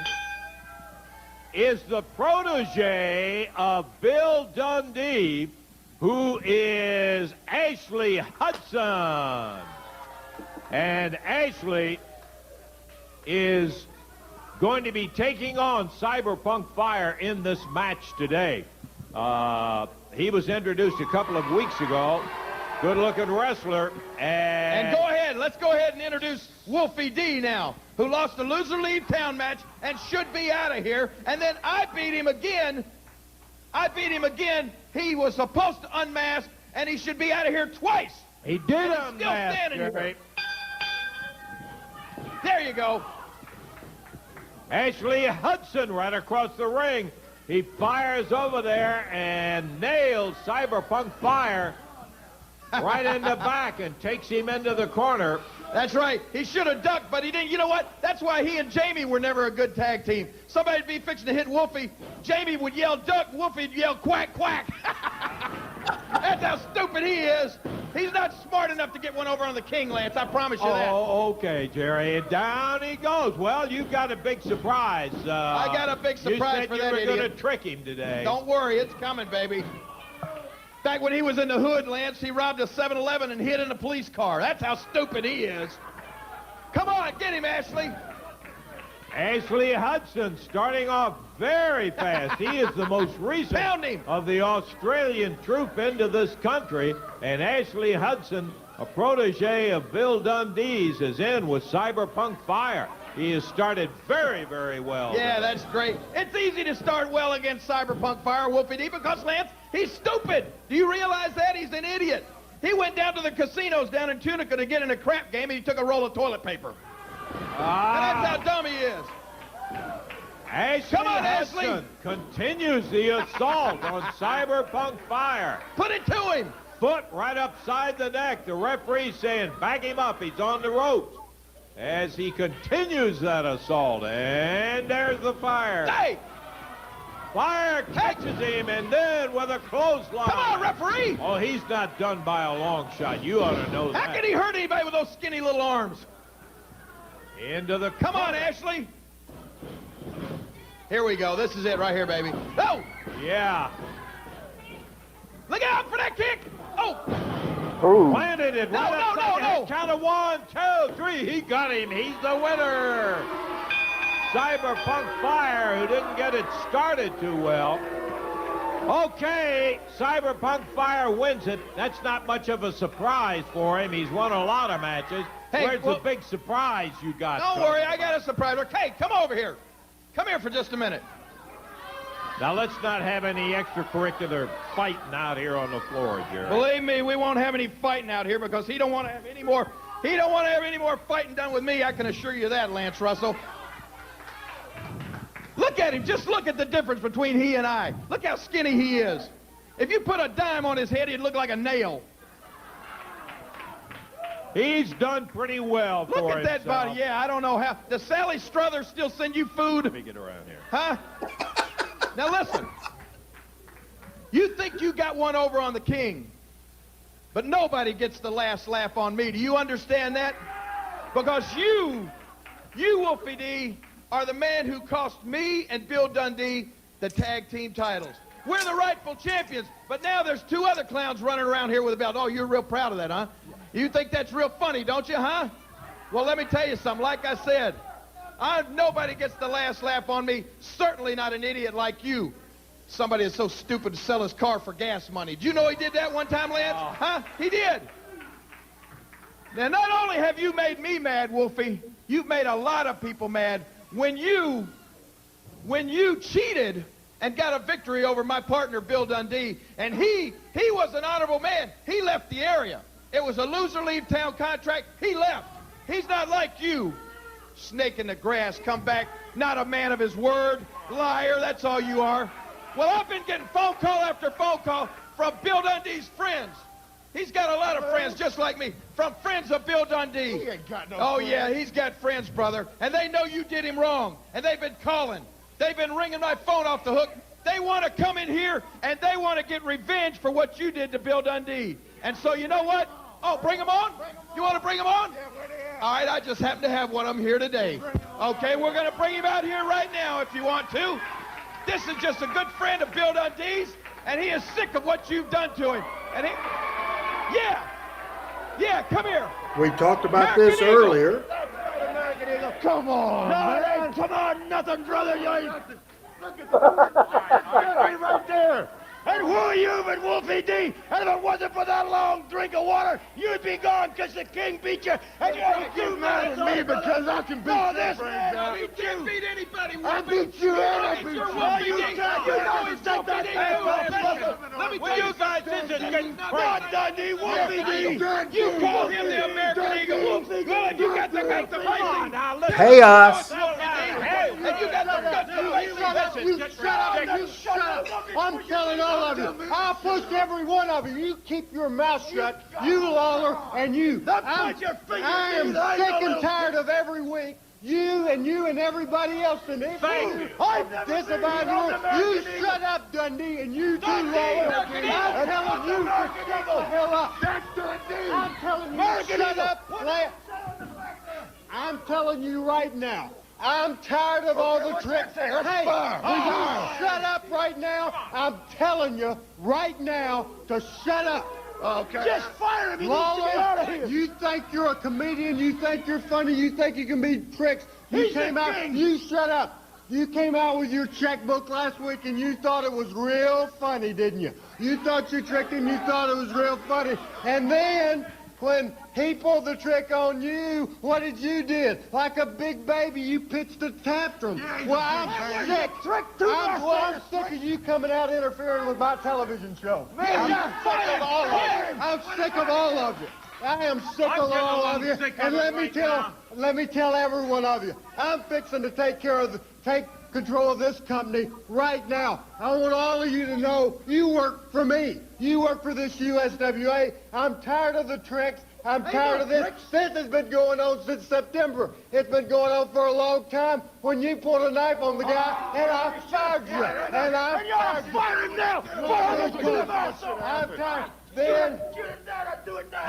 is the protege of Bill Dundee, who is Ashley Hudson. And Ashley is going to be taking on Cyberpunk Fire in this match today. He was introduced a couple of weeks ago. Good-looking wrestler. And go ahead. Let's go ahead and introduce Wolfie D now, who lost the loser leave town match and should be out of here. And then I beat him again. He was supposed to unmask, and he should be out of here twice. He did unmask, Jerry. There you go. Ashley Hudson right across the ring. He fires over there and nails Cyberpunk Fire right in the back and takes him into the corner. That's right. He should have ducked, but he didn't. You know what? That's why he and Jamie were never a good tag team. Somebody'd be fixing to hit Wolfie. Jamie would yell duck. Wolfie'd yell quack, quack. That's how stupid he is. He's not smart enough to get one over on the king, Lance. I promise you that. Oh, okay, Jerry. Down he goes. Well, you've got a big surprise. I got a big surprise for that idiot. You said you were going to trick him today. Don't worry. It's coming, baby. Back when he was in the hood, Lance, he robbed a 7-Eleven and hid in a police car. That's how stupid he is. Come on, get him, Ashley. Ashley Hudson starting off very fast. He is the most recent of the Australian troop into this country. And Ashley Hudson, a protege of Bill Dundee's, is in with Cyberpunk Fire. He has started very, very well. Yeah, that's great. It's easy to start well against Cyberpunk Fire, Wolfie D, because, Lance, he's stupid. Do you realize that? He's an idiot. He went down to the casinos down in Tunica to get in a crap game, and he took a roll of toilet paper. And that's how dumb he is. Ashley Come on, Hudson Ashley. continues the assault on Cyberpunk Fire. Put it to him. Foot right upside the neck. The referee saying, back him up. He's on the ropes. As he continues that assault. And there's the fire. Hey! Fire catches him, and then with a clothesline. Come on, referee! Oh, he's not done by a long shot. You ought to know that. How can he hurt anybody with those skinny little arms? Into the... Come on, Ashley. Here we go. This is it right here, baby. Oh! Yeah. Look out for that kick! Oh! Planted it. No, right no, upside no, the head. no. Count of 1, 2, 3. He got him. He's the winner. Cyberpunk Fire, who didn't get it started too well. Okay, Cyberpunk Fire wins it. That's not much of a surprise for him. He's won a lot of matches. Hey, Where's the big surprise you got? Don't worry, I got a surprise. Okay, come over here. Come here for just a minute. Now, let's not have any extracurricular fighting out here on the floor, Jarrett. Believe me, we won't have any fighting out here because he don't want to have any more. He don't want to have any more fighting done with me. I can assure you that, Lance Russell. Look at him. Just look at the difference between he and I. Look how skinny he is. If you put a dime on his head, he'd look like a nail. He's done pretty well for Look at that body. Yeah, I don't know how. Does Sally Struthers still send you food? Let me get around here. Huh? Now listen. You think you got one over on the king, but nobody gets the last laugh on me. Do you understand that? Because you, Wolfie D, are the man who cost me and Bill Dundee the tag team titles. We're the rightful champions, but now there's 2 other clowns running around here with a belt. Oh, you're real proud of that, huh? You think that's real funny, don't you, huh? Well, let me tell you something. Like I said, nobody gets the last laugh on me, certainly not an idiot like you. Somebody is so stupid to sell his car for gas money. Did you know he did that one time, Lance? Huh? He did. Now, not only have you made me mad, Wolfie, you've made a lot of people mad when you cheated and got a victory over my partner, Bill Dundee, and he was an honorable man. He left the area. It was a loser-leave-town contract. He left. He's not like you. Snake in the grass, come back, not a man of his word, liar, that's all you are. Well, I've been getting phone call after phone call from Bill Dundee's friends. He's got a lot of friends just like me, from friends of Bill Dundee. He ain't got no Oh, friends. yeah, he's got friends, brother, and they know you did him wrong, and they've been calling. They've been ringing my phone off the hook. They want to come in here, and they want to get revenge for what you did to Bill Dundee. And so, you know what? Oh, bring them on? You want to bring them on? All right, I just happen to have one of them here today. Okay, we're going to bring him out here right now if you want to. This is just a good friend of Bill Dundee's, and he is sick of what you've done to him. And yeah, come here. We talked about this earlier. Come on, man. Come on, nothing, brother. Look at that. Right there. And who are you, but Wolfie D? And if it wasn't for that long drink of water, you'd be gone because the king beat you. And Get mad at me because I can beat this you, man, friend. you can't beat anybody. I beat you and I beat you. You know he's not that Let me tell you guys, this is getting crazy. Dundee, Wolfie D. You call him the American Eagle. Good, you got the guts to fight me. Chaos. And you got the guts to fight me. You shut up. I'm telling all of you. I'll push every one of you. You keep your mouth shut. You, Lawler, and you. I am sick and tired of every week. You and everybody else in this. I'm disavowed you. You shut up, Dundee, and you too, Lawler. I'm telling you to shut the hell up. That's Dundee. I'm telling you to shut up. I'm telling you right now. I'm tired of all the tricks. Hey, will you shut up right now? I'm telling you right now to shut up. Okay. Just fire him. He Lawler, needs to get out of here. you think you're a comedian? You think you're funny? You think you can be tricks? You came out. You shut up. You came out with your checkbook last week and you thought it was real funny, didn't you? You thought you tricked him. You thought it was real funny. And then when he pulled the trick on you, what did you do? Like a big baby, you pitched a tantrum. Well, I'm sick. I'm sick of you coming out interfering with my television show. I'm sick of all of you. I'm sick of all of you. I am sick of all of you. And let me tell every one of you, I'm fixing to take control of this company right now. I want all of you to know you work for me. You work for this USWA. I'm tired of the tricks. I'm tired of this. This has been going on since September. It's been going on for a long time when you pulled a knife on the guy and I fired you. And I fired him now. I'm tired. Then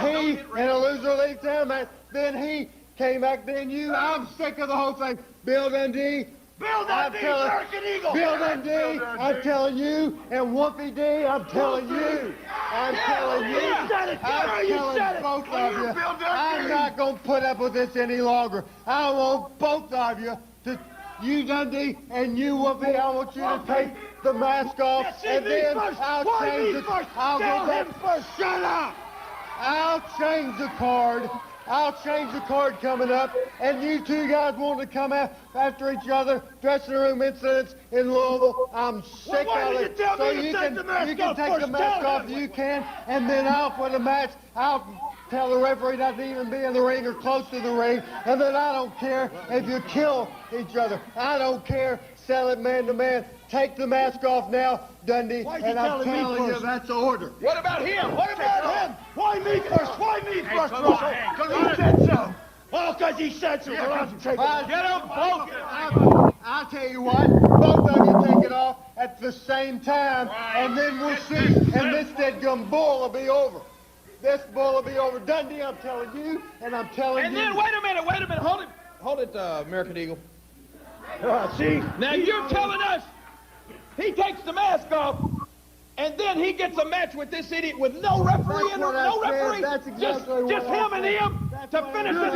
he, in a loser league tournament, then he came back, then you. I'm sick of the whole thing. Bill Dundee. Bill Dundee, American Eagle. Bill Dundee, I'm telling you, and Whoopi D, I'm telling you. I'm telling you. I'm telling both of you. I'm not going to put up with this any longer. I want both of you to, you Dundee and you Whoopi, I want you to take the mask off, and then I'll change it. I'll go back. Shut up. I'll change the card. I'll change the card coming up, and you two guys want to come after each other, dressing room incidents in Louisville. I'm sick of it. So you can take the mask off, you can, and then I'll put a match. I'll tell the referee not to even be in the ring or close to the ring, and then I don't care if you kill each other. I don't care. Sell it man to man. Take the mask off now, Dundee, and I'm telling you that's the order. What about him? What about him? Why me first? Why me first, Russell? Because he said so. Well, because he said so. Get them both. I'll tell you what, both of you take it off at the same time, and then we'll see, and this dead gum bull will be over. This bull will be over. Dundee, I'm telling you, and I'm telling you. And then, wait a minute, hold it, American Eagle. See? Now you're telling us he takes the mask off, and then he gets a match with this idiot with no referee and no referee. That's exactly just him and him to finish this.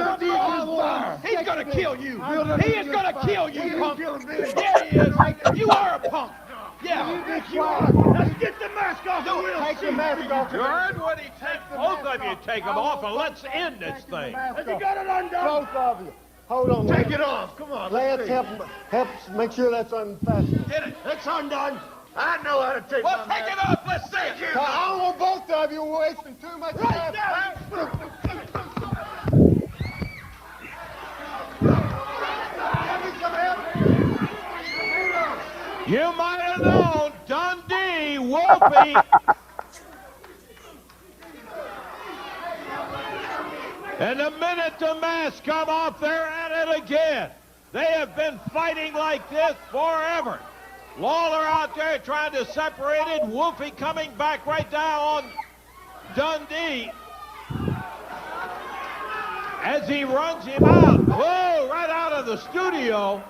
He's gonna kill you. He is gonna kill you, punk. Yeah, he is. You are a punk. Yeah. Let's get the mask off. Take the mask off. You heard what he takes. Both of you take them off, and let's end this thing. Has he got it undone? Both of you. Hold on. Take it off. Come on. Lance, help make sure that's unfastened. Get it. It's undone. I know how to take Well, take it off. Let's see it. I don't want both of you wasting too much time. You might have known Dundee, Whoopi. And the minute the masks come off, they're at it again. They have been fighting like this forever. Lawler out there trying to separate it. Whoopi coming back right down on Dundee as he runs him out. Whoa, right out of the studio.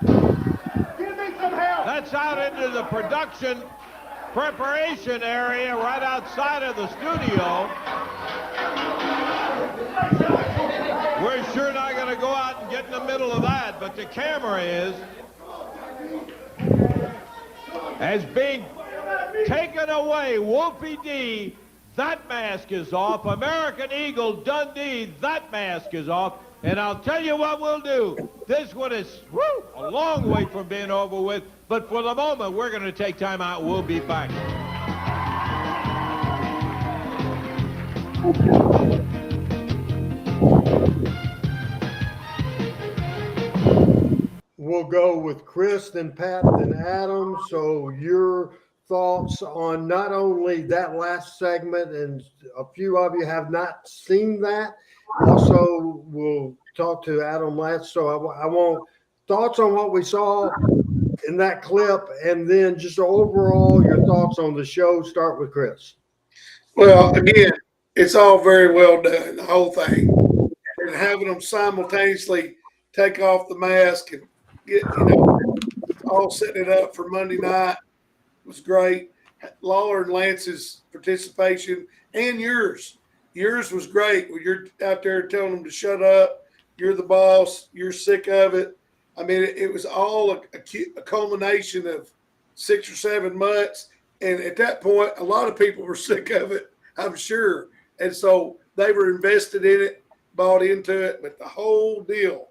Give me some help. That's out into the production preparation area right outside of the studio. We're sure not going to go out and get in the middle of that, but the camera is. As being taken away, Whoopi D, that mask is off. American Eagle, Dundee, that mask is off. And I'll tell you what we'll do. This one is a long way from being over with, but for the moment, we're going to take time out. We'll be back. We'll go with Chris, then Pat, then Adam. So your thoughts on not only that last segment, and a few of you have not seen that. Also, we'll talk to Adam last. So I want thoughts on what we saw in that clip, and then just overall your thoughts on the show. Start with Chris. Well, again, it's all very well done, the whole thing. And having them simultaneously take off the mask and get, all setting it up for Monday night was great. Lawler and Lance's participation and yours. Yours was great when you're out there telling them to shut up. You're the boss. You're sick of it. I mean, it was all a culmination of 6 or 7 months. And at that point, a lot of people were sick of it, I'm sure. And so they were invested in it, bought into it. But the whole deal,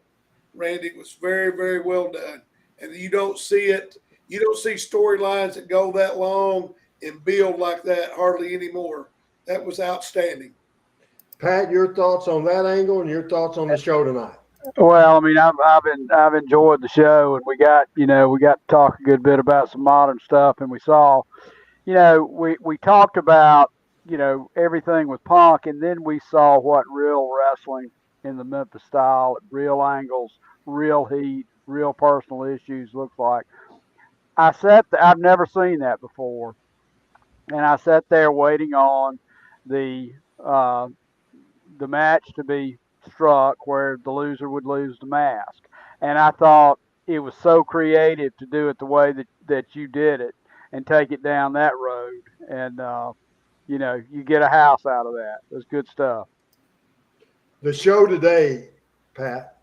Randy, was very, very well done. And you don't see it. You don't see storylines that go that long and build like that hardly anymore. That was outstanding. Pat, your thoughts on that angle and your thoughts on the show tonight. Well, I mean, I've enjoyed the show, and we got to talk a good bit about some modern stuff, and we saw, we talked about everything with Punk, and then we saw what real wrestling in the Memphis style, real angles, real heat, real personal issues looks like. I've never seen that before, and I sat there waiting on the uh, the match to be struck where the loser would lose the mask. And I thought it was so creative to do it the way that you did it and take it down that road. And, you get a house out of that. It was good stuff. The show today, Pat.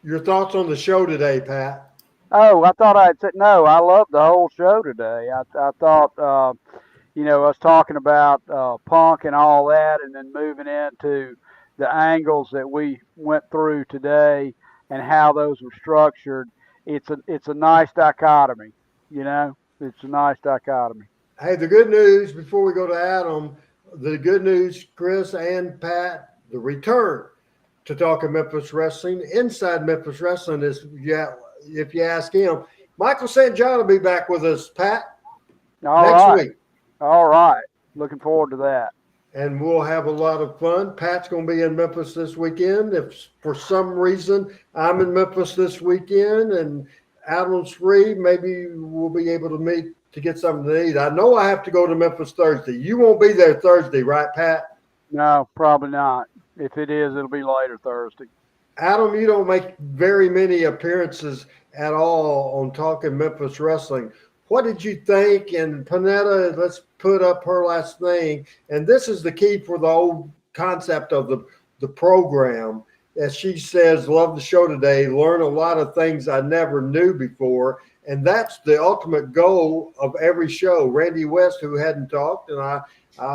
Your thoughts on the show today, Pat? Oh, I thought I'd said no. I loved the whole show today. I thought, us talking about Punk and all that, and then moving into the angles that we went through today and how those were structured. It's a nice dichotomy. It's a nice dichotomy. Hey, the good news before we go to Adam, the good news, Chris and Pat, the return to talking Memphis wrestling, inside Memphis wrestling is, if you ask him, Michael St. John will be back with us, Pat, next week. All right. Looking forward to that. And we'll have a lot of fun. Pat's going to be in Memphis this weekend. If for some reason I'm in Memphis this weekend and Adam's free, maybe we'll be able to meet to get something to eat. I know I have to go to Memphis Thursday. You won't be there Thursday, right, Pat? No, probably not. If it is, it'll be later Thursday. Adam, you don't make very many appearances at all on Talking Memphis Wrestling. What did you think? And Panetta, let's put up her last thing. And this is the key for the whole concept of the program. As she says, love the show today, learn a lot of things I never knew before. And that's the ultimate goal of every show. Randy West, who hadn't talked, and I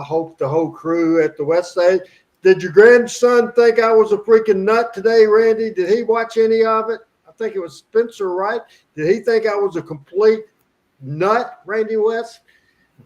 hope the whole crew at the West Side. Did your grandson think I was a freaking nut today, Randy? Did he watch any of it? I think it was Spencer, right? Did he think I was a complete nut, Randy West?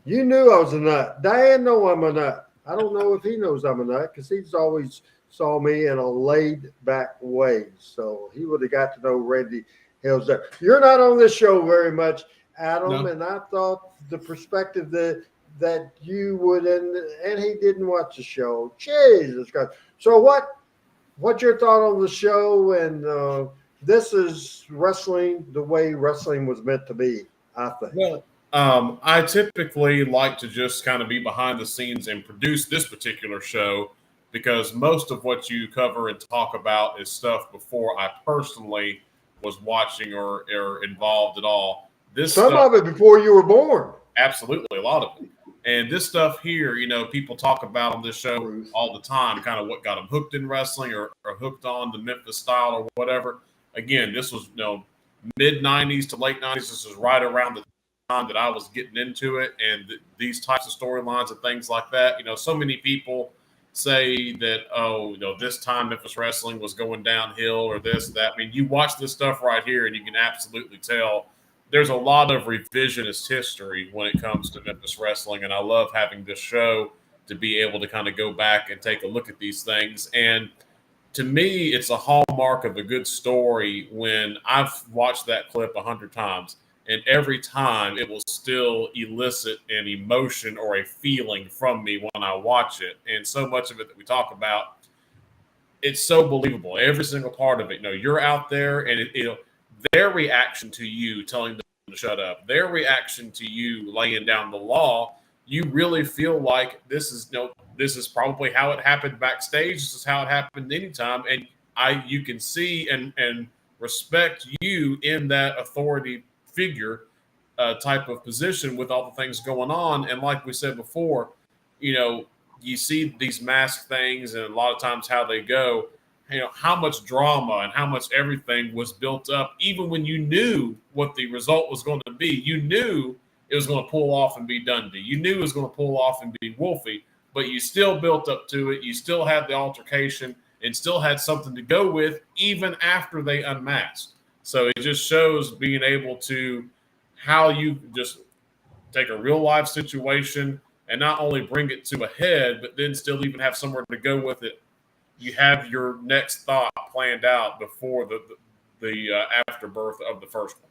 You knew I was a nut. Diane know I'm a nut. I don't know if he knows I'm a nut because he's always saw me in a laid back way. So he would have got to know Randy Hill's there. You're not on this show very much, Adam, No. and I thought the perspective that you would, and he didn't watch the show. Jesus Christ. So what's your thought on the show? And this is wrestling the way wrestling was meant to be, I think. Well, I typically like to just kind of be behind the scenes and produce this particular show because most of what you cover and talk about is stuff before I personally was watching or involved at all. Some of it before you were born. Absolutely, a lot of it. And this stuff here, people talk about on this show all the time, kind of what got them hooked in wrestling or hooked on the Memphis style or whatever. Again, this was mid 90s to late 90s. This is right around the time that I was getting into it, and these types of storylines and things like that. So many people say that, this time Memphis wrestling was going downhill or this, that. I mean, you watch this stuff right here and you can absolutely tell there's a lot of revisionist history when it comes to Memphis wrestling. And I love having this show to be able to kind of go back and take a look at these things. And to me, it's a hallmark of a good story when I've watched that clip 100 times. And every time it will still elicit an emotion or a feeling from me when I watch it. And so much of it that we talk about, it's so believable. Every single part of it. You're out there and their reaction to you telling them to shut up, their reaction to you laying down the law, you really feel like this is probably how it happened backstage. This is how it happened anytime. And you can see and respect you in that authority figure type of position with all the things going on. And like we said before, you see these mask things and a lot of times how they go, how much drama and how much everything was built up. Even when you knew what the result was going to be, you knew it was going to pull off and be Dundee. You knew it was going to pull off and be Wolfie, but you still built up to it. You still had the altercation and still had something to go with even after they unmasked. So it just shows being able to how you just take a real life situation and not only bring it to a head, but then still even have somewhere to go with it you have your next thought planned out before the afterbirth of the first one.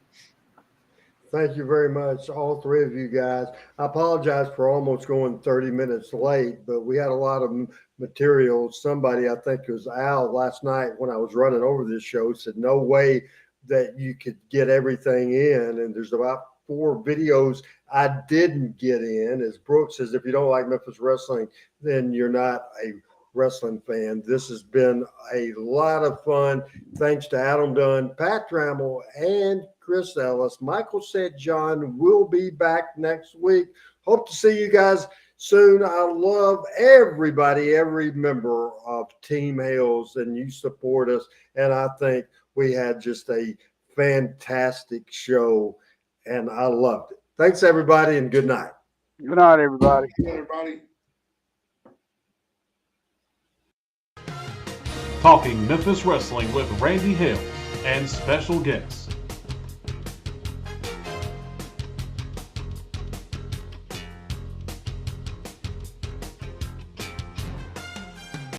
Thank you very much, all three of you guys. I apologize for almost going 30 minutes late, but we had a lot of material. Somebody, I think it was Al, last night when I was running over this show, said no way that you could get everything in. And there's about 4 videos I didn't get in. As Brooks says, if you don't like Memphis wrestling, then you're not a wrestling fan. This has been a lot of fun. Thanks to Adam Dunn, Pat Trammell, and Chris Ellis. Michael St. John will be back next week. Hope to see you guys soon. I love everybody, every member of Team Hales, and you support us. And I think we had just a fantastic show, and I loved it. Thanks, everybody, and good night. Good night, everybody. Good night, everybody. Talking Memphis Wrestling with Randy Hales and special guests.